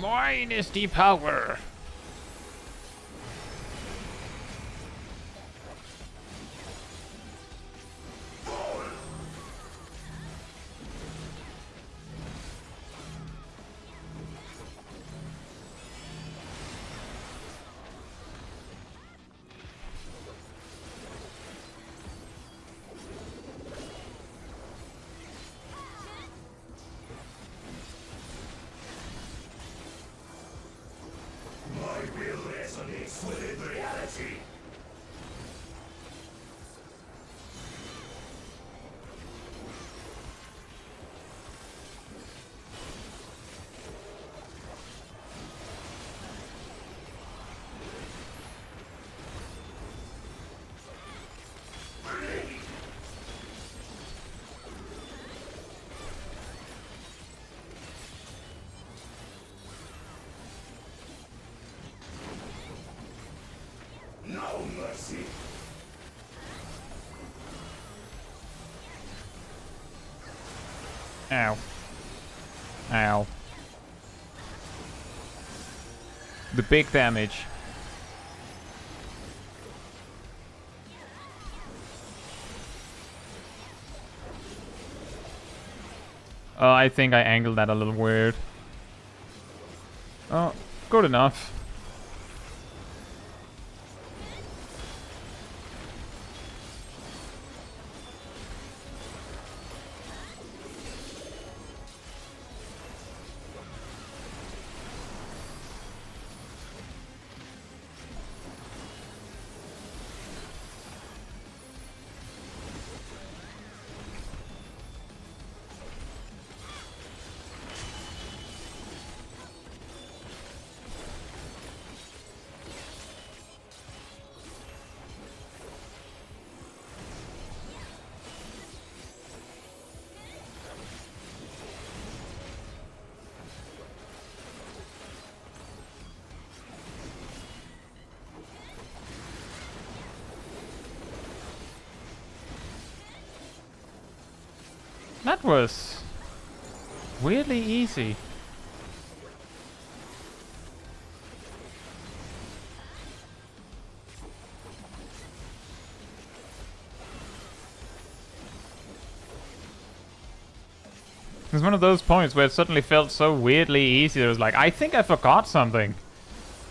Mine is the power. No mercy. Ow. Ow. The big damage. I think I angled that a little weird. Oh, good enough. That was weirdly easy. It was one of those points where it suddenly felt so weirdly easy. It was like, I think I forgot something.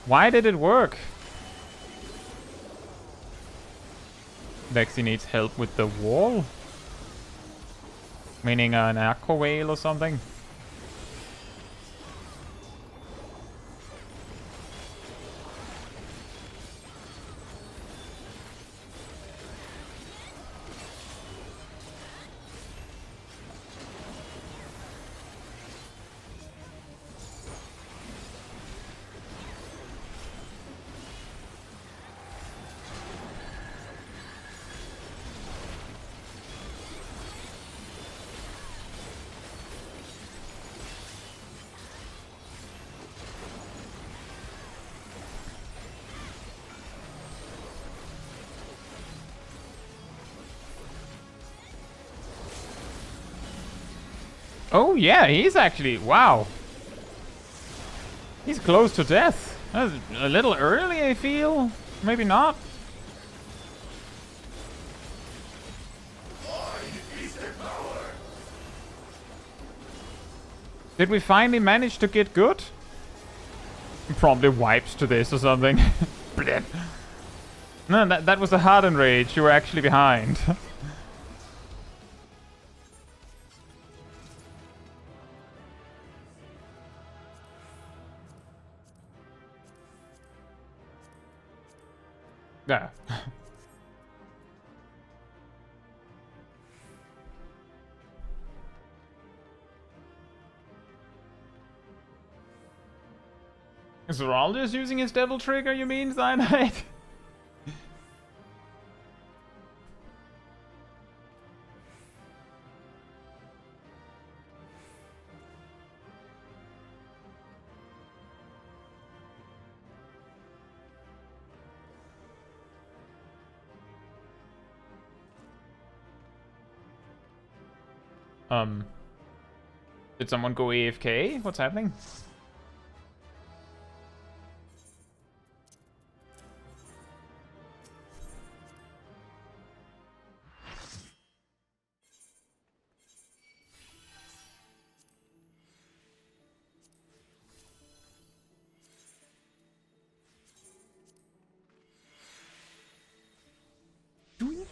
Why did it work? Lexi needs help with the wall? Meaning an aqua whale or something? Oh yeah, he's actually, wow. He's close to death. That's a little early, I feel. Maybe not. Did we finally manage to get good? Probably wipes to this or something. No, that was a hardened rage. You were actually behind. Yeah. Is Zeraldius using his devil trigger, you mean, Cyanide? Did someone go AFK? What's happening? Doink.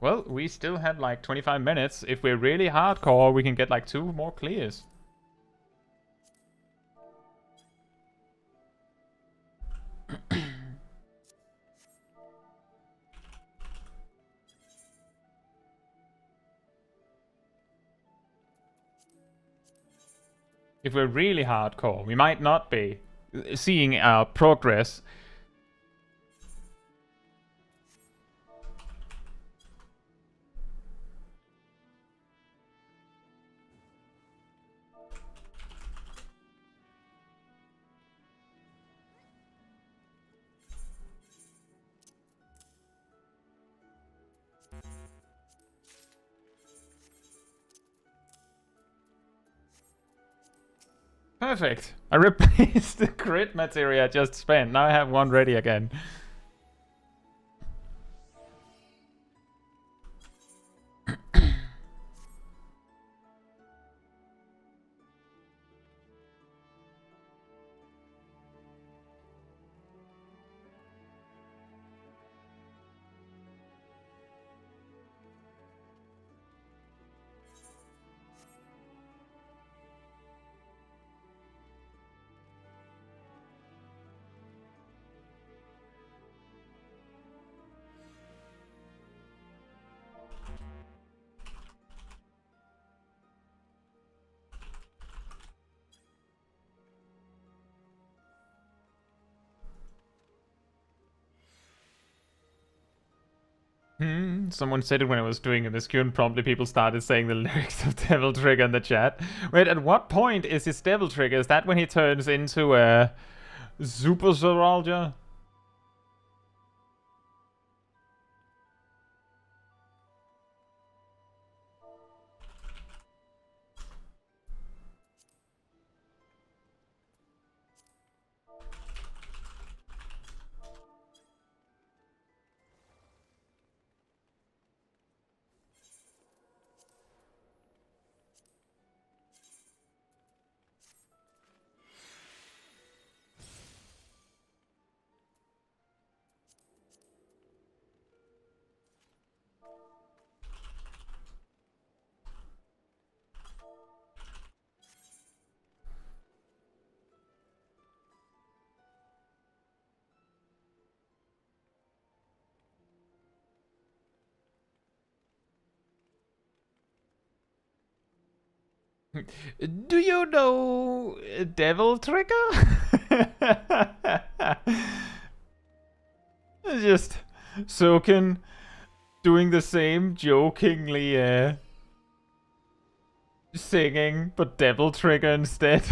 Well, we still had like 25 minutes. If we're really hardcore, we can get like 2 more clears. If we're really hardcore, we might not be seeing our progress. Perfect. I replaced the crit materia I just spent. Now I have one ready again. Someone said it when I was doing a Miscue, and promptly people started saying the lyrics of Devil Trigger in the chat. Wait, at what point is his Devil Trigger? Is that when he turns into a Super Soldier? Do you know Devil Trigger? Just Soken doing the same jokingly singing, but Devil Trigger instead.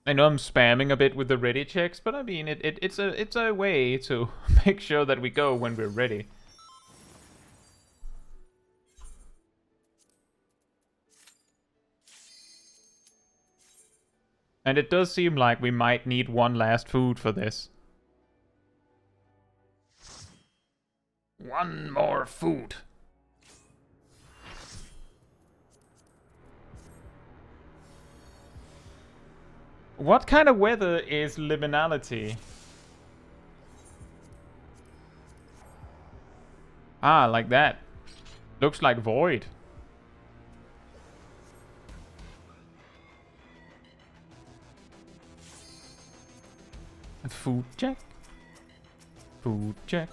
I know I'm spamming a bit with the ready checks, but I mean it's a way to make sure that we go when we're ready. And it does seem like we might need one last food for this. One more food. What kind of weather is liminality? Ah, like that. Looks like void. Food check. Food check.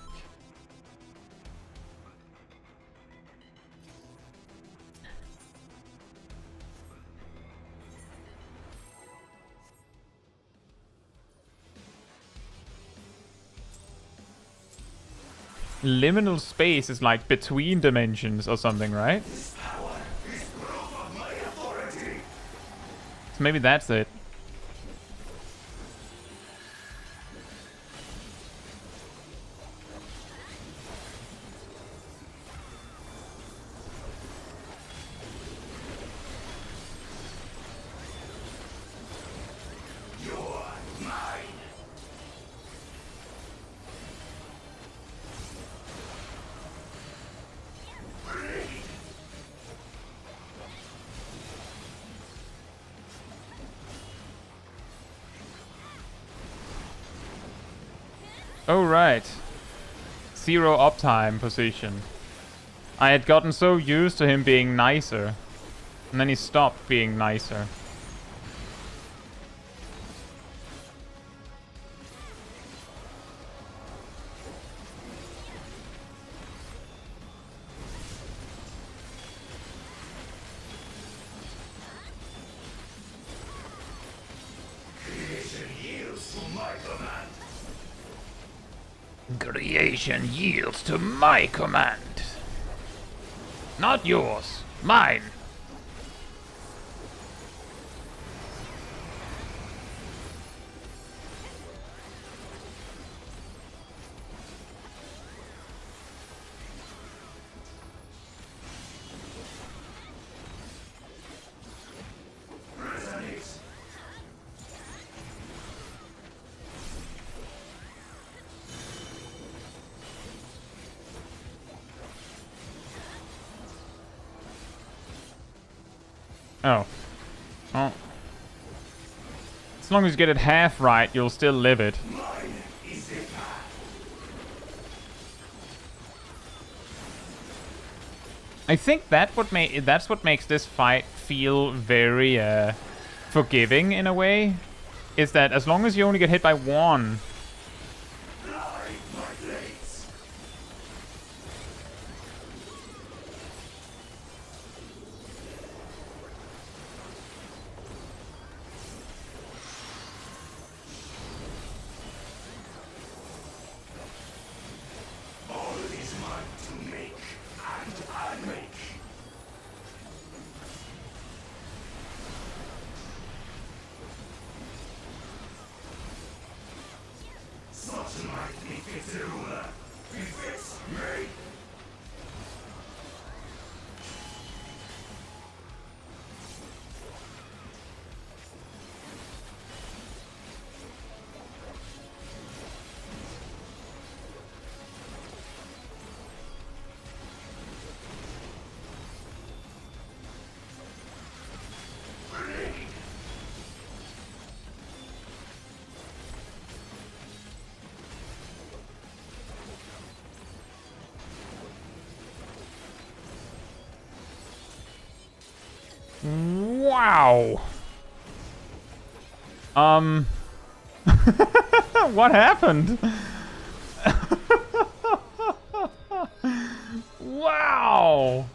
Liminal space is like between dimensions or something, right? This power is proof of my authority. So maybe that's it. You're mine. Oh, right. 0 uptime position. I had gotten so used to him being nicer. And then he stopped being nicer. Creation yields to my command. Creation yields to my command. Not yours, mine. Resonate. Oh. Oh. As long as you get it half right, you'll still live it. Mine is the path. I think that's what makes this fight feel very forgiving in a way. Is that as long as you only get hit by one, Fly my blades. All is mine to make and unmake. Such might befits a ruler. Befits me. Bleed. wow. What happened? Wow.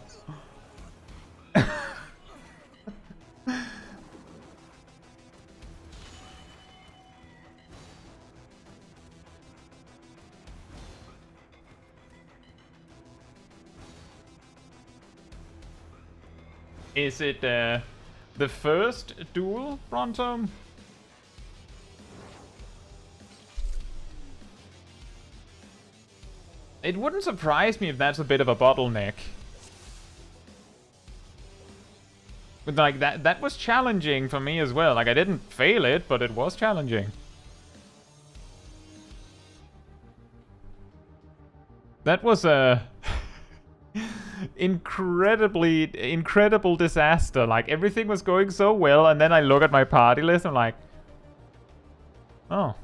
Is it the first duel, Bronto? It wouldn't surprise me if that's a bit of a bottleneck. But like that was challenging for me as well. Like I didn't fail it, but it was challenging. That was a incredible disaster. Like everything was going so well, and then I look at my party list, I'm like, oh.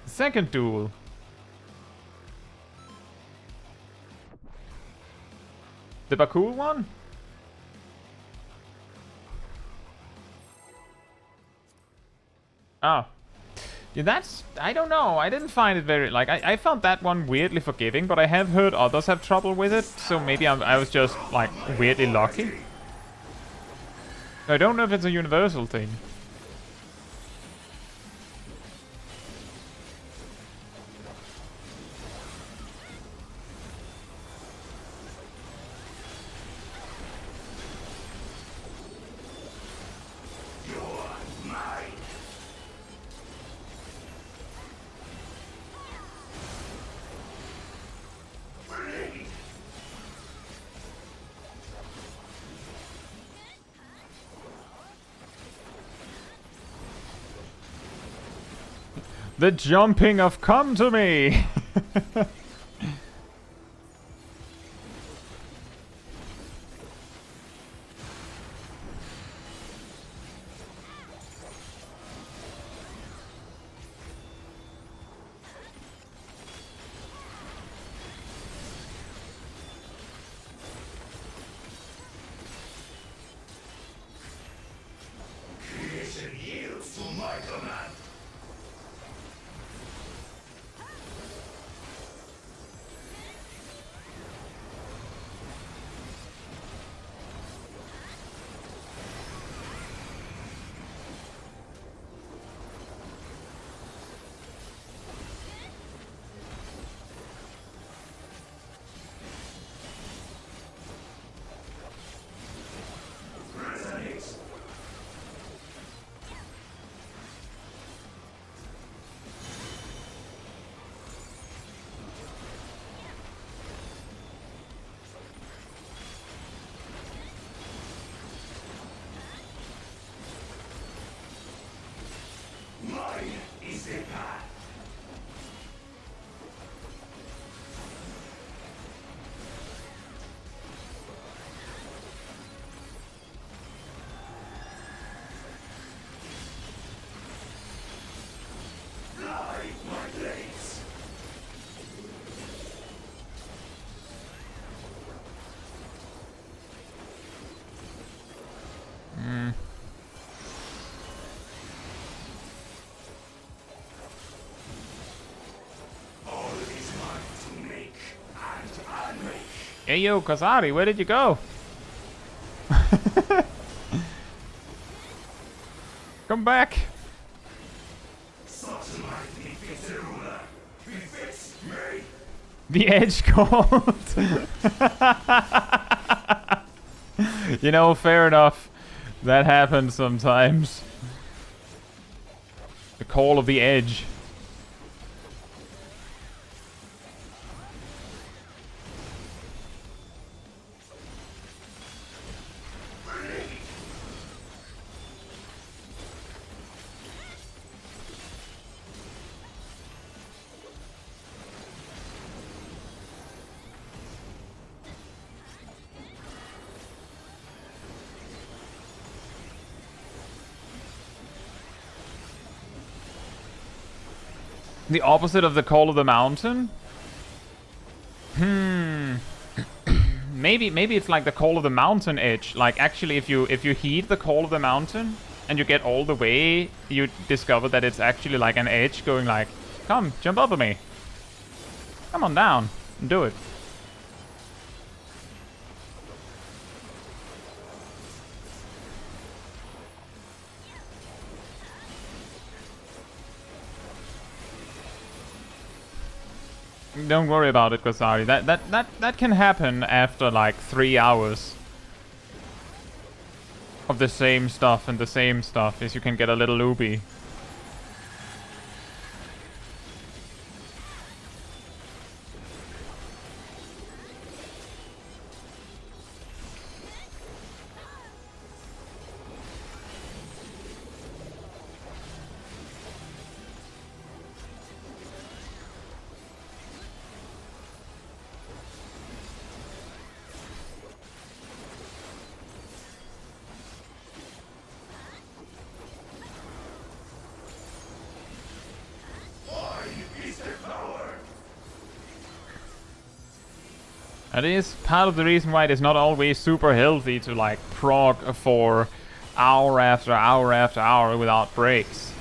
Second duel. The Bakul one? Oh. Yeah, that's... I don't know. I didn't find it very... Like, I found that one weirdly forgiving, but I have heard others have trouble with it, so maybe I was just, like, weirdly lucky. I don't know if it's a universal thing. The jumping of come to me! Hey yo, Kazari, where did you go? Come back. The edge called. You know, fair enough. That happens sometimes. The call of the edge. The opposite of the call of the mountain? Maybe it's like the call of the mountain edge. Like actually if you heed the call of the mountain and you get all the way, you discover that it's actually like an edge going like, come, jump over me. Come on down and do it. Don't worry about it, Kosari. That can happen after like 3 hours of the same stuff and the same stuff, is you can get a little loopy. That is part of the reason why it is not always super healthy to like prog for hour after hour after hour without breaks.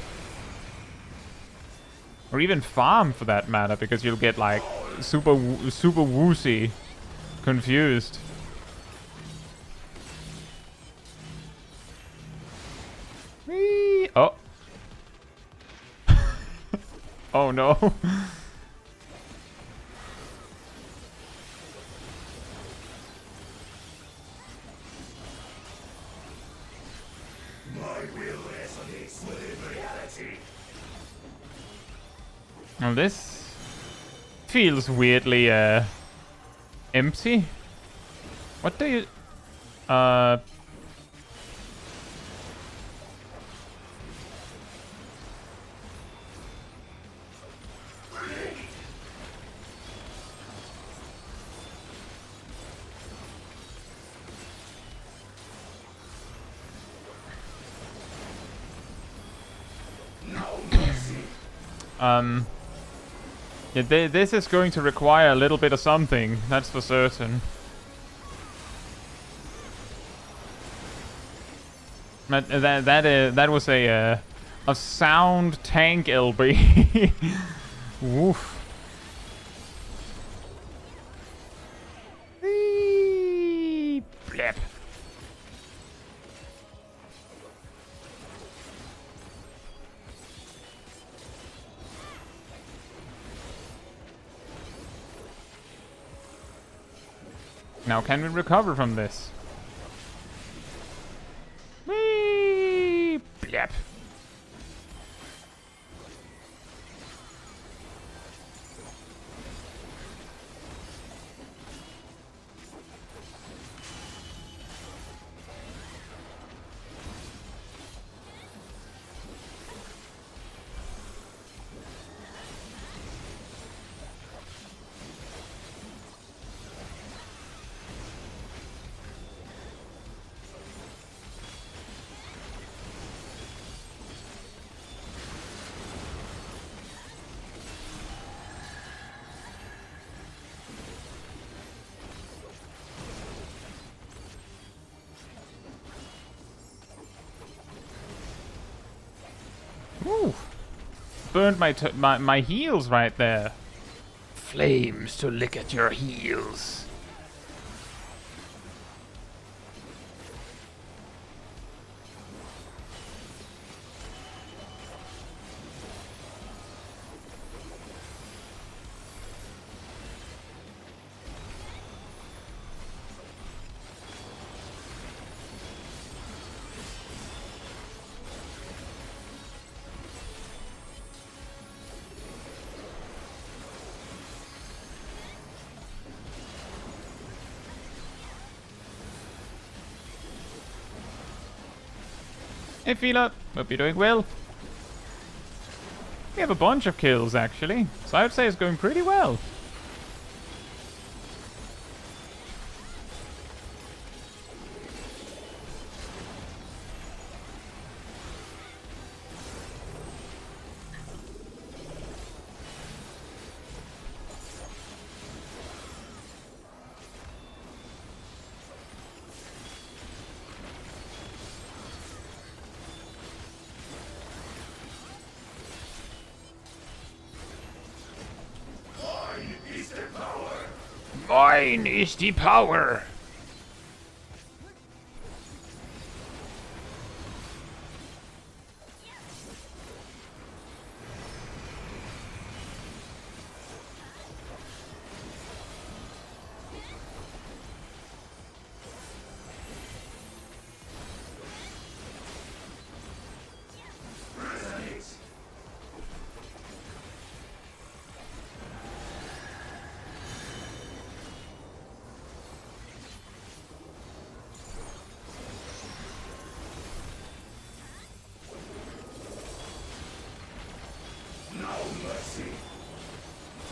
Or even farm for that matter, because you'll get like super woozy, confused. Whee! Oh. Oh no. Well, this feels weirdly empty. What do you yeah, this is going to require a little bit of something, that's for certain. That was a sound tank LB. Woof. Blep. Now can we recover from this? Whee! Blep. Ooh. Burned my heels right there. Flames to lick at your heels. Hey Fila, hope you're doing well. We have a bunch of kills actually, so I would say it's going pretty well. Mine is the power!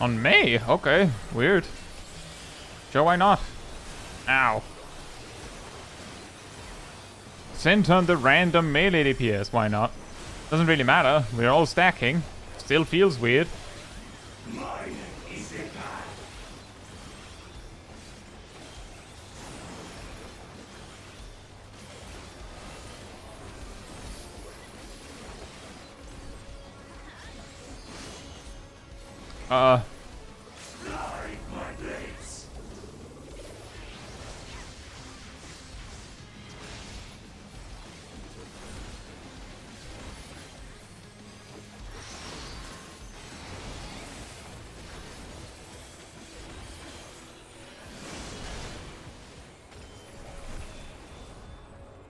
On me? Okay, weird. Sure, why not? Ow. Send on the random melee DPS, why not? Doesn't really matter, we're all stacking. Still feels weird. Mine is the path. Fly my blades.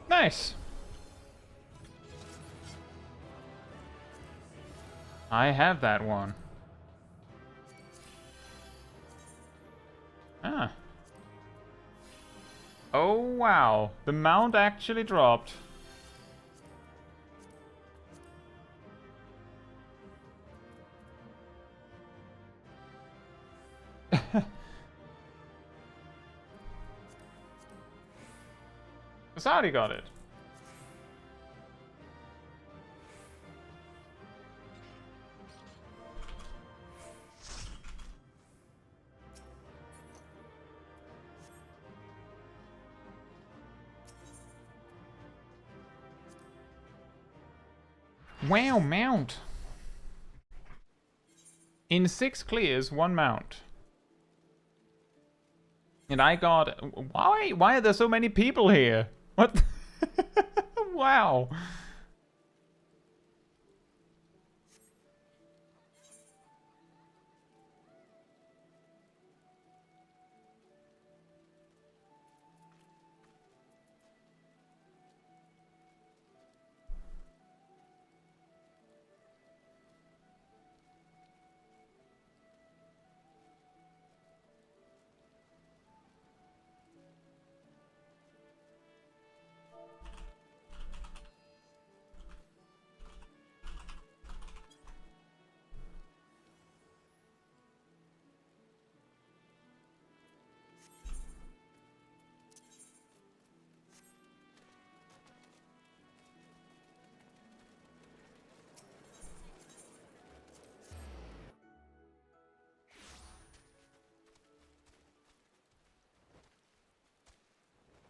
Nice. I have that one. Ah. Oh wow, the mount actually dropped. Saudi got it. Wow, mount. In 6 clears, 1 mount. And I got... Why are there so many people here? What? Wow.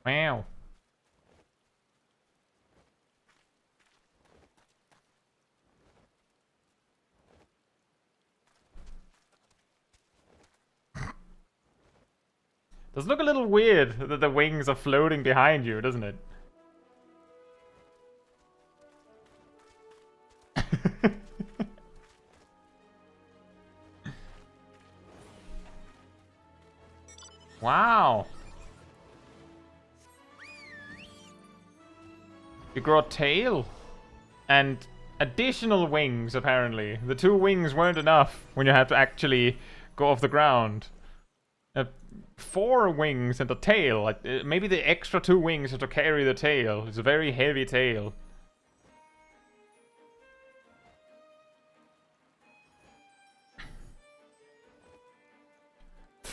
Wow. Does look a little weird that the wings are floating behind you, doesn't it? Wow. You grow a tail and additional wings, apparently. The 2 wings weren't enough when you had to actually go off the ground. 4 wings and a tail. Like, maybe the extra 2 wings are to carry the tail. It's a very heavy tail.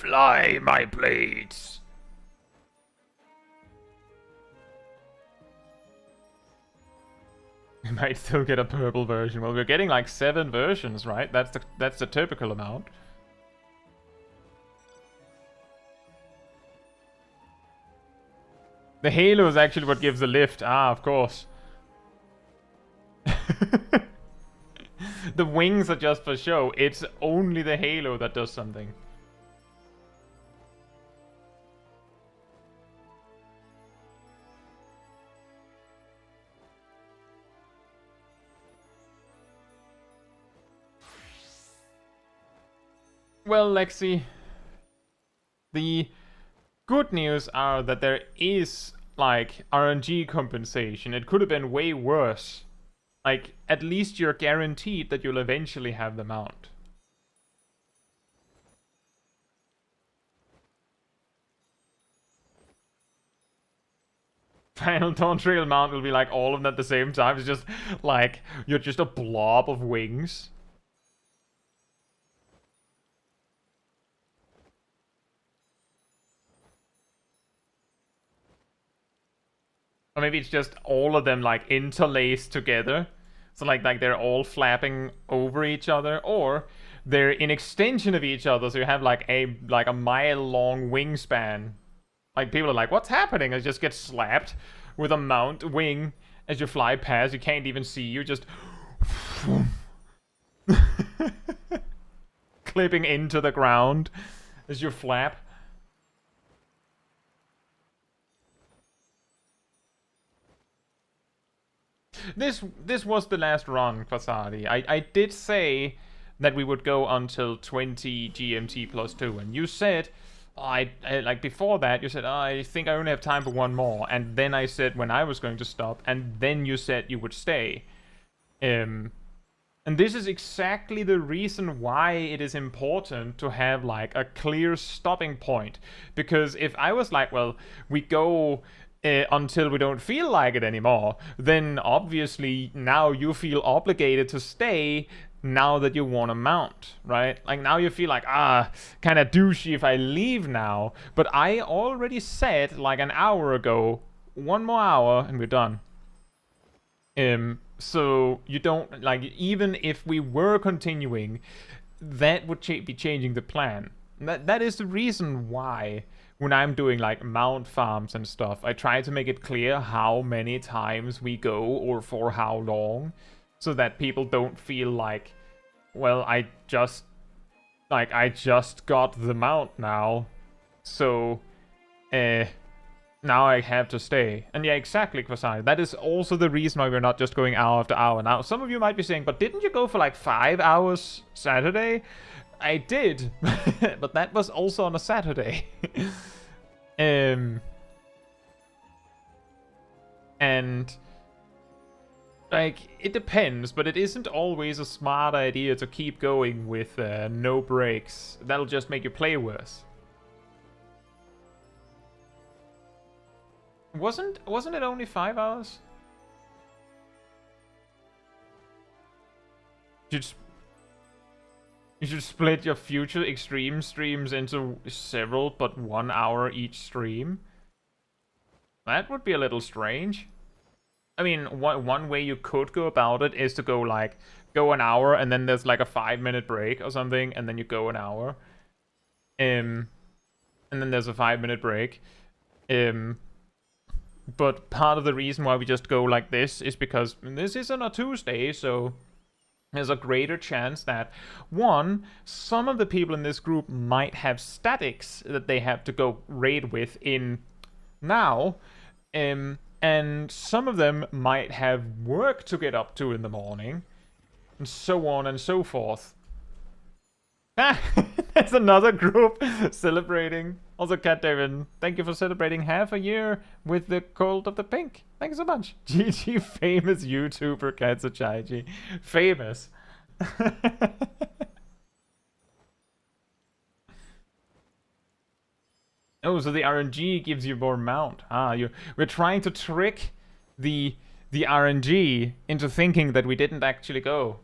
Fly, my blades! We might still get a purple version. Well, we're getting like 7 versions, right? That's the typical amount. The halo is actually what gives the lift. Ah, of course. The wings are just for show. It's only the halo that does something. Well, Lexi, the good news are that there is, like, RNG compensation. It could have been way worse. Like, at least you're guaranteed that you'll eventually have the mount. Final Dawntrail mount will be like all of them at the same time. It's just like, you're just a blob of wings. Or maybe it's just all of them like interlaced together. So like they're all flapping over each other, or they're in extension of each other, so you have like a mile-long wingspan. Like people are like, what's happening? I just get slapped with a mount wing as you fly past. You can't even see you, just clipping into the ground as you flap. This was the last run, Fasadi. I did say that we would go until 20 GMT plus 2, and you said, I like before that, you said, oh, I think I only have time for one more, and then I said when I was going to stop, and then you said you would stay. And this is exactly the reason why it is important to have like a clear stopping point, because if I was like, well, we go until we don't feel like it anymore, then obviously now you feel obligated to stay now that you want to mount, right? Like now you feel like, kind of douchey if I leave now, but I already said like an hour ago, 1 more hour and we're done. So you don't, like, even if we were continuing, that would be changing the plan. That is the reason why when I'm doing like mount farms and stuff, I try to make it clear how many times we go or for how long, so that people don't feel like, well, I just got the mount now, so now I have to stay. And yeah, exactly, Kwasai. That is also the reason why we're not just going hour after hour. Now, some of you might be saying, but didn't you go for like 5 hours Saturday? I did, but that was also on a Saturday. And like, it depends, but it isn't always a smart idea to keep going with no breaks. That'll just make you play worse. Wasn't it only 5 hours? You should split your future extreme streams into several, but 1 hour each stream. That would be a little strange. I mean, one way you could go about it is to go an hour, and then there's like a 5-minute break or something, and then you go an hour. And then there's a 5-minute break. But part of the reason why we just go like this is because this is on a Tuesday, so there's a greater chance that, one, some of the people in this group might have statics that they have to go raid with in now, and some of them might have work to get up to in the morning, and so on and so forth. There's another group celebrating. Also, Cat David, thank you for celebrating half a year with the Cult of the Pink. Thank you so much. GG, famous YouTuber Caetsu Chaiji. Famous. Oh, so the RNG gives you more mount. We're trying to trick the RNG into thinking that we didn't actually go.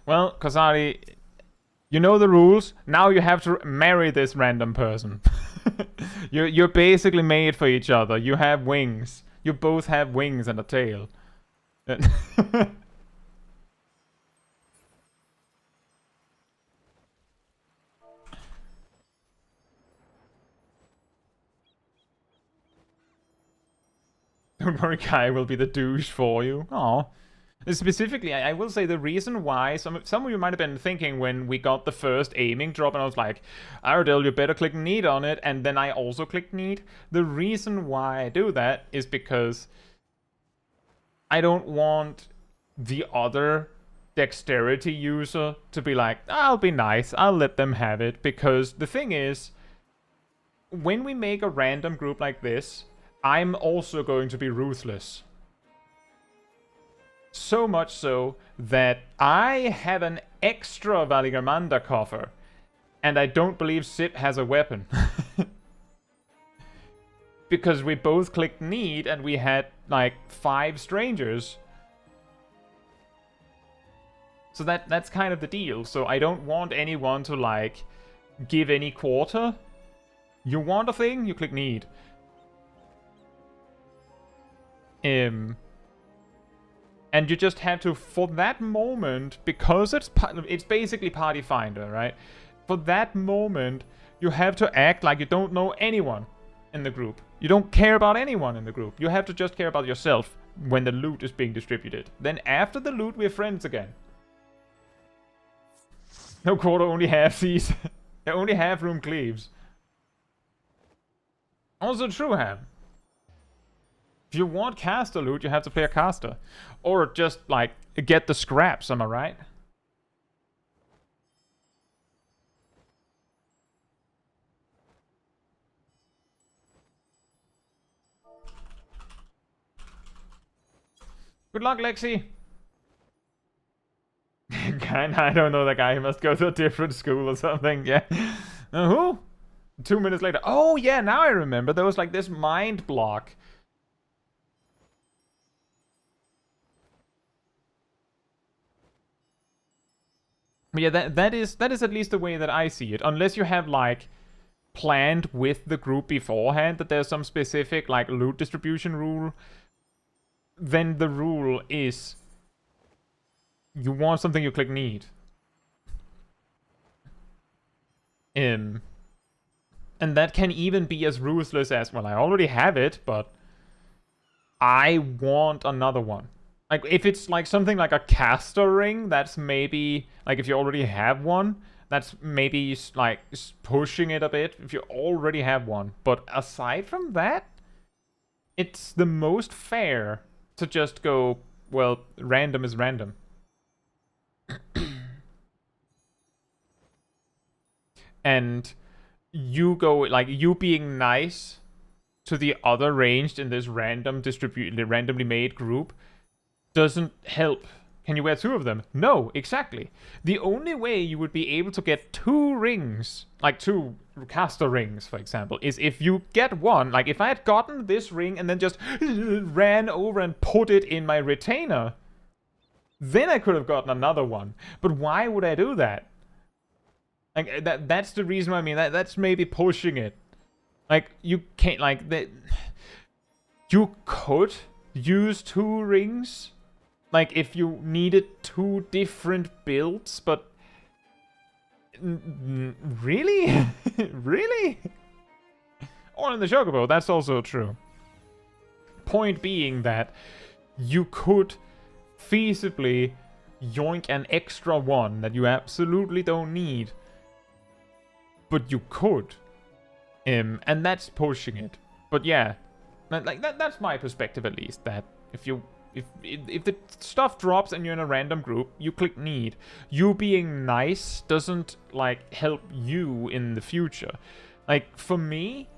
Well, Kazari, you know the rules. Now you have to marry this random person. You're basically made for each other. You have wings. You both have wings and a tail. Don't worry, Kai will be the douche for you. Aw. Specifically, I will say the reason why some of you might have been thinking when we got the first aiming drop and I was like, Aradil, you better click need on it, and then I also clicked need. The reason why I do that is because I don't want the other dexterity user to be like, I'll be nice, I'll let them have it, because the thing is, when we make a random group like this, I'm also going to be ruthless. So much so that I have an extra Valigamanda coffer, and I don't believe Sip has a weapon. Because we both clicked need and we had like 5 strangers. So that's kind of the deal. So I don't want anyone to like give any quarter. You want a thing, you click need. And you just have to, for that moment, because it's basically party finder, right? For that moment, you have to act like you don't know anyone in the group. You don't care about anyone in the group. You have to just care about yourself when the loot is being distributed. Then after the loot, we're friends again. No quarter, only half these. Only half room cleaves. Also true, Ham. If you want caster loot, you have to play a caster. Or just, like, get the scraps, am I right? Good luck, Lexi! I don't know that guy. He must go to a different school or something, yeah. Who? 2 minutes later. Oh, yeah, now I remember. There was, like, this mind block. But yeah, that is at least the way that I see it. Unless you have, like, planned with the group beforehand that there's some specific, like, loot distribution rule, then the rule is you want something, you click need. And that can even be as ruthless as, well, I already have it, but I want another one. Like, if it's, like, something like a caster ring, that's maybe, like, if you already have one, that's maybe, like, pushing it a bit, if you already have one. But aside from that, it's the most fair to just go, well, random is random. And you go, like, you being nice to the other ranged in this randomly made group doesn't help. Can you wear 2 of them? No, exactly. The only way you would be able to get 2 rings, like 2 caster rings, for example, is if you get one. Like, if I had gotten this ring and then just ran over and put it in my retainer, then I could have gotten another one. But why would I do that? Like, that's the reason why I mean, that's maybe pushing it. Like, you can't, like, you could use 2 rings. Like, if you needed 2 different builds, but... really? Really? Or in the Chocobo, that's also true. Point being that you could feasibly yoink an extra one that you absolutely don't need. But you could. And that's pushing it. But yeah, like that's my perspective at least, that if the stuff drops and you're in a random group, you click need. You being nice doesn't, like, help you in the future. Like, for me,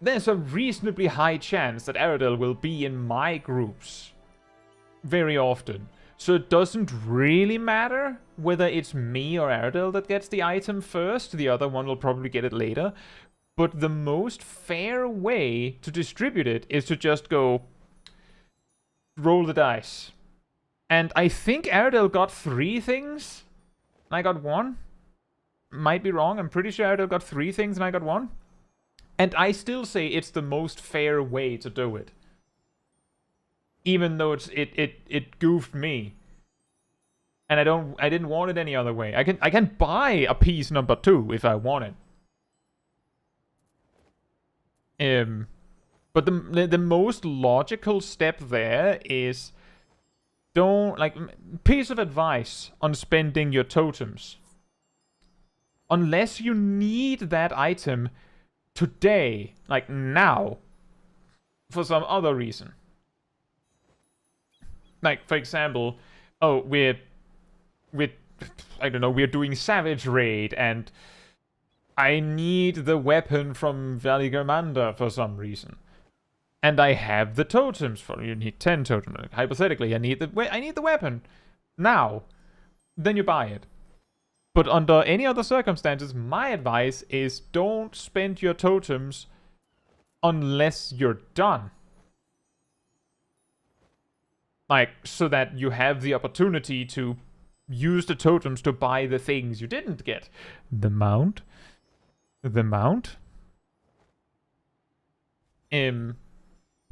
there's a reasonably high chance that Aradil will be in my groups very often. So it doesn't really matter whether it's me or Aradil that gets the item first. The other one will probably get it later. But the most fair way to distribute it is to just go roll the dice. And I think Airedale got 3 things, and I got 1. Might be wrong. I'm pretty sure Airedale got 3 things, and I got 1. And I still say it's the most fair way to do it. Even though it goofed me. And I didn't want it any other way. I can buy a piece number 2 if I want it. But the most logical step there is don't, like, piece of advice on spending your totems. Unless you need that item today, like now, for some other reason. Like, for example, oh, we're I don't know, we're doing Savage Raid, and I need the weapon from Valigermander for some reason. And I have the totems for you need 10 totems. Hypothetically, I need the weapon now. Then you buy it. But under any other circumstances, my advice is don't spend your totems unless you're done. Like, so that you have the opportunity to use the totems to buy the things you didn't get. The mount.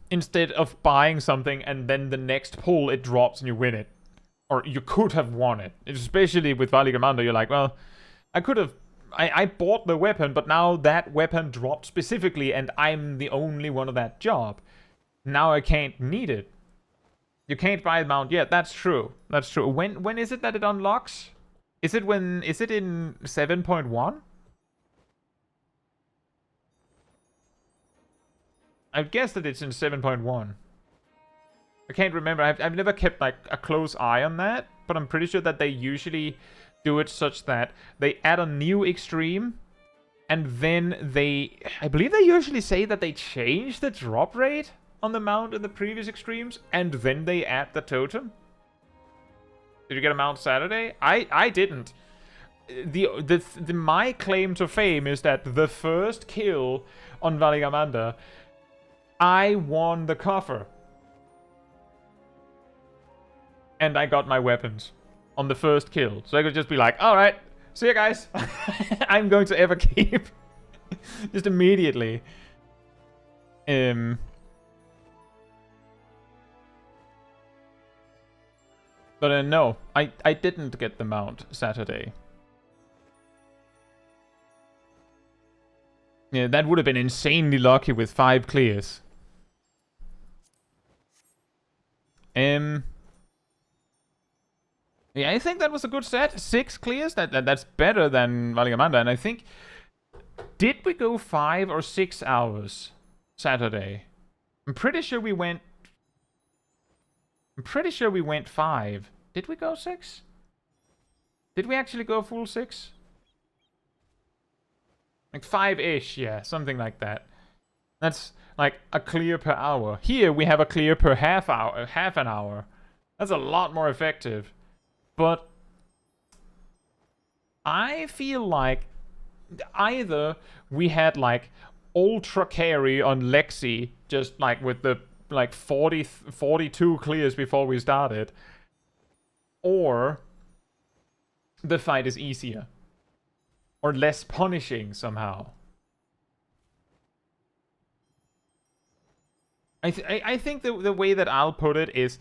Instead of buying something and then the next pull it drops and you win it. Or you could have won it. Especially with Valigermander, you're like, well, I could have... I bought the weapon, but now that weapon dropped specifically and I'm the only one of that job. Now I can't need it. You can't buy the mount yet. That's true. That's true. When is it that it unlocks? Is it in 7.1? I guess that it's in 7.1. I can't remember. I've never kept like a close eye on that, but I'm pretty sure that they usually do it such that they add a new extreme, and then I believe they usually say that they change the drop rate on the mount in the previous extremes, and then they add the totem. Did you get a mount Saturday? I didn't. My claim to fame is that the first kill on Valigermander, I won the coffer. And I got my weapons on the first kill. So I could just be like, alright, see you guys. I'm going to Everkeep. Just immediately. But no, I didn't get the mount Saturday. Yeah, that would have been insanely lucky with 5 clears. Yeah, I think that was a good set. 6 clears. That's better than Valigermander. And I think, did we go 5 or 6 hours Saturday? I'm pretty sure we went 5. Did we go 6? Did we actually go full 6? Like 5-ish, yeah, something like that. That's like a clear per hour. Here we have a clear per half an hour. That's a lot more effective. But I feel like either we had like ultra carry on Lexi, just like with the like 42 clears before we started, or the fight is easier or less punishing somehow. I think the way that I'll put it is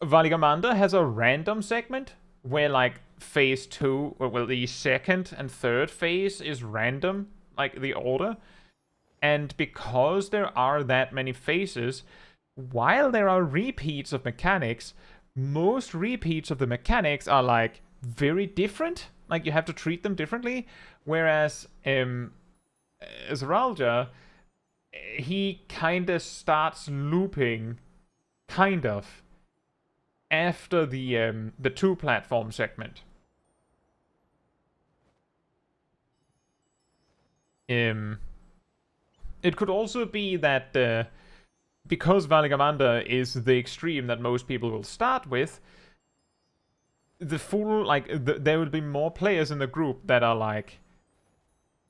Valigermander has a random segment where like phase 2, well, the second and third phase is random, like the order. And because there are that many phases, while there are repeats of mechanics, most repeats of the mechanics are like very different. Like you have to treat them differently. Whereas Esmeralda, he kind of starts looping, kind of, after the 2 platform segment. It could also be that because Valigermander is the extreme that most people will start with, the full, like, there will be more players in the group that are like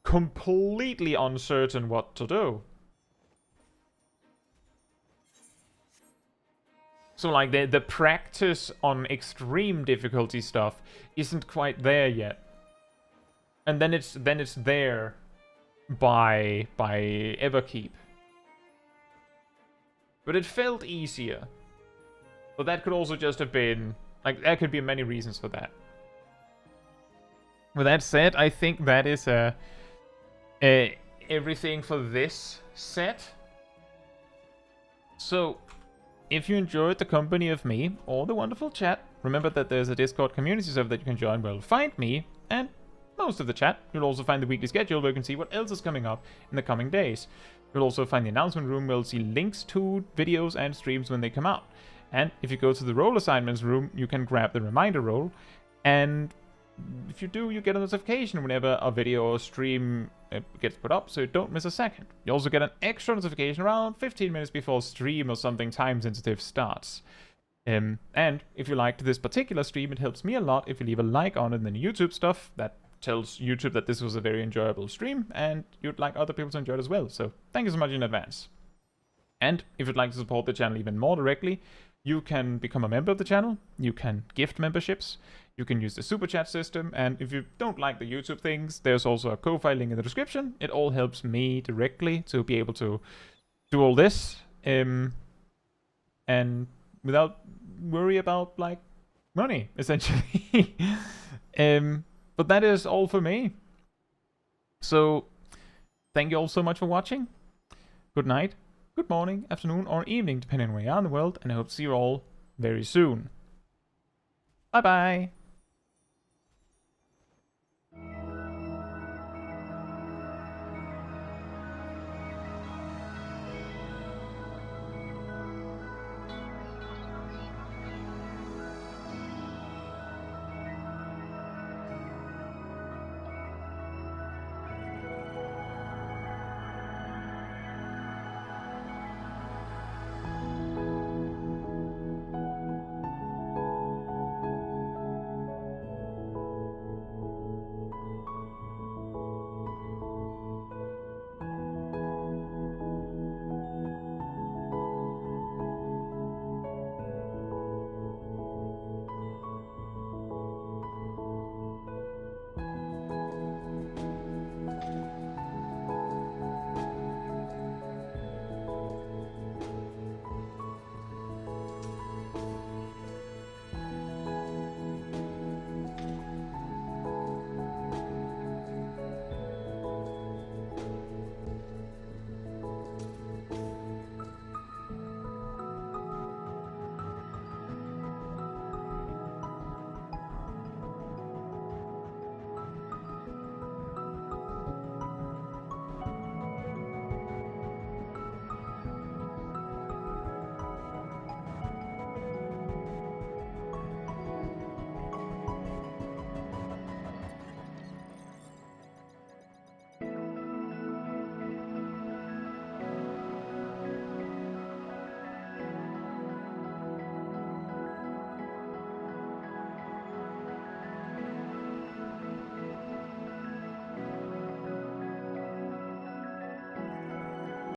completely uncertain what to do. So like the practice on extreme difficulty stuff isn't quite there yet. And then it's there by Everkeep. But it felt easier. But that could also just have been like there could be many reasons for that. With that said, I think that is everything for this set. So, if you enjoyed the company of me or the wonderful chat, remember that there's a Discord community server that you can join where you'll find me and most of the chat. You'll also find the weekly schedule where you can see what else is coming up in the coming days. You'll also find the announcement room where you'll see links to videos and streams when they come out. And if you go to the role assignments room, you can grab the reminder role, and if you do, you get a notification whenever a video or stream gets put up, so you don't miss a second. You also get an extra notification around 15 minutes before stream or something time-sensitive starts. And if you liked this particular stream, it helps me a lot if you leave a like on it in the YouTube stuff. That tells YouTube that this was a very enjoyable stream, and you'd like other people to enjoy it as well. So thank you so much in advance. And if you'd like to support the channel even more directly, you can become a member of the channel, you can gift memberships, you can use the super chat system, and if you don't like the YouTube things, there's also a Ko-Fi link in the description. It all helps me directly to be able to do all this, and without worry about, like, money, essentially. But that is all for me. So, thank you all so much for watching. Good night. Good morning, afternoon, or evening, depending on where you are in the world, and I hope to see you all very soon. Bye-bye!